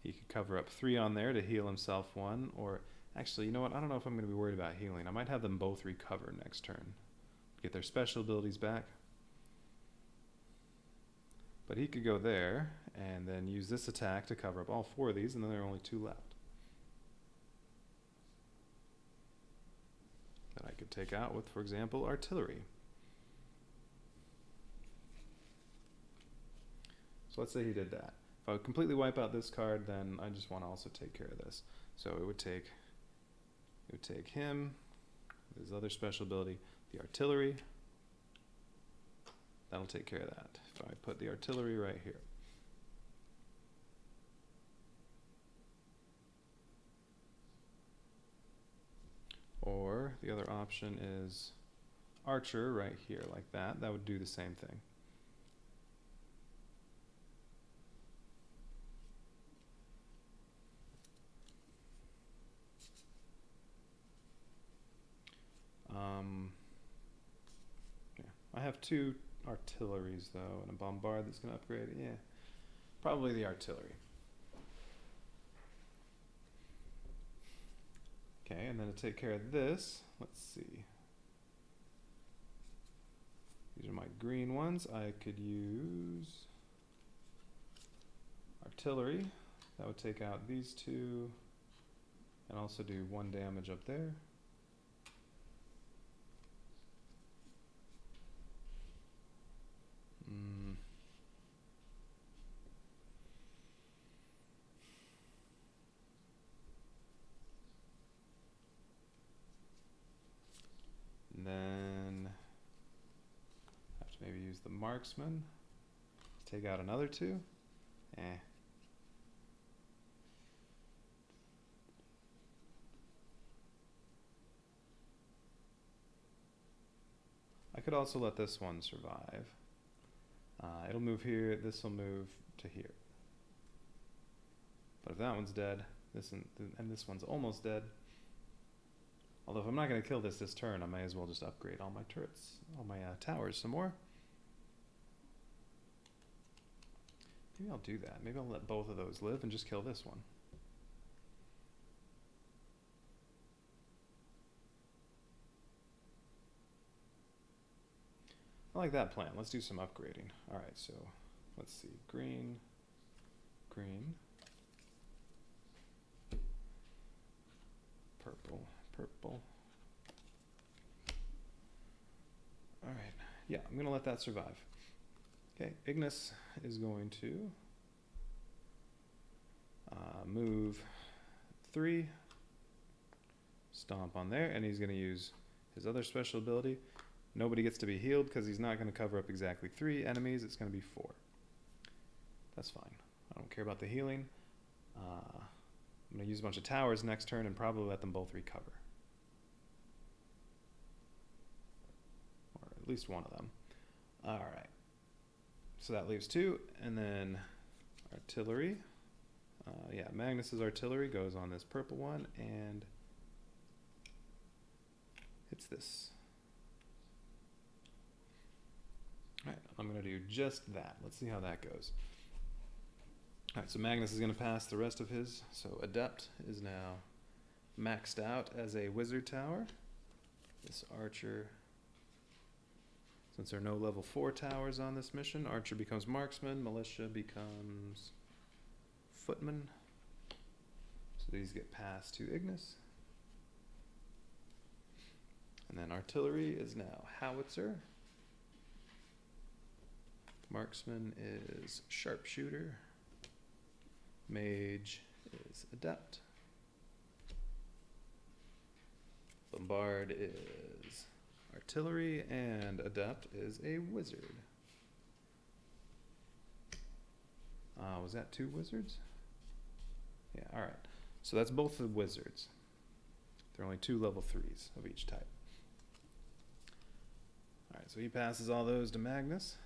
He could cover up 3 on there to heal himself 1, or actually, you know what? I don't know if I'm going to be worried about healing. I might have them both recover next turn. Get their special abilities back. But he could go there, and then use this attack to cover up all 4 of these, and then there are only 2 left. That I could take out with, for example, artillery. So let's say he did that. If I would completely wipe out this card, then I just want to also take care of this. So it would take him, his other special ability, the artillery. That'll take care of that. If I put the artillery right here. Or the other option is archer right here, like that. That would do the same thing. Yeah. I have 2 artilleries though, and a bombard that's going to upgrade it. Yeah, probably the artillery. Okay, and then to take care of this, let's see. These are my green ones. I could use artillery. That would take out these 2, and also do 1 damage up there. And then have to maybe use the marksman. Take out another 2. I could also let this one survive. It'll move here, this will move to here. But if that one's dead, and this one's almost dead. Although if I'm not going to kill this turn, I may as well just upgrade all my turrets, all my towers some more. Maybe I'll do that. Maybe I'll let both of those live and just kill this one. I like that plan. Let's do some upgrading. Alright, so let's see. Green, green, purple, purple. Alright, yeah, I'm going to let that survive. Okay, Ignis is going to move 3, stomp on there, and he's going to use his other special ability. Nobody gets to be healed because he's not going to cover up exactly 3 enemies. It's going to be 4. That's fine. I don't care about the healing. I'm going to use a bunch of towers next turn and probably let them both recover. Or at least one of them. Alright. So that leaves 2. And then artillery. Yeah, Magnus's artillery goes on this purple one and hits this. Alright, I'm going to do just that. Let's see how that goes. Alright, so Magnus is going to pass the rest of his. So Adept is now maxed out as a wizard tower. This archer, since there are no level 4 towers on this mission, archer becomes marksman, militia becomes footman. So So these get passed to Ignis. And then artillery is now howitzer. Marksman is sharpshooter. Mage is adept. Bombard is artillery, and adept is a wizard. Was that 2 wizards? Yeah, alright. So that's both the wizards. There are only 2 level 3s of each type. Alright, so he passes all those to Magnus.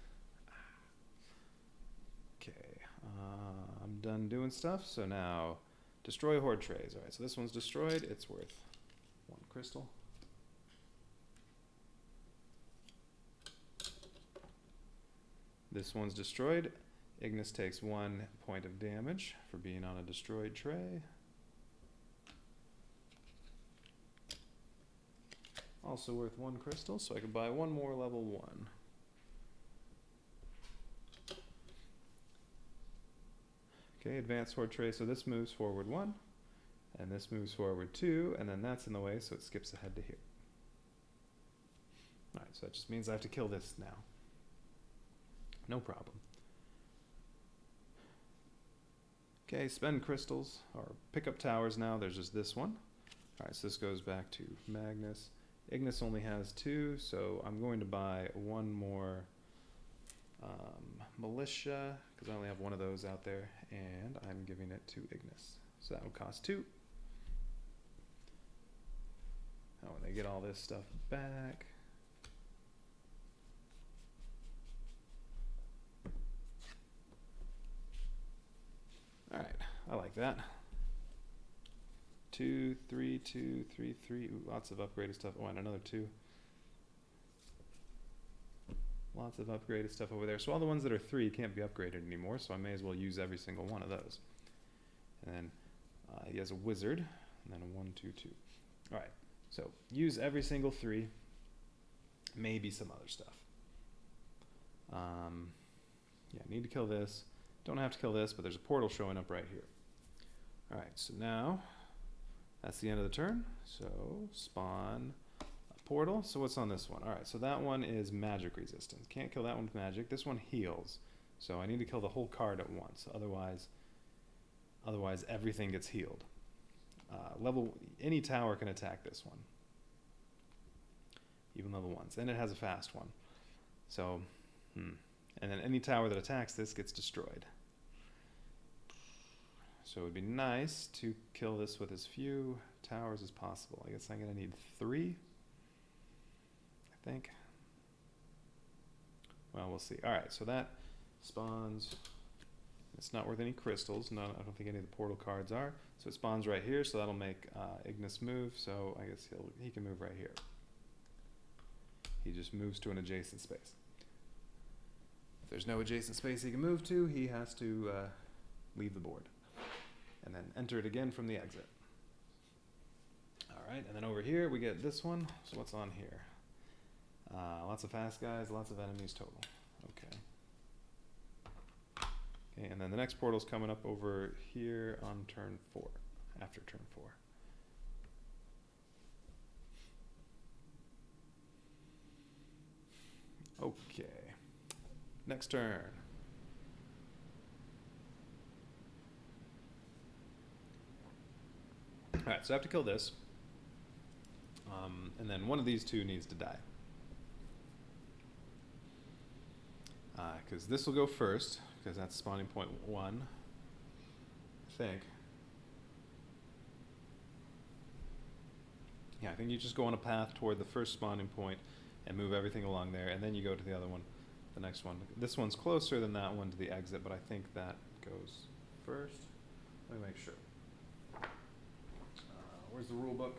Okay, I'm done doing stuff, so now destroy horde trays. Alright, so this one's destroyed, it's worth 1 crystal. This one's destroyed. Ignis takes 1 point of damage for being on a destroyed tray. Also worth 1 crystal, so I can buy 1 more level 1. Okay, advanced horde tray, so this moves forward 1, and this moves forward 2, and then that's in the way, so it skips ahead to here. Alright, so that just means I have to kill this now. No problem. Okay, spend crystals, or pick up towers now. There's just this one. Alright, so this goes back to Magnus. Ignis only has 2, so I'm going to buy 1 more militia, because I only have 1 of those out there, and I'm giving it to Ignis. So that would cost 2. Now when they get all this stuff back, alright, I like that. 2, 3, 2, 3, 3. Ooh, lots of upgraded stuff. Oh, and another 2. Lots of upgraded stuff over there. So all the ones that are 3 can't be upgraded anymore, so I may as well use every single one of those. And then he has a wizard, and then a 1, 2, 2. Alright, so use every single 3. Maybe some other stuff. Yeah, need to kill this. Don't have to kill this, but there's a portal showing up right here. Alright, so now that's the end of the turn. So spawn a portal. So what's on this one? Alright, so that one is magic resistance. Can't kill that one with magic. This one heals. So I need to kill the whole card at once. Otherwise everything gets healed. Any tower can attack this one. Even level 1s. And it has a fast one. So, and then any tower that attacks this gets destroyed. So it would be nice to kill this with as few towers as possible. I guess I'm going to need 3, I think. Well, we'll see. Alright, so that spawns. It's not worth any crystals. No, I don't think any of the portal cards are. So it spawns right here, so that'll make Ignis move. So I guess he can move right here. He just moves to an adjacent space. If there's no adjacent space he can move to, he has to leave the board. And then enter it again from the exit. Alright, and then over here we get this one. So what's on here? Lots of fast guys, lots of enemies total. Okay. Okay, and then the next portal's coming up over here on turn 4, after turn 4. Okay. Next turn. Alright, so I have to kill this. And then one of these 2 needs to die. Because this will go first, because that's spawning point 1, I think. Yeah, I think you just go on a path toward the first spawning point and move everything along there, and then you go to the other one, the next one. This one's closer than that one to the exit, but I think that goes first. Let me make sure. Where's the rule book?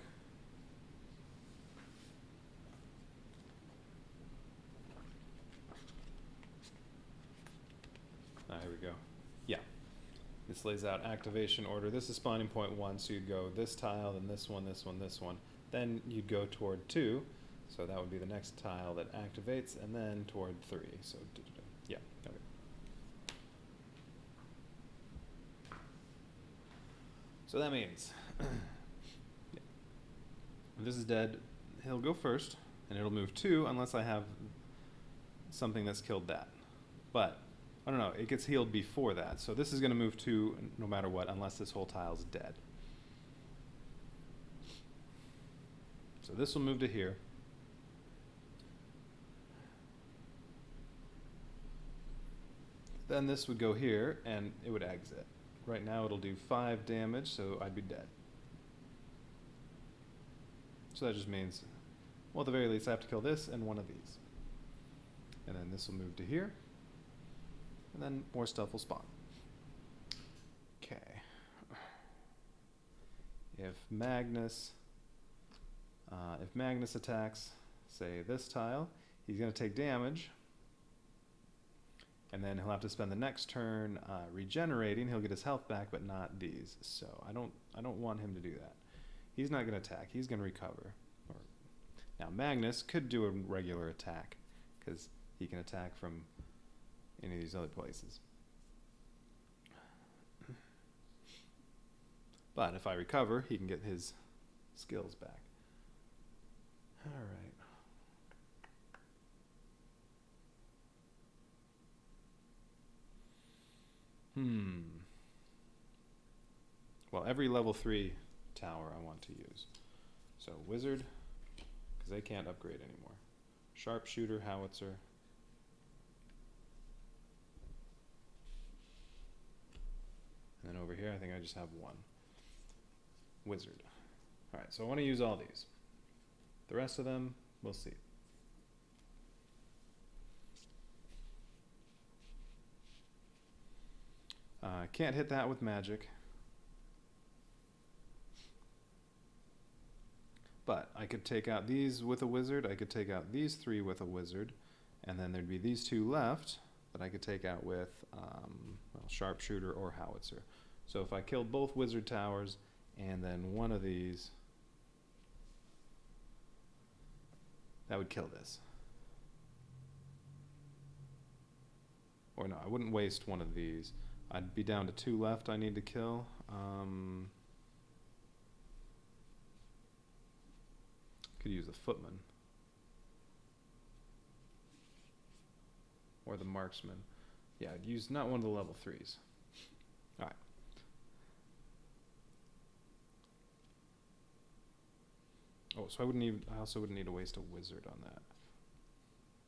Here we go. Yeah. This lays out activation order. This is spawning point 1, so you'd go this tile, then this one, this one, this one. Then you'd go toward 2, so that would be the next tile that activates, and then toward 3. So, yeah, okay. So that means if this is dead, he'll go first, and it'll move 2 unless I have something that's killed that. But, I don't know, it gets healed before that. So this is going to move 2 no matter what, unless this whole tile's dead. So this will move to here. Then this would go here, and it would exit. Right now it'll do 5 damage, so I'd be dead. So that just means, well, at the very least I have to kill this and one of these. And then this will move to here. And then more stuff will spawn. Okay. If Magnus attacks, say, this tile, he's going to take damage. And then he'll have to spend the next turn regenerating. He'll get his health back, but not these. So I don't want him to do that. He's not going to attack. He's going to recover. Now Magnus could do a regular attack, because he can attack from any of these other places. But if I recover, he can get his skills back. All right. Well, every level 3 tower I want to use. So wizard, because they can't upgrade anymore. Sharpshooter, howitzer. And then over here, I think I just have 1. Wizard. All right, so I want to use all these. The rest of them, we'll see. Can't hit that with magic. But I could take out these with a wizard. I could take out these 3 with a wizard. And then there'd be these 2 left that I could take out with well, sharpshooter or howitzer. So if I killed both wizard towers and then one of these, that would kill this. Or no, I wouldn't waste one of these. I'd be down to 2 left I need to kill. Could use the footman. Or the marksman. Yeah, I'd use not one of the level 3s. Alright. Oh, so I also wouldn't need to waste a wizard on that.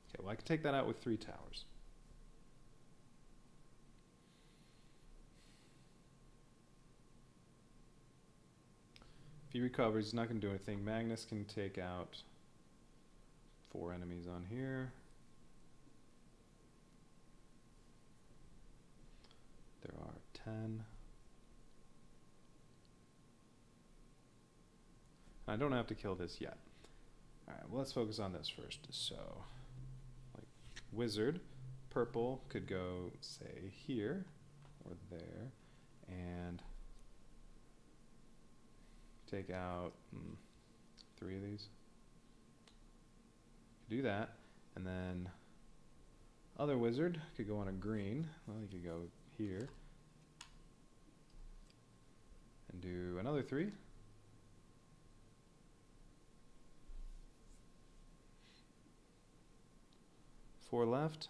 Okay, well I could take that out with 3 towers. If he recovers, he's not going to do anything. Magnus can take out 4 enemies on here. There are 10. I don't have to kill this yet. Alright, well let's focus on this first. So, like, wizard, purple could go, say, here, or there, and take out 3 of these. Do that, and then other wizard could go on a green. Well, he could go here and do another 3. Four left.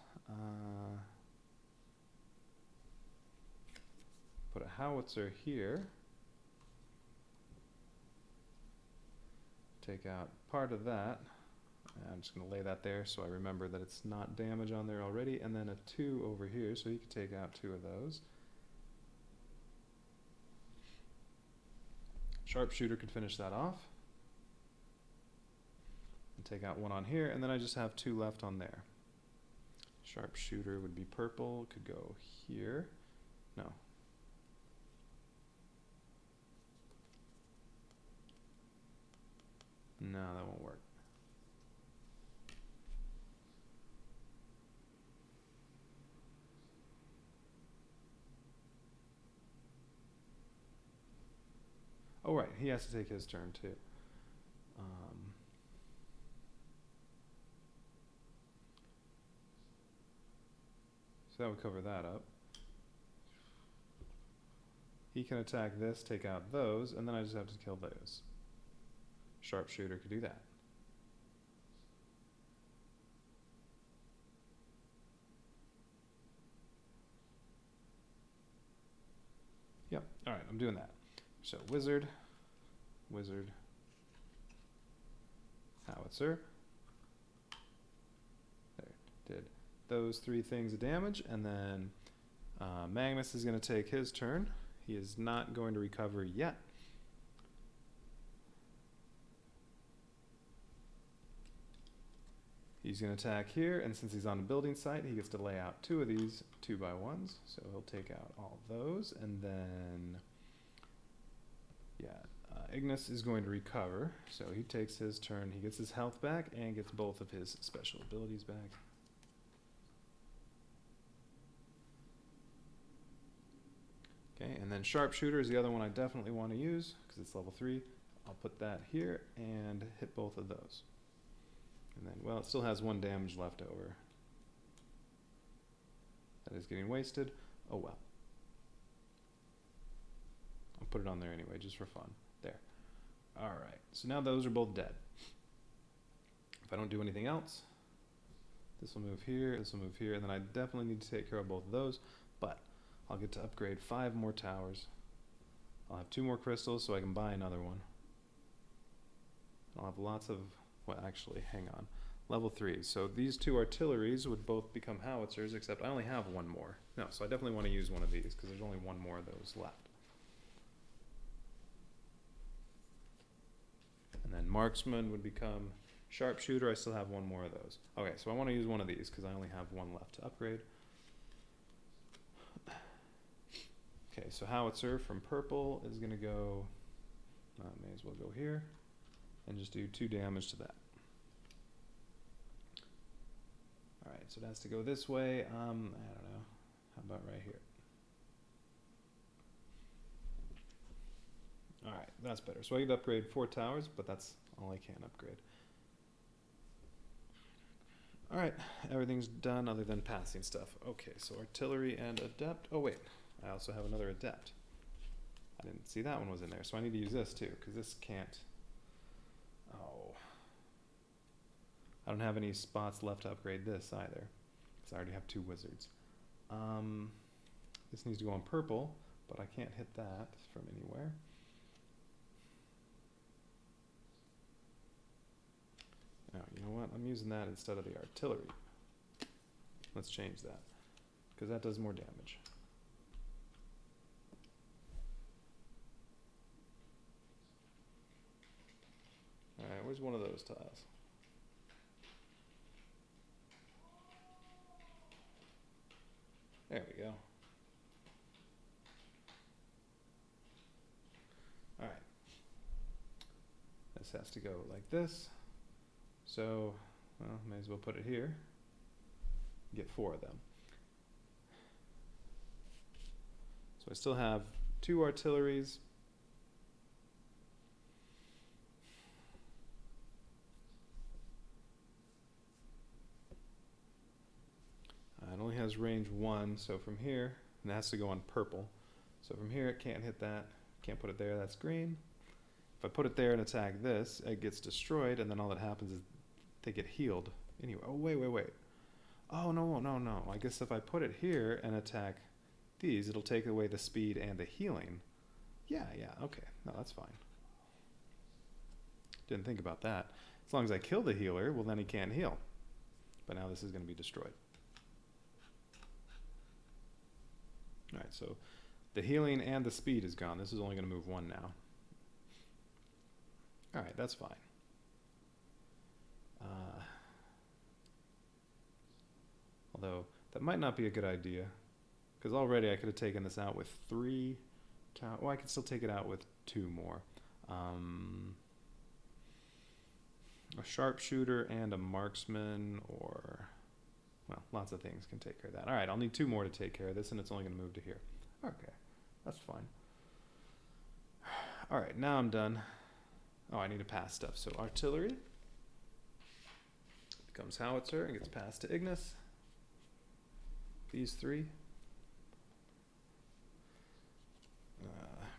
Put a howitzer here. Take out part of that. I'm just going to lay that there so I remember that it's not damage on there already. And then a 2 over here, so you could take out 2 of those. Sharpshooter could finish that off. And take out 1 on here, and then I just have 2 left on there. Sharpshooter would be purple, could go here. No. No, that won't work. Oh, right, he has to take his turn too. So that would cover that up. he can attack this, take out those, and then I just have to kill those. Sharpshooter could do that. Yep, alright, I'm doing that. So wizard, howitzer. There, did those 3 things of damage, and then Magnus is going to take his turn. He is not going to recover yet. He's going to attack here, and since he's on a building site, he gets to lay out 2 of these 2x1s. So he'll take out all those, and then, yeah, Ignis is going to recover. So he takes his turn. He gets his health back and gets both of his special abilities back. Okay, and then Sharpshooter is the other one I definitely want to use because it's level 3. I'll put that here and hit both of those. And then, well, it still has 1 damage left over. That is getting wasted. Oh well. I'll put it on there anyway, just for fun. There. Alright, so now those are both dead. If I don't do anything else, this will move here, this will move here, and then I definitely need to take care of both of those, but I'll get to upgrade 5 more towers. I'll have 2 more crystals so I can buy another one. I'll have lots of, well actually, hang on. Level 3, so these 2 artilleries would both become howitzers, except I only have 1 more. No, so I definitely want to use one of these, because there's only 1 more of those left. And then marksman would become sharpshooter. I still have 1 more of those. Okay, so I want to use one of these, because I only have 1 left to upgrade. Okay, so howitzer from purple is going to go, may as well go here, and just do 2 damage to that. Alright, so it has to go this way, I don't know, how about right here? Alright, that's better. So I can upgrade 4 towers, but that's all I can upgrade. Alright, everything's done other than passing stuff. Okay, so artillery and adept. Oh wait, I also have another adept. I didn't see that one was in there, so I need to use this too, because this can't... Oh. I don't have any spots left to upgrade this either, because I already have 2 wizards. This needs to go on purple, but I can't hit that from anywhere. Oh, you know what? I'm using that instead of the artillery. Let's change that, because that does more damage. Alright, where's one of those tiles? There we go. Alright. This has to go like this. So, well, may as well put it here. Get 4 of them. So I still have 2 artilleries. It only has range 1, so from here, and it has to go on purple. So from here it can't hit that, can't put it there, that's green. If I put it there and attack this, it gets destroyed, and then all that happens is they get healed. Anyway, oh wait. Oh no. I guess if I put it here and attack these, it'll take away the speed and the healing. Yeah, okay, no, that's fine. Didn't think about that. As long as I kill the healer, well then he can't heal. But now this is going to be destroyed. Alright, so the healing and the speed is gone. This is only going to move 1 now. Alright, that's fine. Although, that might not be a good idea. Because already I could have taken this out with 3 towers. Well, I could still take it out with 2 more. A sharpshooter and a marksman, or... Well, lots of things can take care of that. Alright, I'll need 2 more to take care of this, and it's only going to move to here. Okay, that's fine. Alright, now I'm done. Oh, I need to pass stuff. So artillery becomes howitzer and gets passed to Ignis. These 3.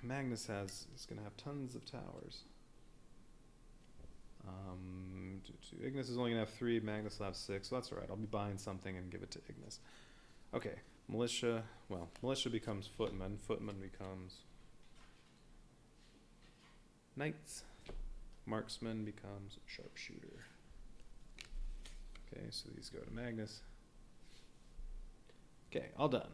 Magnus is going to have tons of towers. Ignis is only going to have 3, Magnus will have 6, so that's alright. I'll be buying something and give it to Ignis. Okay, militia, well, militia becomes footmen, footmen becomes knights, marksman becomes sharpshooter. Okay, so these go to Magnus. Okay, all done.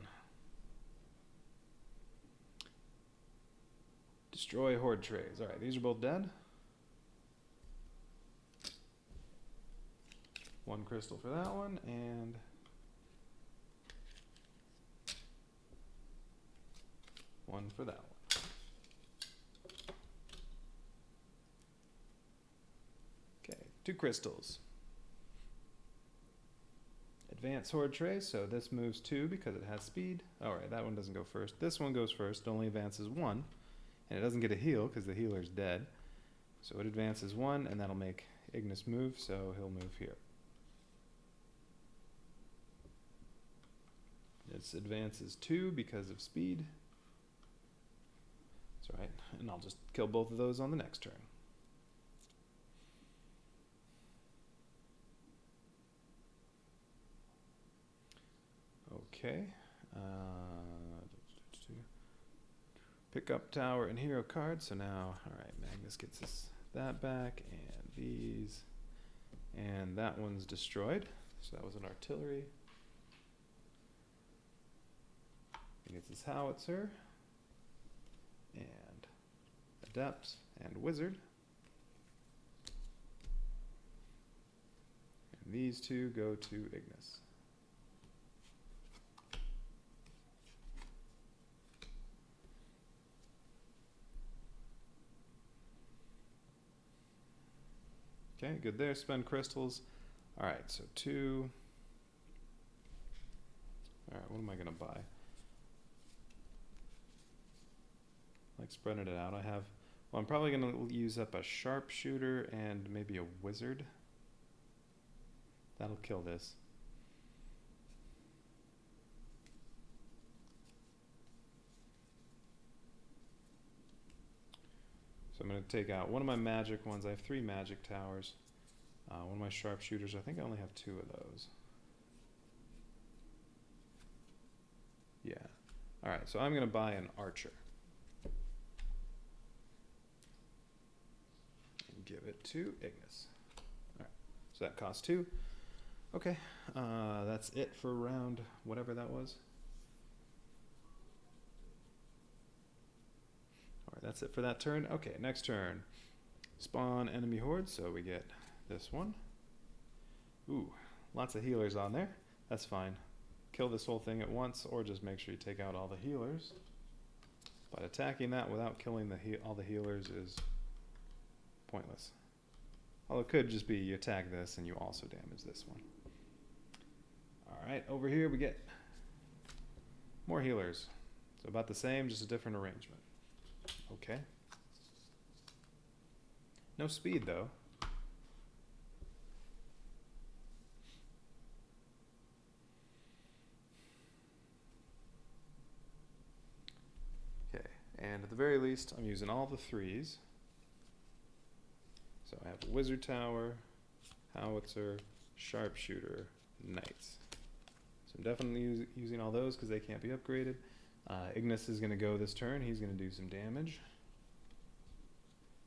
Destroy horde trays. Alright, these are both dead. 1 crystal for that one, and one for that one. Okay, 2 crystals. Advance horde tray, so this moves 2 because it has speed. Alright, that one doesn't go first. This one goes first, it only advances 1. And it doesn't get a heal because the healer's dead. So it advances 1, and that'll make Ignis move, so he'll move here. This advances 2 because of speed. That's right, and I'll just kill both of those on the next turn. Okay. Pick up tower and hero card. So now, alright, Magnus gets that back, and these. And that one's destroyed. So that was an artillery. He gets his howitzer, and adept, and wizard. And these 2 go to Ignis. Okay, good there. Spend crystals. Alright, so 2. Alright, what am I going to buy? Like spreading it out. I'm probably going to use up a sharpshooter and maybe a wizard. That'll kill this. So I'm going to take out one of my magic ones. I have 3 magic towers. One of my sharpshooters, I think I only have 2 of those. Yeah. Alright, so I'm going to buy an archer. And give it to Ignis. Alright, so that costs 2. Okay, that's it for round whatever that was. Alright, that's it for that turn. Okay, next turn. Spawn enemy horde, so we get this one. Ooh, lots of healers on there. That's fine. Kill this whole thing at once, or just make sure you take out all the healers. But attacking that without killing all the healers is pointless. Although it could just be you attack this and you also damage this one. Alright, over here we get more healers. So about the same, just a different arrangement. Okay. No speed though. Okay, and at the very least, I'm using all the 3s. So I have a wizard tower, howitzer, sharpshooter, knights. So I'm definitely using all those because they can't be upgraded. Ignis is going to go this turn. He's going to do some damage.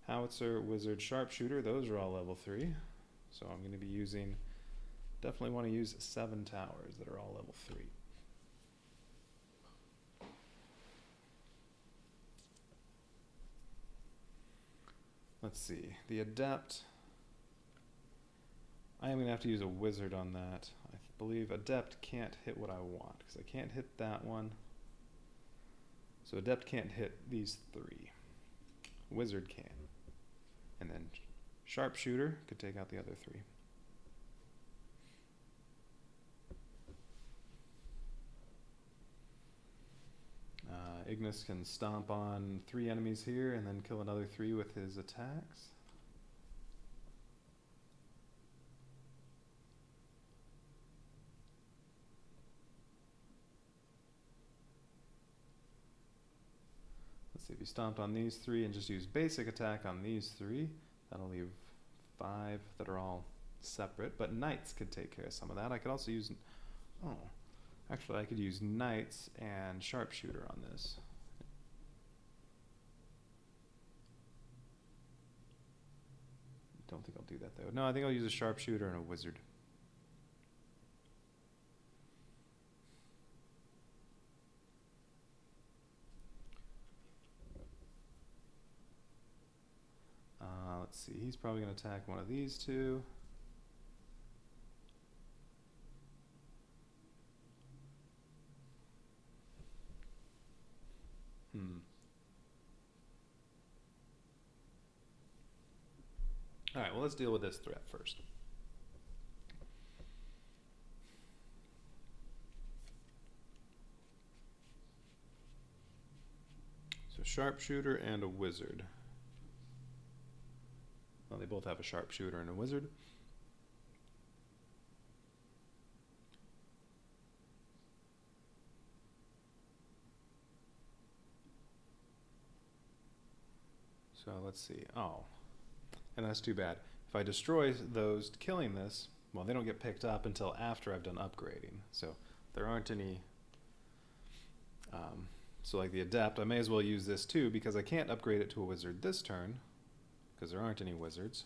Howitzer, wizard, sharpshooter, those are all level 3. So I'm going to be using, definitely want to use 7 towers that are all level 3. Let's see, the adept, I am going to have to use a wizard on that. I believe adept can't hit what I want because I can't hit that one. So adept can't hit these 3. Wizard can. And then sharpshooter could take out the other 3. Ignis can stomp on 3 enemies here and then kill another 3 with his attacks. Let's see, if you stomped on these 3 and just use basic attack on these 3, that'll leave 5 that are all separate, but knights could take care of some of that. I could also use, actually I could use knights and sharpshooter on this. Don't think I'll do that though. No, I think I'll use a sharpshooter and a wizard. Let's see, he's probably going to attack one of these 2. Alright, well let's deal with this threat first. So sharpshooter and a wizard. Well, they both have a sharpshooter and a wizard. So let's see. Oh, and that's too bad. If I destroy those killing this, well, they don't get picked up until after I've done upgrading. So there aren't any. So like the adept, I may as well use this too because I can't upgrade it to a wizard this turn because there aren't any wizards.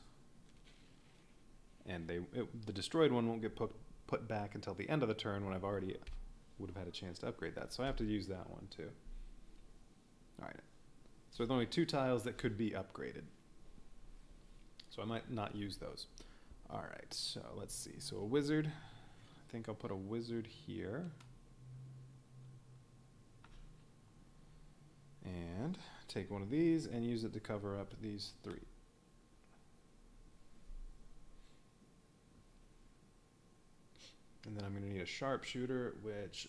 And the destroyed one won't get put back until the end of the turn when I've already would have had a chance to upgrade that. So I have to use that one too. All right. So there's only 2 tiles that could be upgraded. So I might not use those. All right, so let's see. So a wizard, I think I'll put a wizard here. And take one of these and use it to cover up these 3. And then I'm going to need a sharpshooter, which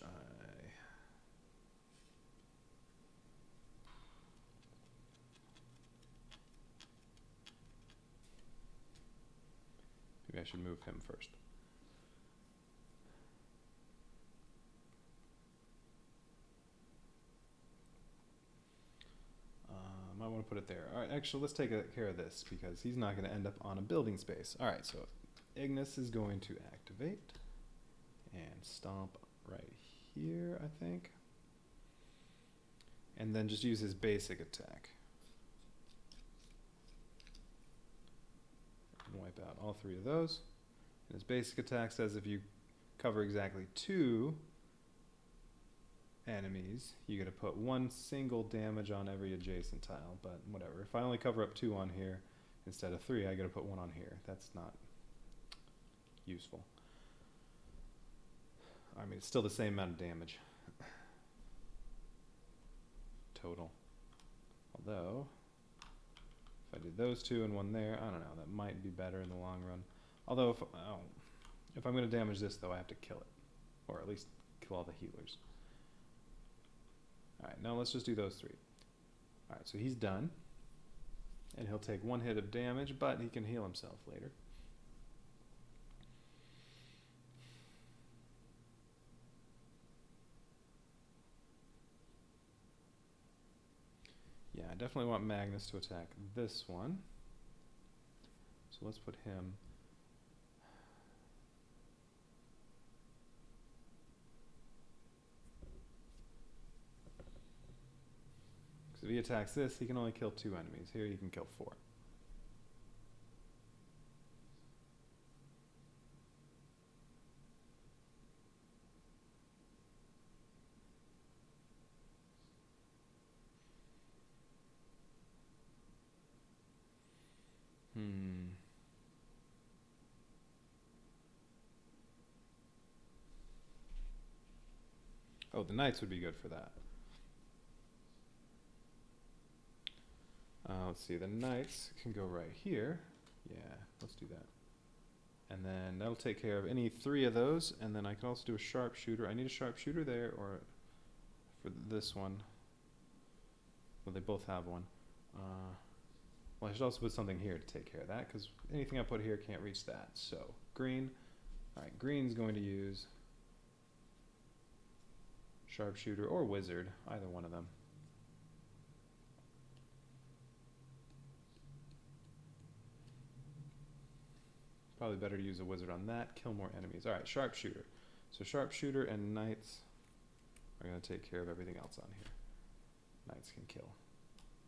maybe I should move him first. I want to put it there. All right, actually, let's take care of this because he's not going to end up on a building space. All right, so Ignis is going to activate and stomp right here, I think. And then just use his basic attack. And wipe out all 3 of those. And his basic attack says if you cover exactly 2 enemies, you get to put 1 single damage on every adjacent tile, but whatever. If I only cover up 2 on here instead of 3, I got to put 1 on here. That's not useful. I mean, it's still the same amount of damage total. Although, if I did those 2 and 1 there, I don't know, that might be better in the long run. Although, if I'm going to damage this, though, I have to kill it. Or at least kill all the healers. Alright, now let's just do those 3. Alright, so he's done. And he'll take 1 hit of damage, but he can heal himself later. Yeah, I definitely want Magnus to attack this one. So let's put him. Because if he attacks this, he can only kill 2 enemies. Here he can kill 4. Oh, the knights would be good for that. Let's see, the knights can go right here. Yeah, let's do that. And then that'll take care of any 3 of those. And then I can also do a sharpshooter. I need a sharpshooter there, or for this one. Well, they both have one. Well, I should also put something here to take care of that, because anything I put here can't reach that. So, green. Alright, green's going to use sharpshooter or wizard, either one of them. probably better to use a wizard on that, kill more enemies. Alright, sharpshooter. So sharpshooter and knights are going to take care of everything else on here. Knights can kill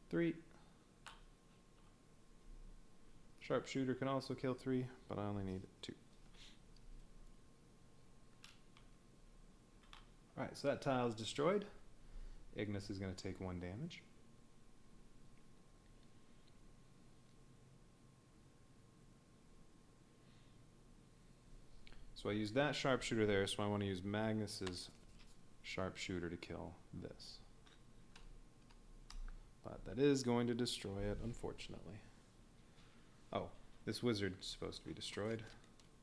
3. Sharpshooter can also kill 3, but I only need 2. Alright, so that tile is destroyed. Ignis is going to take 1 damage. So I used that sharpshooter there, so I want to use Magnus's sharpshooter to kill this. But that is going to destroy it, unfortunately. Oh, this wizard's supposed to be destroyed.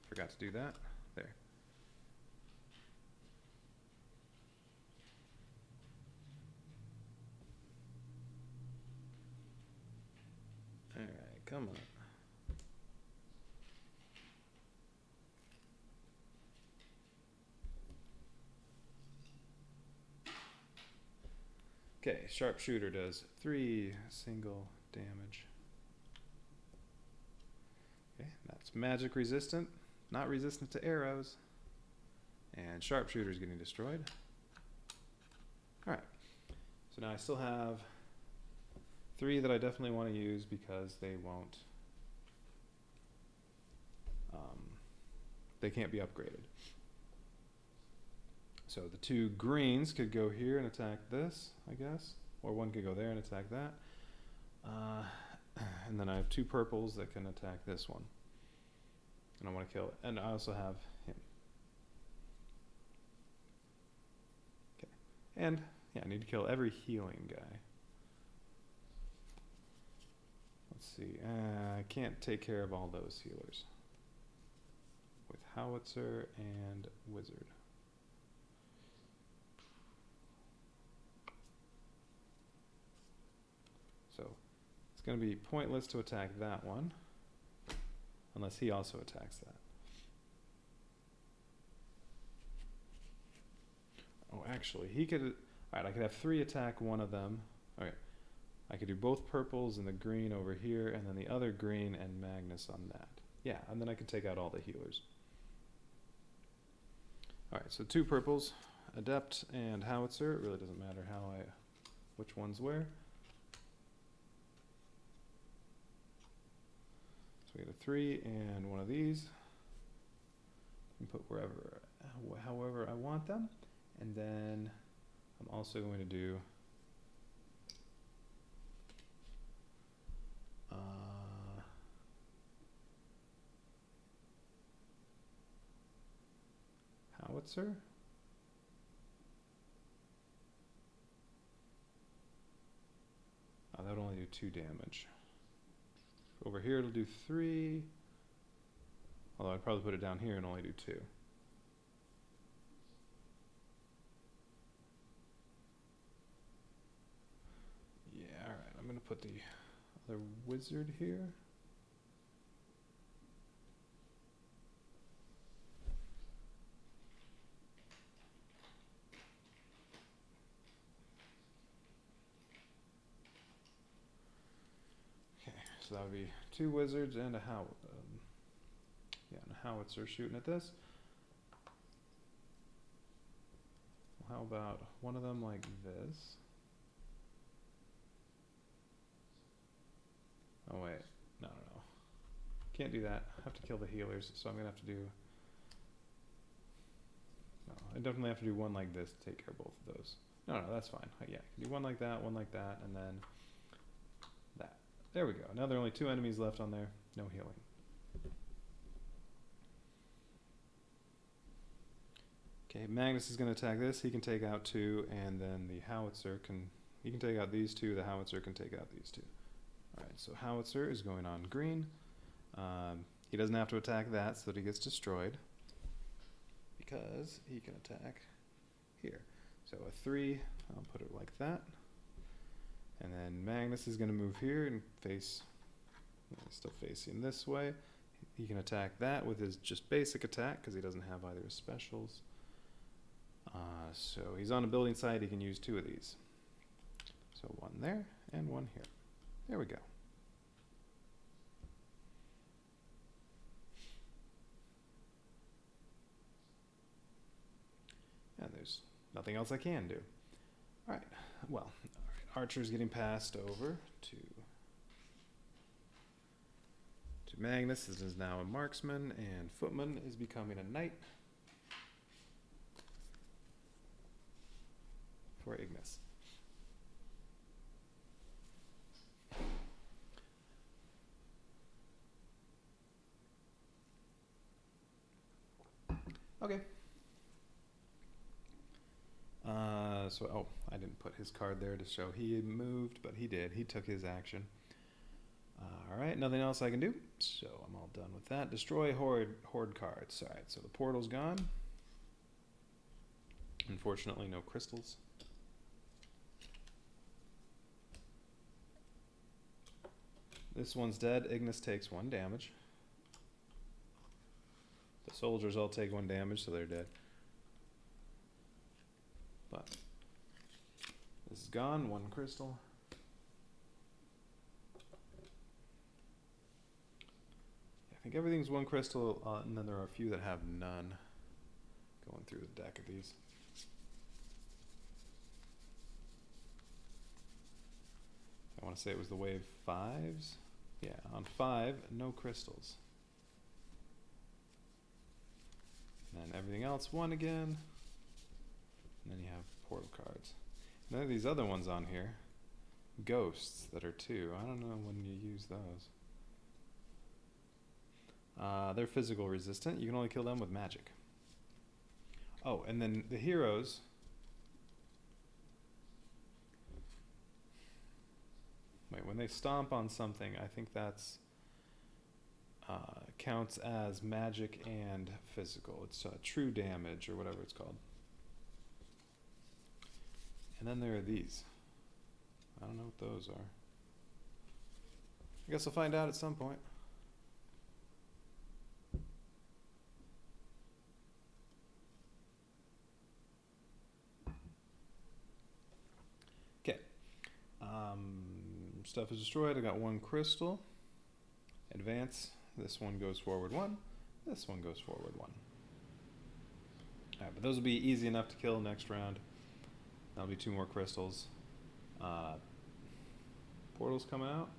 Forgot to do that. There. Alright, come on. Okay, sharpshooter does 3 single damage. Okay, that's magic resistant, not resistant to arrows. And sharpshooter is getting destroyed. Alright, so now I still have 3 that I definitely want to use because they won't, they can't be upgraded. So the 2 greens could go here and attack this, I guess. Or one could go there and attack that. And then I have 2 purples that can attack this one. And I want to kill it. And I also have him. Okay. And, yeah, I need to kill every healing guy. Let's see. I can't take care of all those healers. With howitzer and wizard. So it's going to be pointless to attack that one, unless he also attacks that. Oh, actually, he could... Alright, I could have 3 attack one of them. Okay, I could do both purples and the green over here, and then the other green and Magnus on that. Yeah, and then I could take out all the healers. Alright, so 2 purples, Adept and Howitzer. It really doesn't matter which one's where. So we get a 3 and one of these. You can put however I want them. And then I'm also going to do howitzer. That would only do 2 damage. Over here it'll do 3, although I'd probably put it down here and only do 2. Yeah, alright, I'm going to put the other wizard here. So that would be 2 wizards and a howitzer shooting at this. Well, how about one of them like this? Oh wait, no. Can't do that. I have to kill the healers, so I'm gonna have to do... No, I definitely have to do one like this to take care of both of those. No, that's fine. Yeah, I can do one like that, and then that. There we go. Now there are only 2 enemies left on there. No healing. Okay, Magnus is going to attack this. He can take out 2, and then the howitzer he can take out these 2. The howitzer can take out these 2. Alright, so howitzer is going on green. He doesn't have to attack that so that he gets destroyed, because he can attack here. So a 3, I'll put it like that. And then Magnus is going to move here and face, still facing this way. He can attack that with his just basic attack because he doesn't have either his specials. So he's on a building site, he can use 2 of these. So 1 there and 1 here. There we go. nothing else I can do. All right. Well, all right. Archer's getting passed over to Magnus. This is now a marksman, and Footman is becoming a knight for Ignis. Okay. So I didn't put his card there to show he had moved, but he did. He took his action. All right, nothing else I can do, so I'm all done with that. Destroy horde cards. All right, so the portal's gone. Unfortunately, no crystals. This one's dead. Ignis takes 1 damage. The soldiers all take 1 damage, so they're dead. But this is gone. 1 crystal. I think everything's 1 crystal, and then there are a few that have none. Going through the deck of these. I want to say it was the wave 5s. Yeah, on 5, no crystals. And then everything else 1 again. And then you have portal cards. And then these other ones on here, ghosts that are 2. I don't know when you use those. They're physical resistant. You can only kill them with magic. Oh, and then the heroes. Wait, when they stomp on something, I think that's counts as magic and physical. It's true damage or whatever it's called. And then there are these. I don't know what those are. I guess I'll find out at some point. Okay. Stuff is destroyed. I got 1 crystal. Advance. This one goes forward 1. This one goes forward 1. Alright, but those will be easy enough to kill next round. That'll be 2 more crystals. Portal's coming out.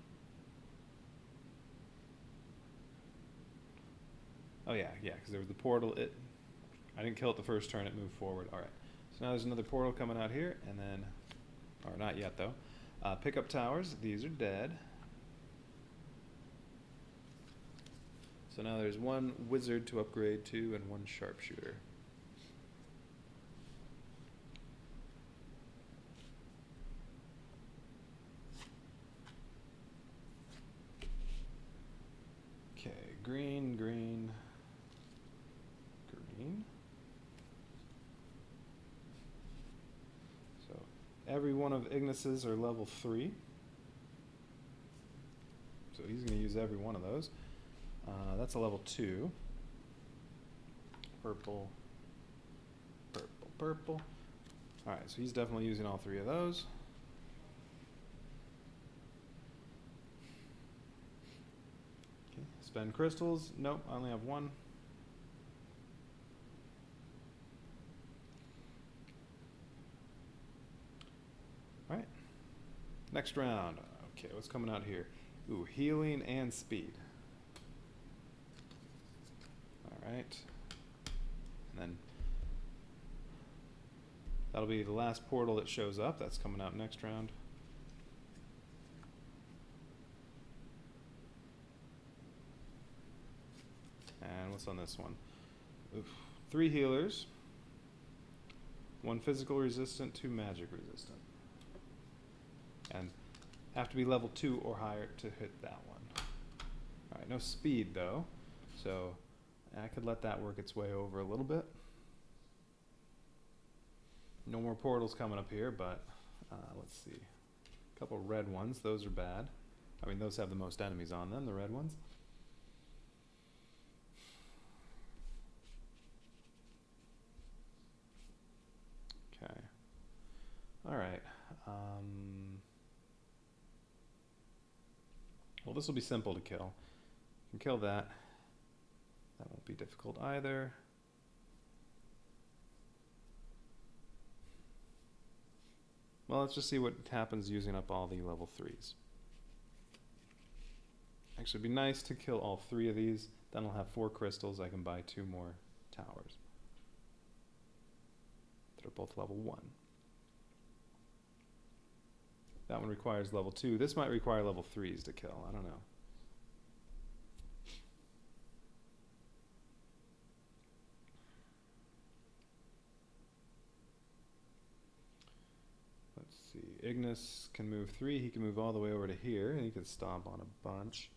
Oh yeah, because there was the portal. I didn't kill it the first turn. It moved forward. All right. So now there's another portal coming out here, and then, or not yet though. Pick up towers. These are dead. So now there's 1 wizard to upgrade to and 1 sharpshooter. Okay, green, green, green. So every one of Ignis's are level 3. So he's going to use every one of those. That's a level 2. Purple, purple, purple. Alright, so he's definitely using all 3 of those. Okay, spend crystals. Nope, I only have 1. Alright, next round. Okay, what's coming out here? Ooh, healing and speed. Alright, and then that'll be the last portal that shows up. That's coming out next round. And what's on this one? Oof. 3 healers, 1 physical resistant, 2 magic resistant. And have to be level 2 or higher to hit that one. Alright, no speed though, so I could let that work its way over a little bit. No more portals coming up here, but let's see. A couple red ones, those are bad. I mean, those have the most enemies on them, the red ones. Okay. Alright. Well, this will be simple to kill. You can kill that. That won't be difficult either. Well, let's just see what happens using up all the level 3s. Actually, it'd be nice to kill all 3 of these. Then I'll have 4 crystals. I can buy 2 more towers that are both level 1. That one requires level 2. This might require level 3s to kill. I don't know. Let's see. Ignis can move 3. He can move all the way over to here, and he can stomp on a bunch.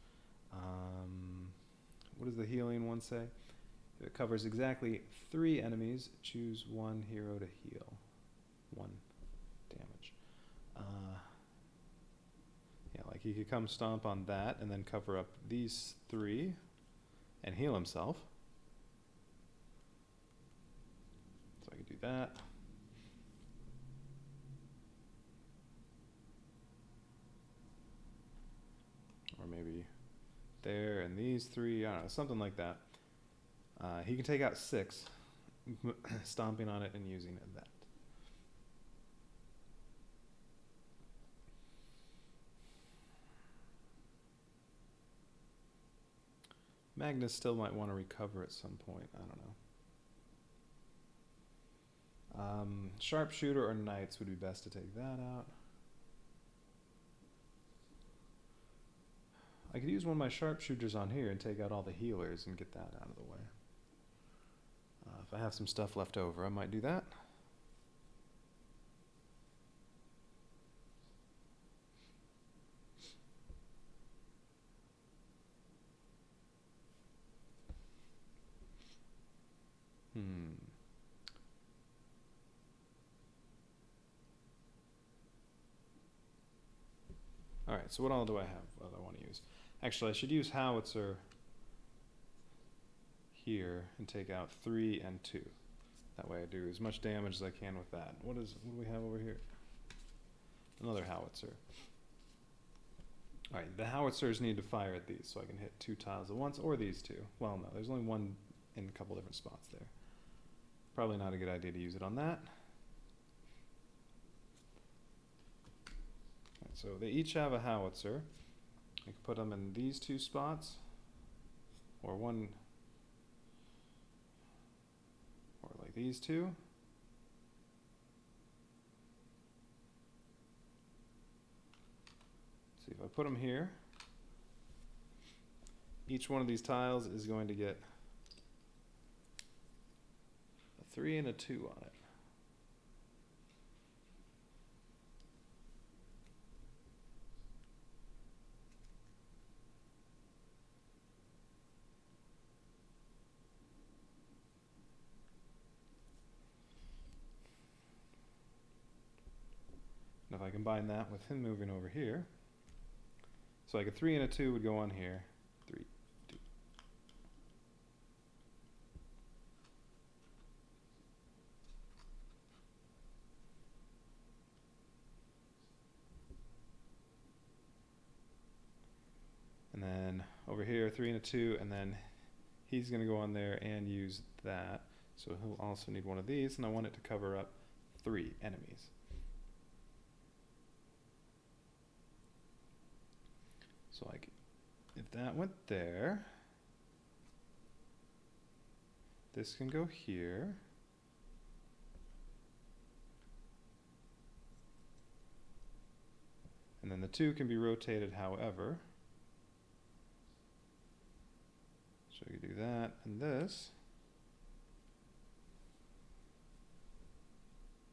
What does the healing one say? If it covers exactly 3 enemies, choose 1 hero to heal. 1 damage. Yeah, like he could come stomp on that and then cover up these 3 and heal himself. So I could do that. Or maybe there and these 3, I don't know, something like that. He can take out 6, stomping on it and using that. Magnus still might want to recover at some point, I don't know. Sharpshooter or Knights would be best to take that out. I could use one of my sharpshooters on here and take out all the healers and get that out of the way. If I have some stuff left over, I might do that. Alright, so what all do I have? What do I want to use? Actually, I should use Howitzer here and take out 3 and 2. That way I do as much damage as I can with that. What do we have over here? Another Howitzer. Alright, the Howitzers need to fire at these, so I can hit 2 tiles at once, or these 2. Well, no, there's only one in a couple different spots there. Probably not a good idea to use it on that. Right, so they each have a Howitzer. I can put them in these 2 spots, or one, or like these 2. See, if I put them here, each one of these tiles is going to get a 3 and a 2 on it. And if I combine that with him moving over here, so like a 3 and a 2 would go on here. 3, 2. And then over here, 3 and a 2, and then he's going to go on there and use that. So he'll also need one of these, and I want it to cover up 3 enemies. So like, if that went there, this can go here. And then the 2 can be rotated however. So you could do that and this.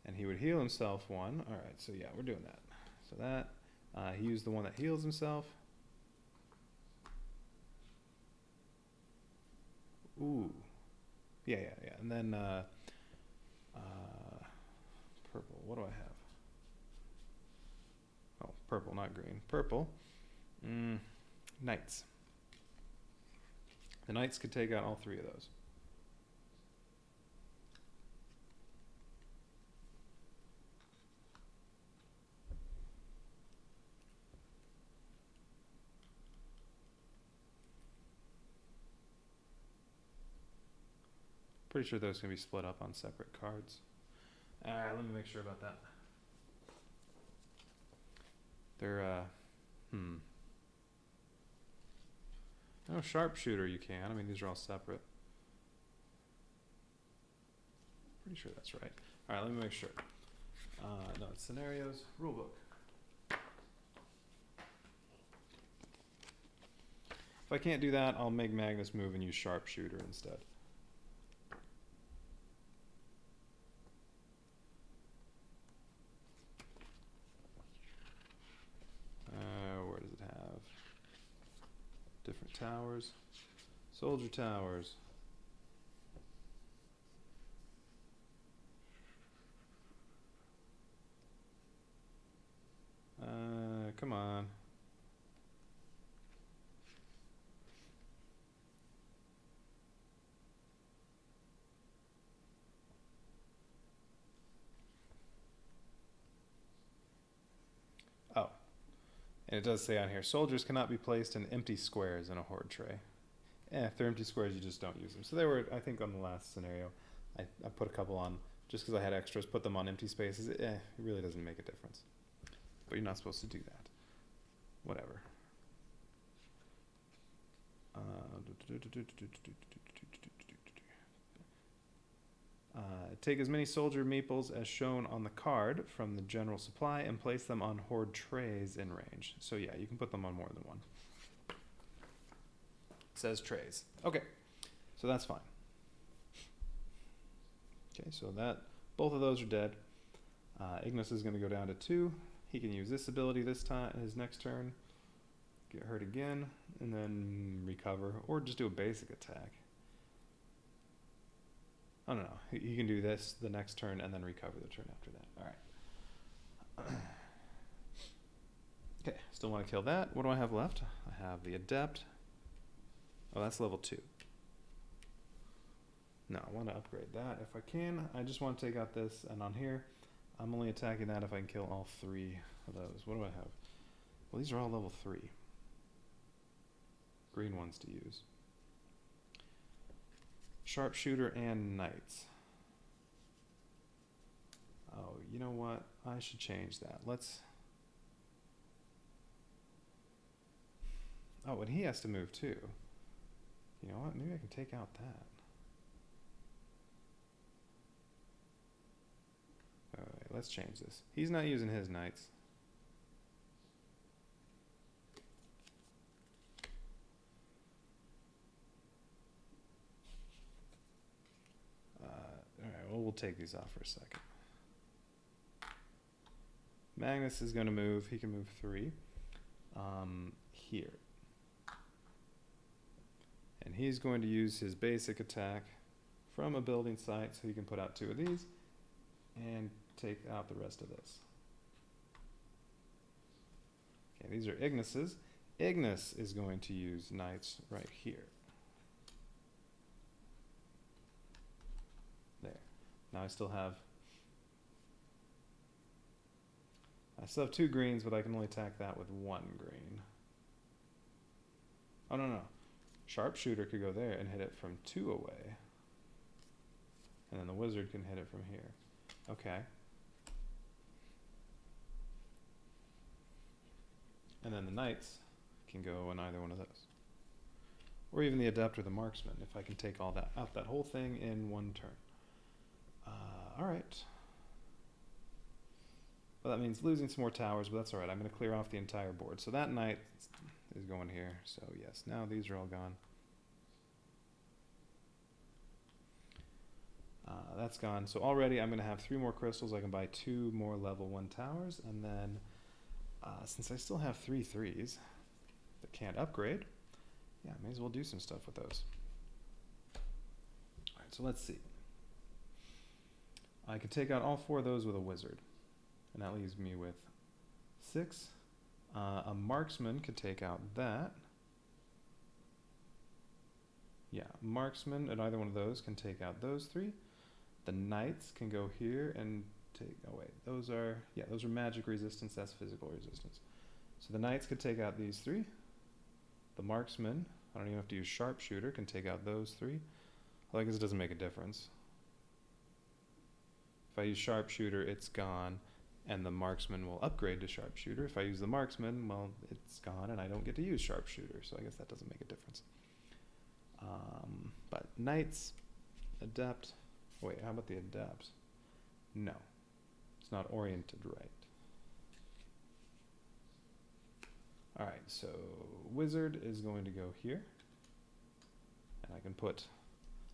And he would heal himself 1. Alright, so yeah, we're doing that. So that, he used the one that heals himself. Ooh. Yeah. And then, purple. What do I have? Oh, purple, not green. Purple. Knights. The Knights could take out all 3 of those. Pretty sure those can be split up on separate cards. Alright, let me make sure about that. They're, no, sharpshooter you can. I mean, these are all separate. Pretty sure that's right. All right, let me make sure. No, it's scenarios, rulebook. If I can't do that, I'll make Magnus move and use sharpshooter instead. Where does it have? Different towers. Soldier towers. Come on. Oh. And it does say on here, soldiers cannot be placed in empty squares in a horde tray. If they're empty squares, you just don't use them. So they were, I think on the last scenario, I put a couple on just because I had extras, put them on empty spaces. It really doesn't make a difference. But you're not supposed to do that. Whatever. Take as many soldier meeples as shown on the card from the general supply and place them on horde trays in range. So yeah, you can put them on more than one. It says trays. Okay, so that's fine. Okay, so that both of those are dead. Ignis is going to go down to 2. He can use this ability this time, his next turn. Get hurt again, and then recover, or just do a basic attack. I don't know. He can do this the next turn and then recover the turn after that. All right. Okay, still want to kill that. What do I have left? I have the Adept. Oh, that's level 2. No, I want to upgrade that if I can. I just want to take out this, and on here, I'm only attacking that if I can kill all 3 of those. What do I have? Well, these are all level 3. Green ones to use. Sharpshooter and Knights. Oh, you know what? I should change that. Let's... Oh, and he has to move too. You know what? Maybe I can take out that. Alright, let's change this. He's not using his Knights. Alright, well, we'll take these off for a second. Magnus is going to move. He can move 3. Here. And he's going to use his basic attack from a building site, so he can put out 2 of these and take out the rest of this. Okay, these are Ignis's. Ignis is going to use Knights right here. There. Now I still have 2 greens, but I can only attack that with 1 green. Oh, no. Sharpshooter could go there and hit it from 2 away. And then the wizard can hit it from here. Okay. And then the knights can go in either one of those. Or even the adept or the marksman, if I can take all that out, that whole thing in 1 turn. Alright. Well, that means losing some more towers, but that's alright. I'm going to clear off the entire board. So that knight is going here. So yes, now these are all gone. That's gone. So already I'm going to have 3 more crystals. I can buy 2 more level 1 towers. And then, since I still have 3 threes that can't upgrade, yeah, may as well do some stuff with those. Alright, so let's see. I could take out all 4 of those with a wizard. And that leaves me with 6. A marksman could take out that. Yeah, marksman at either one of those can take out those 3. The knights can go here and take, oh wait, those are magic resistance, that's physical resistance. So the knights could take out these 3. The marksman, I don't even have to use sharpshooter, can take out those 3. Well, I guess it doesn't make a difference. If I use sharpshooter, it's gone. And the marksman will upgrade to sharpshooter. If I use the marksman, well, it's gone and I don't get to use sharpshooter, so I guess that doesn't make a difference. But knights, adept. Wait, how about the adept? No, it's not oriented right. All right, so wizard is going to go here. And I can put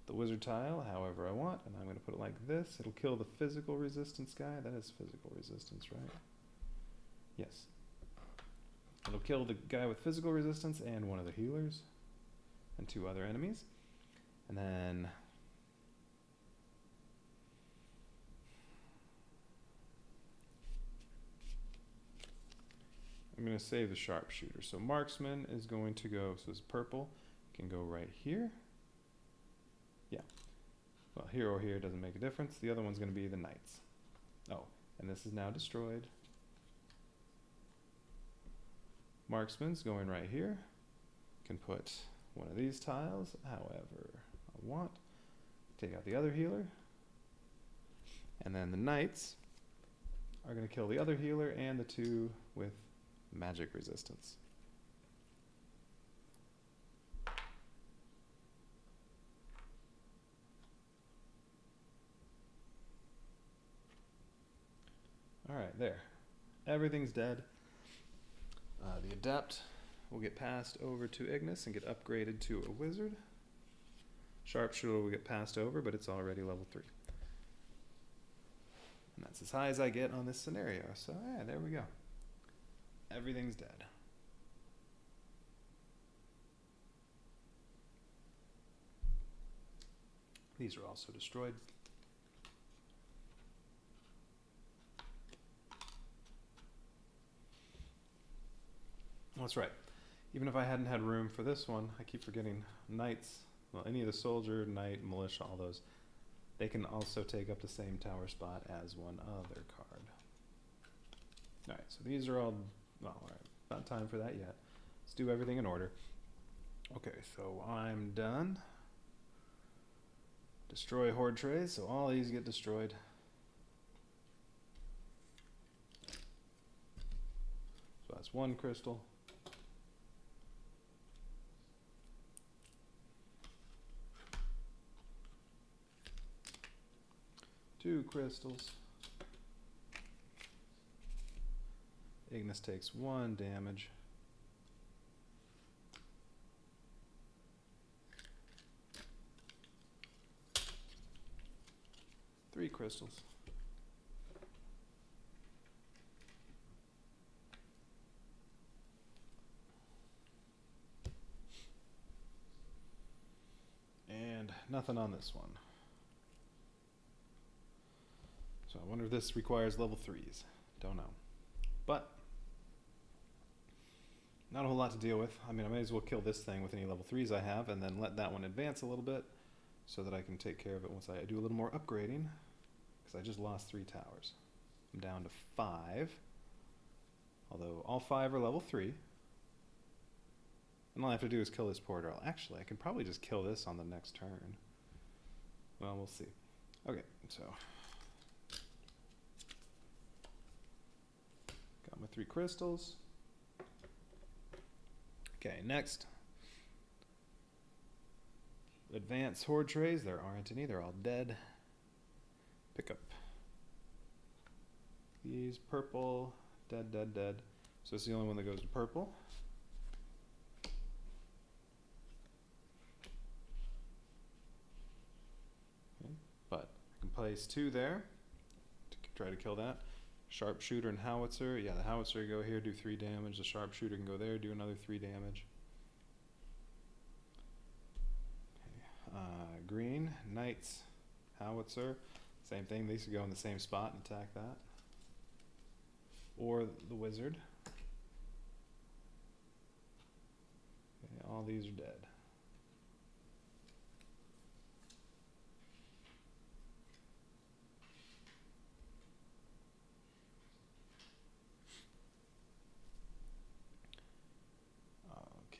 the wizard tile however I want, and I'm going to put it like this. It'll kill the physical resistance guy. That is physical resistance, right? Yes. It'll kill the guy with physical resistance and one of the healers and 2 other enemies. And then I'm going to save the sharpshooter. So marksman is going to go, so it's purple, can go right here. Yeah. Well, here or here doesn't make a difference. The other one's going to be the knights. Oh, and this is now destroyed. Marksman's going right here. Can put one of these tiles however I want. Take out the other healer. And then the knights are going to kill the other healer and the 2 with magic resistance. Alright, there. Everything's dead. The adept will get passed over to Ignis and get upgraded to a wizard. Sharpshooter will get passed over, but it's already level 3. And that's as high as I get on this scenario. So yeah, there we go. Everything's dead. These are also destroyed. That's right. Even if I hadn't had room for this one, I keep forgetting knights, well, any of the soldier, knight, militia, all those, they can also take up the same tower spot as one other card. Alright, so these are all, well, alright, not time for that yet. Let's do everything in order. Okay, so I'm done. Destroy horde trays, so all these get destroyed. So that's 1 crystal. Two crystals. Ignis takes 1 damage. Three crystals. And nothing on this one. So I wonder if this requires level 3s. Don't know. But not a whole lot to deal with. I mean, I may as well kill this thing with any level 3s I have and then let that one advance a little bit so that I can take care of it once I do a little more upgrading, because I just lost 3 towers. I'm down to 5, although all 5 are level 3. And all I have to do is kill this porter. Actually, I can probably just kill this on the next turn. Well, we'll see. Okay, so got my 3 crystals. Okay, next. Advance horde trays. There aren't any. They're all dead. Pick up these purple. Dead, dead, dead. So it's the only one that goes to purple. Okay, but I can place 2 there to try to kill that. Sharpshooter and howitzer. Yeah, the howitzer go here, do 3 damage. The sharpshooter can go there, do another 3 damage. Okay. Green, knights, howitzer. Same thing, these could go in the same spot and attack that. Or the wizard. Okay, all these are dead.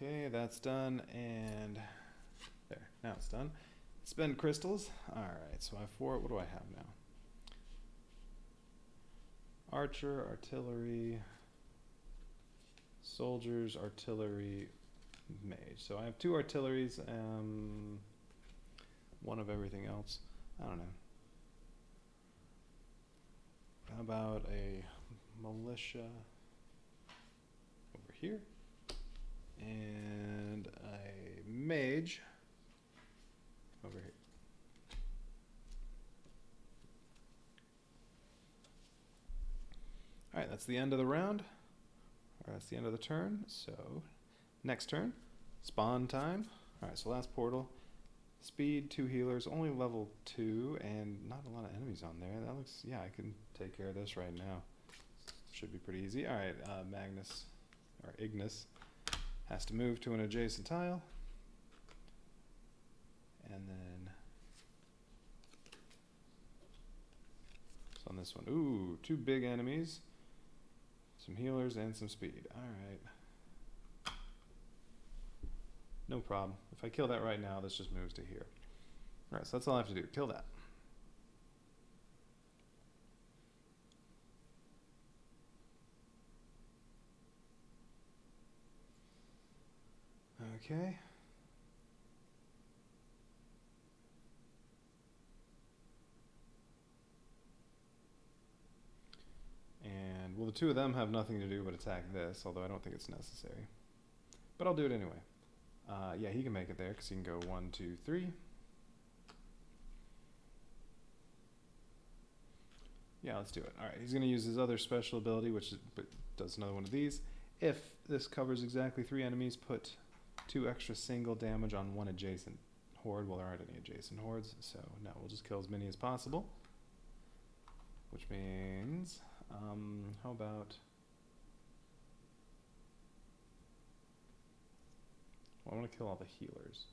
Okay, that's done, and there, now it's done. Spend crystals. Alright, so I have 4, what do I have now? archer, artillery, soldiers, artillery, mage. So I have 2 artilleries, one of everything else. I don't know. How about a militia over here? And a mage over here. Alright, that's the end of the round. Or that's the end of the turn. So, next turn, spawn time. Alright, so last portal. Speed, 2 healers, only level 2, and not a lot of enemies on there. That looks, yeah, I can take care of this right now. Should be pretty easy. Alright, Magnus, or Ignis, has to move to an adjacent tile. And then, so on this one, ooh, 2 big enemies, some healers, and some speed. Alright. No problem. If I kill that right now, this just moves to here. Alright, so that's all I have to do. Kill that. Okay. And, well, the 2 of them have nothing to do but attack this, although I don't think it's necessary. But I'll do it anyway. Yeah, he can make it there, because he can go 1, 2, 3. Yeah, let's do it. Alright, he's going to use his other special ability, which does another one of these. If this covers exactly 3 enemies, put 2 extra single damage on 1 adjacent horde. Well, there aren't any adjacent hordes, so no, we'll just kill as many as possible. Which means, how about... Well, I want to kill all the healers.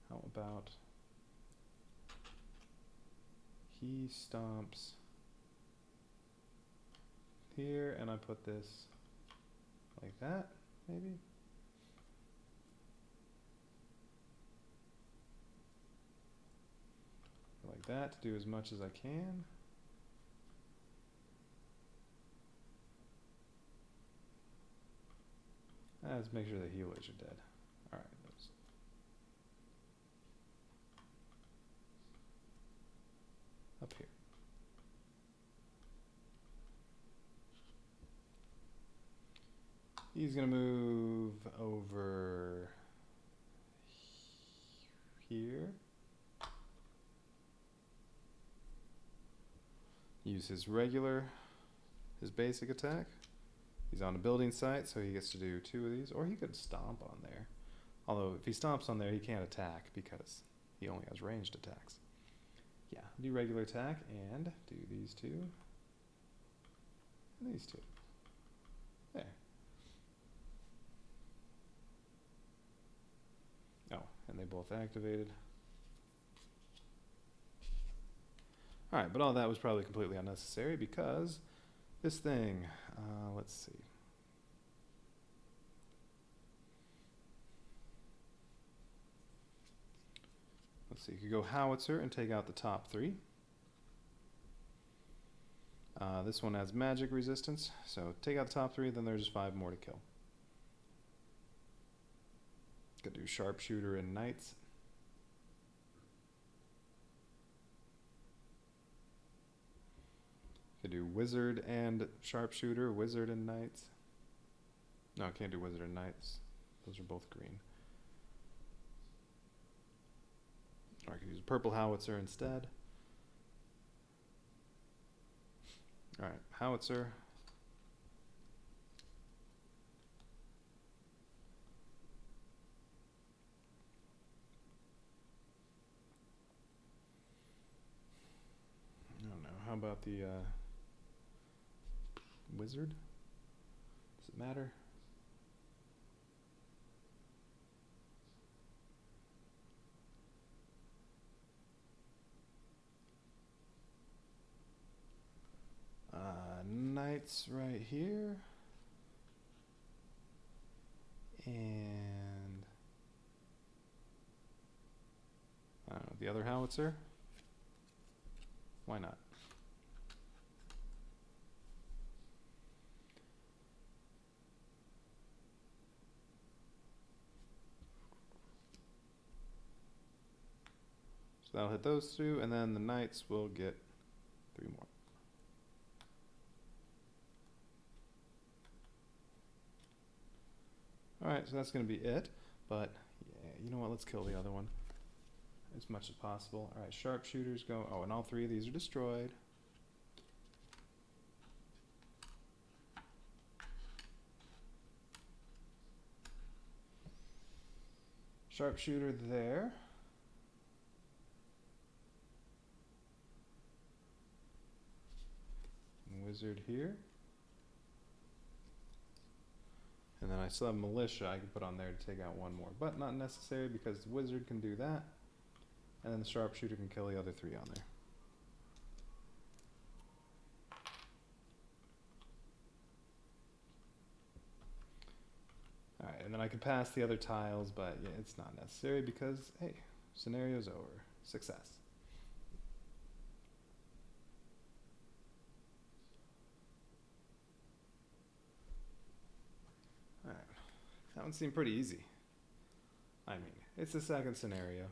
How about... He stomps here, and I put this like that, maybe? Like that, to do as much as I can. Let's make sure the healers are dead. Alright, those. Up here. He's gonna move over here. Use his basic attack. He's on a building site, so he gets to do 2 of these, or he could stomp on there. Although, if he stomps on there, he can't attack, because he only has ranged attacks. Yeah, do regular attack, and do these 2. And these 2. There. Oh, and they both activated. Alright, but all that was probably completely unnecessary, because this thing, let's see. Let's see, you could go howitzer and take out the top 3. This one has magic resistance, so take out the top 3, then there's 5 more to kill. Could do sharpshooter and knights. Could do wizard and sharpshooter, wizard and knights. No, I can't do wizard and knights. Those are both green. Or I could use purple howitzer instead. Alright, howitzer. I don't know, how about the wizard? Does it matter? Knights right here. And I don't know, the other howitzer? Why not? So that'll hit those two, and then the knights will get 3 more. Alright, so that's going to be it. But, yeah, you know what? Let's kill the other one as much as possible. Alright, sharpshooters go... Oh, and all 3 of these are destroyed. Sharpshooter there. Wizard here. And then I still have militia I can put on there to take out 1 more. But not necessary because the wizard can do that. And then the sharpshooter can kill the other 3 on there. Alright, and then I can pass the other tiles, but yeah, it's not necessary because, hey, scenario's over. Success. Alright, that one seemed pretty easy. I mean, it's the second scenario.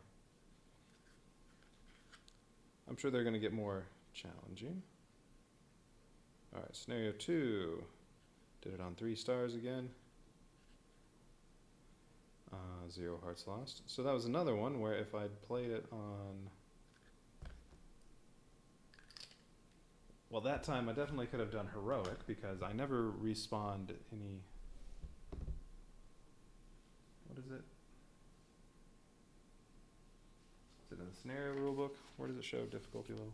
I'm sure they're going to get more challenging. Alright, scenario 2. Did it on 3 stars again. 0 hearts lost. So that was another one where if I'd played it on... Well, that time I definitely could have done heroic because I never respawned any... What is it? Is it in the scenario rulebook? Where does it show difficulty level?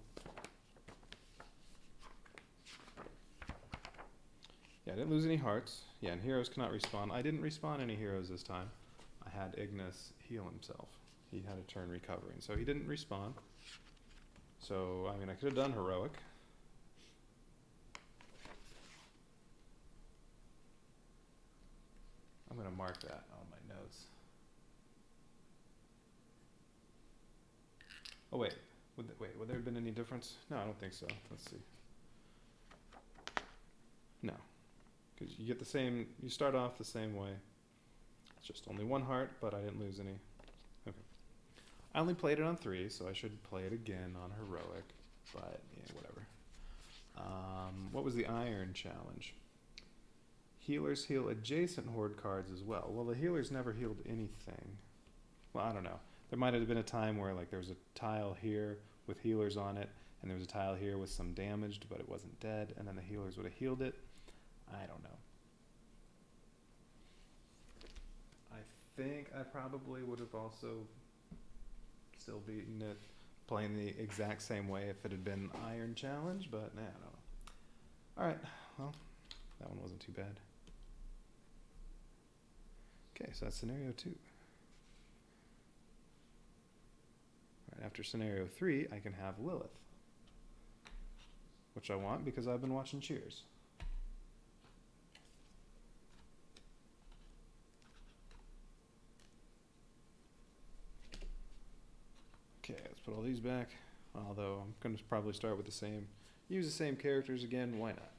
Yeah, I didn't lose any hearts. Yeah, and heroes cannot respawn. I didn't respawn any heroes this time. I had Ignis heal himself. He had a turn recovering, so he didn't respawn. So, I mean, I could have done heroic. I'm going to mark that on my notes. Oh, wait. Would there have been any difference? No, I don't think so. Let's see. No. Because you get the same, you start off the same way. It's just only 1 heart, but I didn't lose any. Okay. I only played it on 3, so I should play it again on heroic, but yeah, whatever. What was the iron challenge? Healers heal adjacent horde cards as well. Well, the healers never healed anything. Well, I don't know. There might have been a time where like there was a tile here with healers on it, and there was a tile here with some damaged, but it wasn't dead, and then the healers would have healed it. I don't know. I think I probably would have also still beaten it playing the exact same way if it had been Iron Challenge, but nah, I don't know. Alright, well, that one wasn't too bad. Okay, so that's scenario 2. Right, after scenario 3, I can have Lilith, which I want because I've been watching Cheers. Okay, let's put all these back. Although I'm going to probably start with the same, use the same characters again, why not?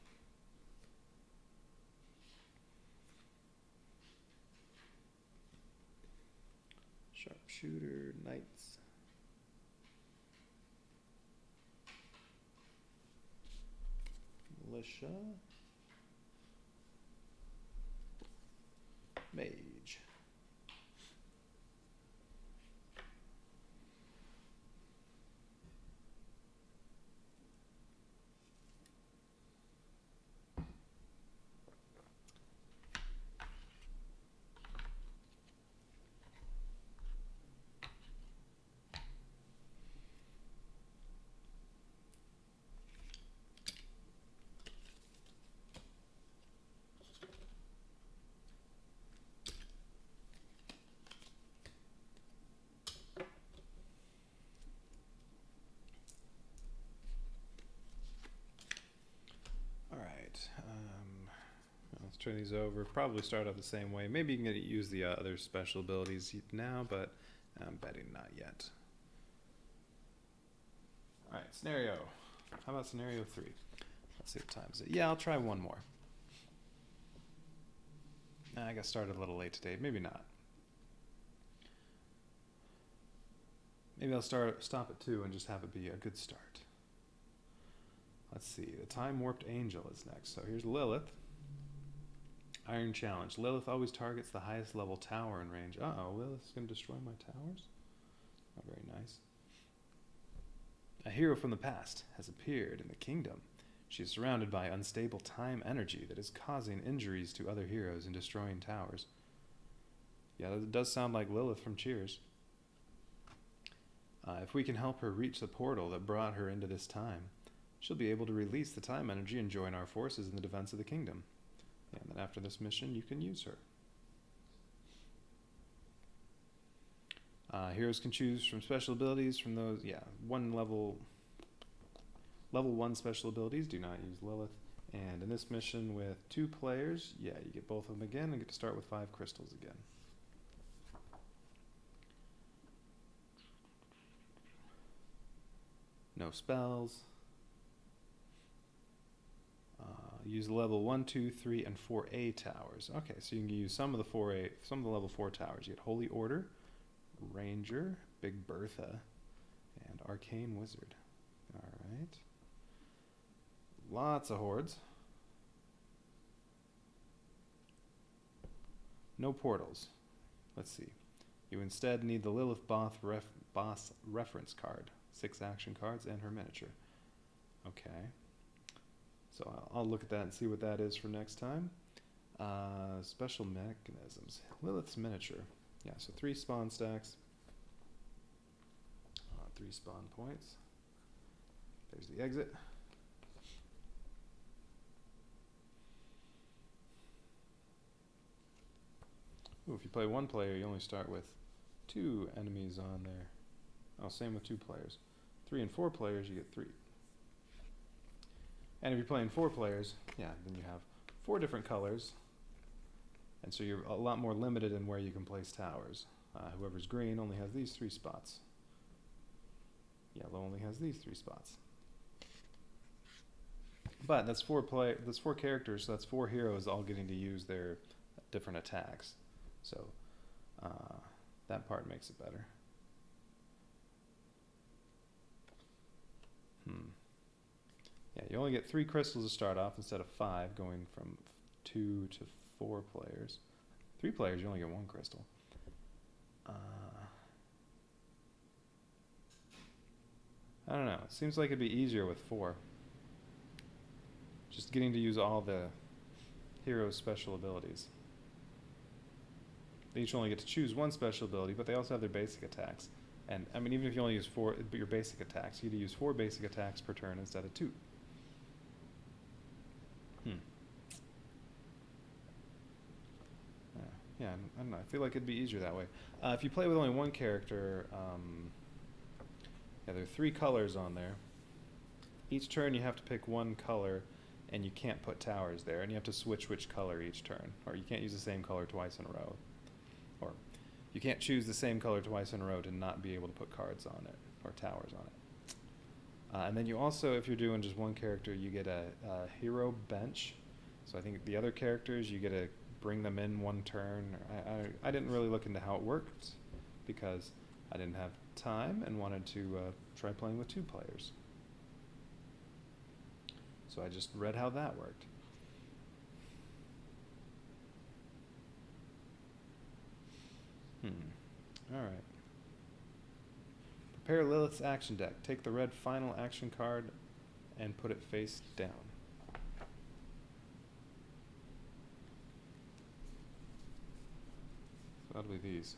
Sharpshooter, knights. Militia. Mage. Let's turn these over. Probably start off the same way. Maybe you can use the other special abilities now, but I'm betting not yet. Alright, scenario. How about scenario 3? Let's see what time is it. Yeah, I'll try one more. I got started a little late today. Maybe not. Maybe I'll stop at 2 and just have it be a good start. Let's see. The Time Warped Angel is next. So here's Lilith. Iron Challenge. Lilith always targets the highest level tower in range. Uh-oh, Lilith's going to destroy my towers? Not very nice. A hero from the past has appeared in the kingdom. She is surrounded by unstable time energy that is causing injuries to other heroes and destroying towers. Yeah, that does sound like Lilith from Cheers. If we can help her reach the portal that brought her into this time, she'll be able to release the time energy and join our forces in the defense of the kingdom. And then after this mission, you can use her. Heroes can choose from special abilities from those, level 1 special abilities. Do not use Lilith. And in this mission with 2 players, you get both of them again and get to start with 5 crystals again. No spells. Use level 1, 2, 3, and 4A towers. Okay, so you can use some of the level 4 towers. You get Holy Order, Ranger, Big Bertha, and Arcane Wizard. Alright. Lots of hordes. No portals. Let's see. You instead need the Lilith Boss reference card. 6 action cards and her miniature. Okay. So I'll look at that and see what that is for next time. Special mechanisms. Lilith's miniature. Yeah, so 3 spawn stacks. 3 spawn points. There's the exit. Ooh, if you play 1 player, you only start with 2 enemies on there. Oh, same with 2 players. 3 and 4 players, you get 3. And if you're playing 4 players, then you have 4 different colors. And so you're a lot more limited in where you can place towers. Whoever's green only has these 3 spots. Yellow only has these 3 spots. But that's 4 characters, so that's 4 heroes all getting to use their different attacks. So that part makes it better. Yeah, you only get 3 crystals to start off instead of 5, going from 2 to 4 players. 3 players, you only get 1 crystal. I don't know. It seems like it'd be easier with 4. Just getting to use all the heroes' special abilities. They each only get to choose 1 special ability, but they also have their basic attacks. And, I mean, even if you only use 4, but your basic attacks, you get to use 4 basic attacks per turn instead of 2. Yeah, I don't know. I feel like it'd be easier that way. If you play with only 1 character, there are 3 colors on there. Each turn you have to pick 1 color, and you can't put towers there, and you have to switch which color each turn. Or you can't use the same color twice in a row. Or you can't choose the same color twice in a row to not be able to put cards on it, or towers on it. And then you also, if you're doing just 1 character, you get a hero bench. So I think the other characters, you get to bring them in 1 turn. I didn't really look into how it worked because I didn't have time and wanted to try playing with 2 players. So I just read how that worked. Alright. Prepare Lilith's action deck. Take the red final action card and put it face down. So that'll be these.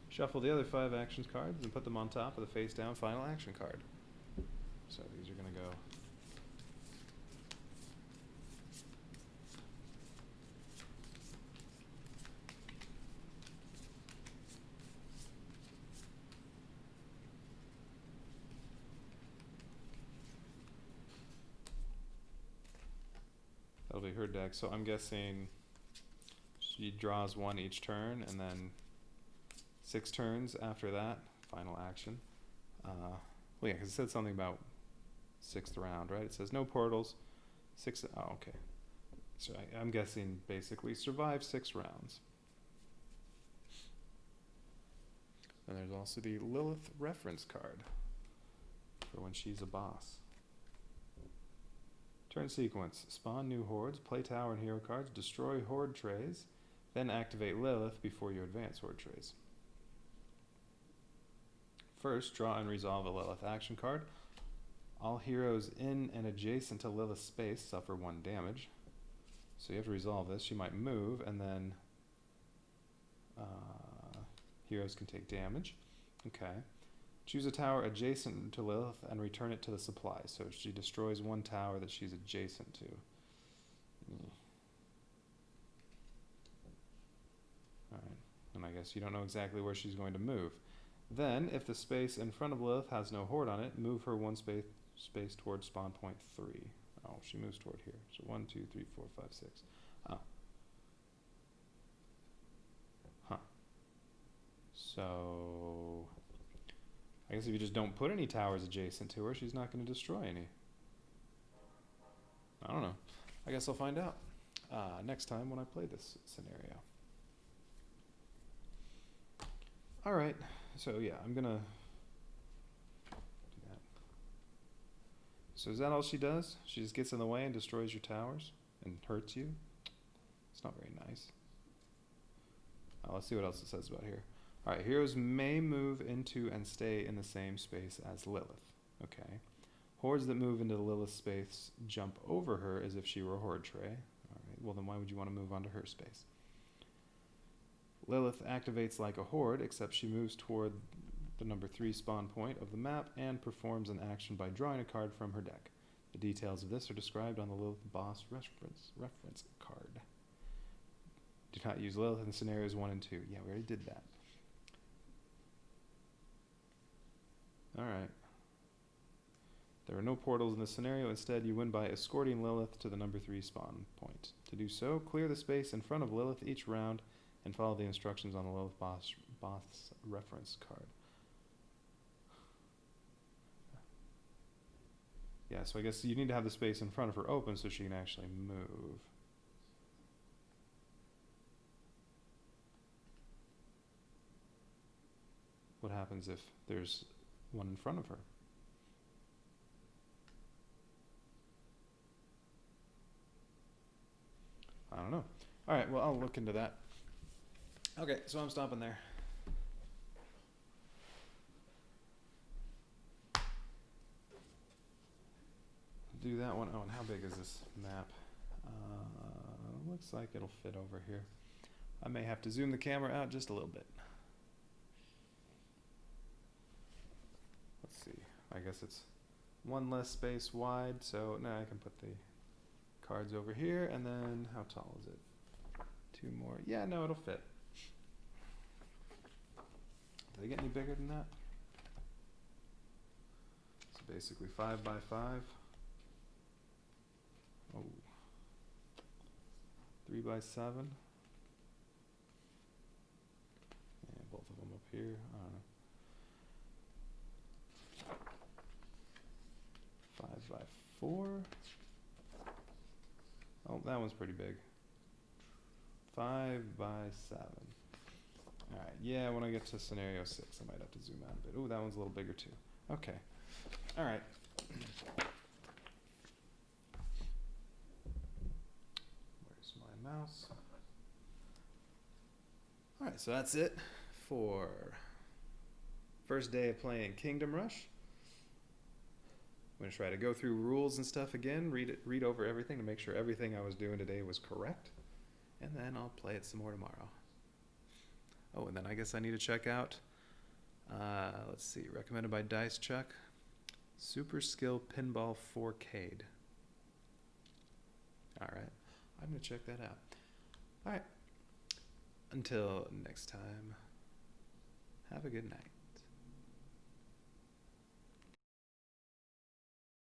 Shuffle the other 5 action cards and put them on top of the face down final action card. So these are going to go that'll be her deck. So I'm guessing she draws 1 each turn and then 6 turns after that, final action. Well, yeah, because it said something about 6th round, right? It says no portals, 6, oh, okay. So I'm guessing basically survive 6 rounds. And there's also the Lilith reference card for when she's a boss. Turn sequence. Spawn new hordes, play tower and hero cards, destroy horde trays, then activate Lilith before you advance horde trays. First, draw and resolve a Lilith action card. All heroes in and adjacent to Lilith's space suffer 1 damage. So you have to resolve this. She might move, and then heroes can take damage. Okay. Choose a tower adjacent to Lilith and return it to the supply. So she destroys 1 tower that she's adjacent to. Alright. And I guess you don't know exactly where she's going to move. Then, if the space in front of Lilith has no horde on it, move her 1 space towards spawn point 3. Oh, she moves toward here. So 1, 2, 3, 4, 5, 6. Oh. Huh. So I guess if you just don't put any towers adjacent to her, she's not going to destroy any. I don't know. I guess I'll find out next time when I play this scenario. Alright, so yeah, I'm going to do that. So is that all she does? She just gets in the way and destroys your towers and hurts you? It's not very nice. Let's see what else it says about here. Alright, heroes may move into and stay in the same space as Lilith. Okay. Hordes that move into Lilith's space jump over her as if she were a horde tray. Alright, well then why would you want to move onto her space? Lilith activates like a horde, except she moves toward the number 3 spawn point of the map and performs an action by drawing a card from her deck. The details of this are described on the Lilith boss reference card. Do not use Lilith in scenarios 1 and 2. Yeah, we already did that. Alright. There are no portals in this scenario. Instead, you win by escorting Lilith to the number 3 spawn point. To do so, clear the space in front of Lilith each round and follow the instructions on the Lilith boss reference card. Yeah, so I guess you need to have the space in front of her open so she can actually move. What happens if there's one in front of her? I don't know. Alright, well, I'll look into that. Okay, so I'm stopping there. Do that one. Oh, and how big is this map? Looks like it'll fit over here. I may have to zoom the camera out just a little bit. Let's see. I guess it's 1 less space wide, so now I can put the cards over here, and then how tall is it? 2 more. Yeah, no, it'll fit. Did they get any bigger than that? It's basically 5 by 5. Oh. 3 by 7. And both of them up here. I don't know. 5 by 4. Oh, that one's pretty big. 5 by 7. Alright, yeah, when I get to scenario 6, I might have to zoom out a bit. Ooh, that one's a little bigger too. Okay. Alright. Where's my mouse? Alright, so that's it for first day of playing Kingdom Rush. I'm going to try to go through rules and stuff again, read over everything to make sure everything I was doing today was correct. And then I'll play it some more tomorrow. Oh, and then I guess I need to check out, let's see, recommended by Dice Chuck, Super Skill Pinball 4K'd. All right, I'm going to check that out. All right, until next time, have a good night.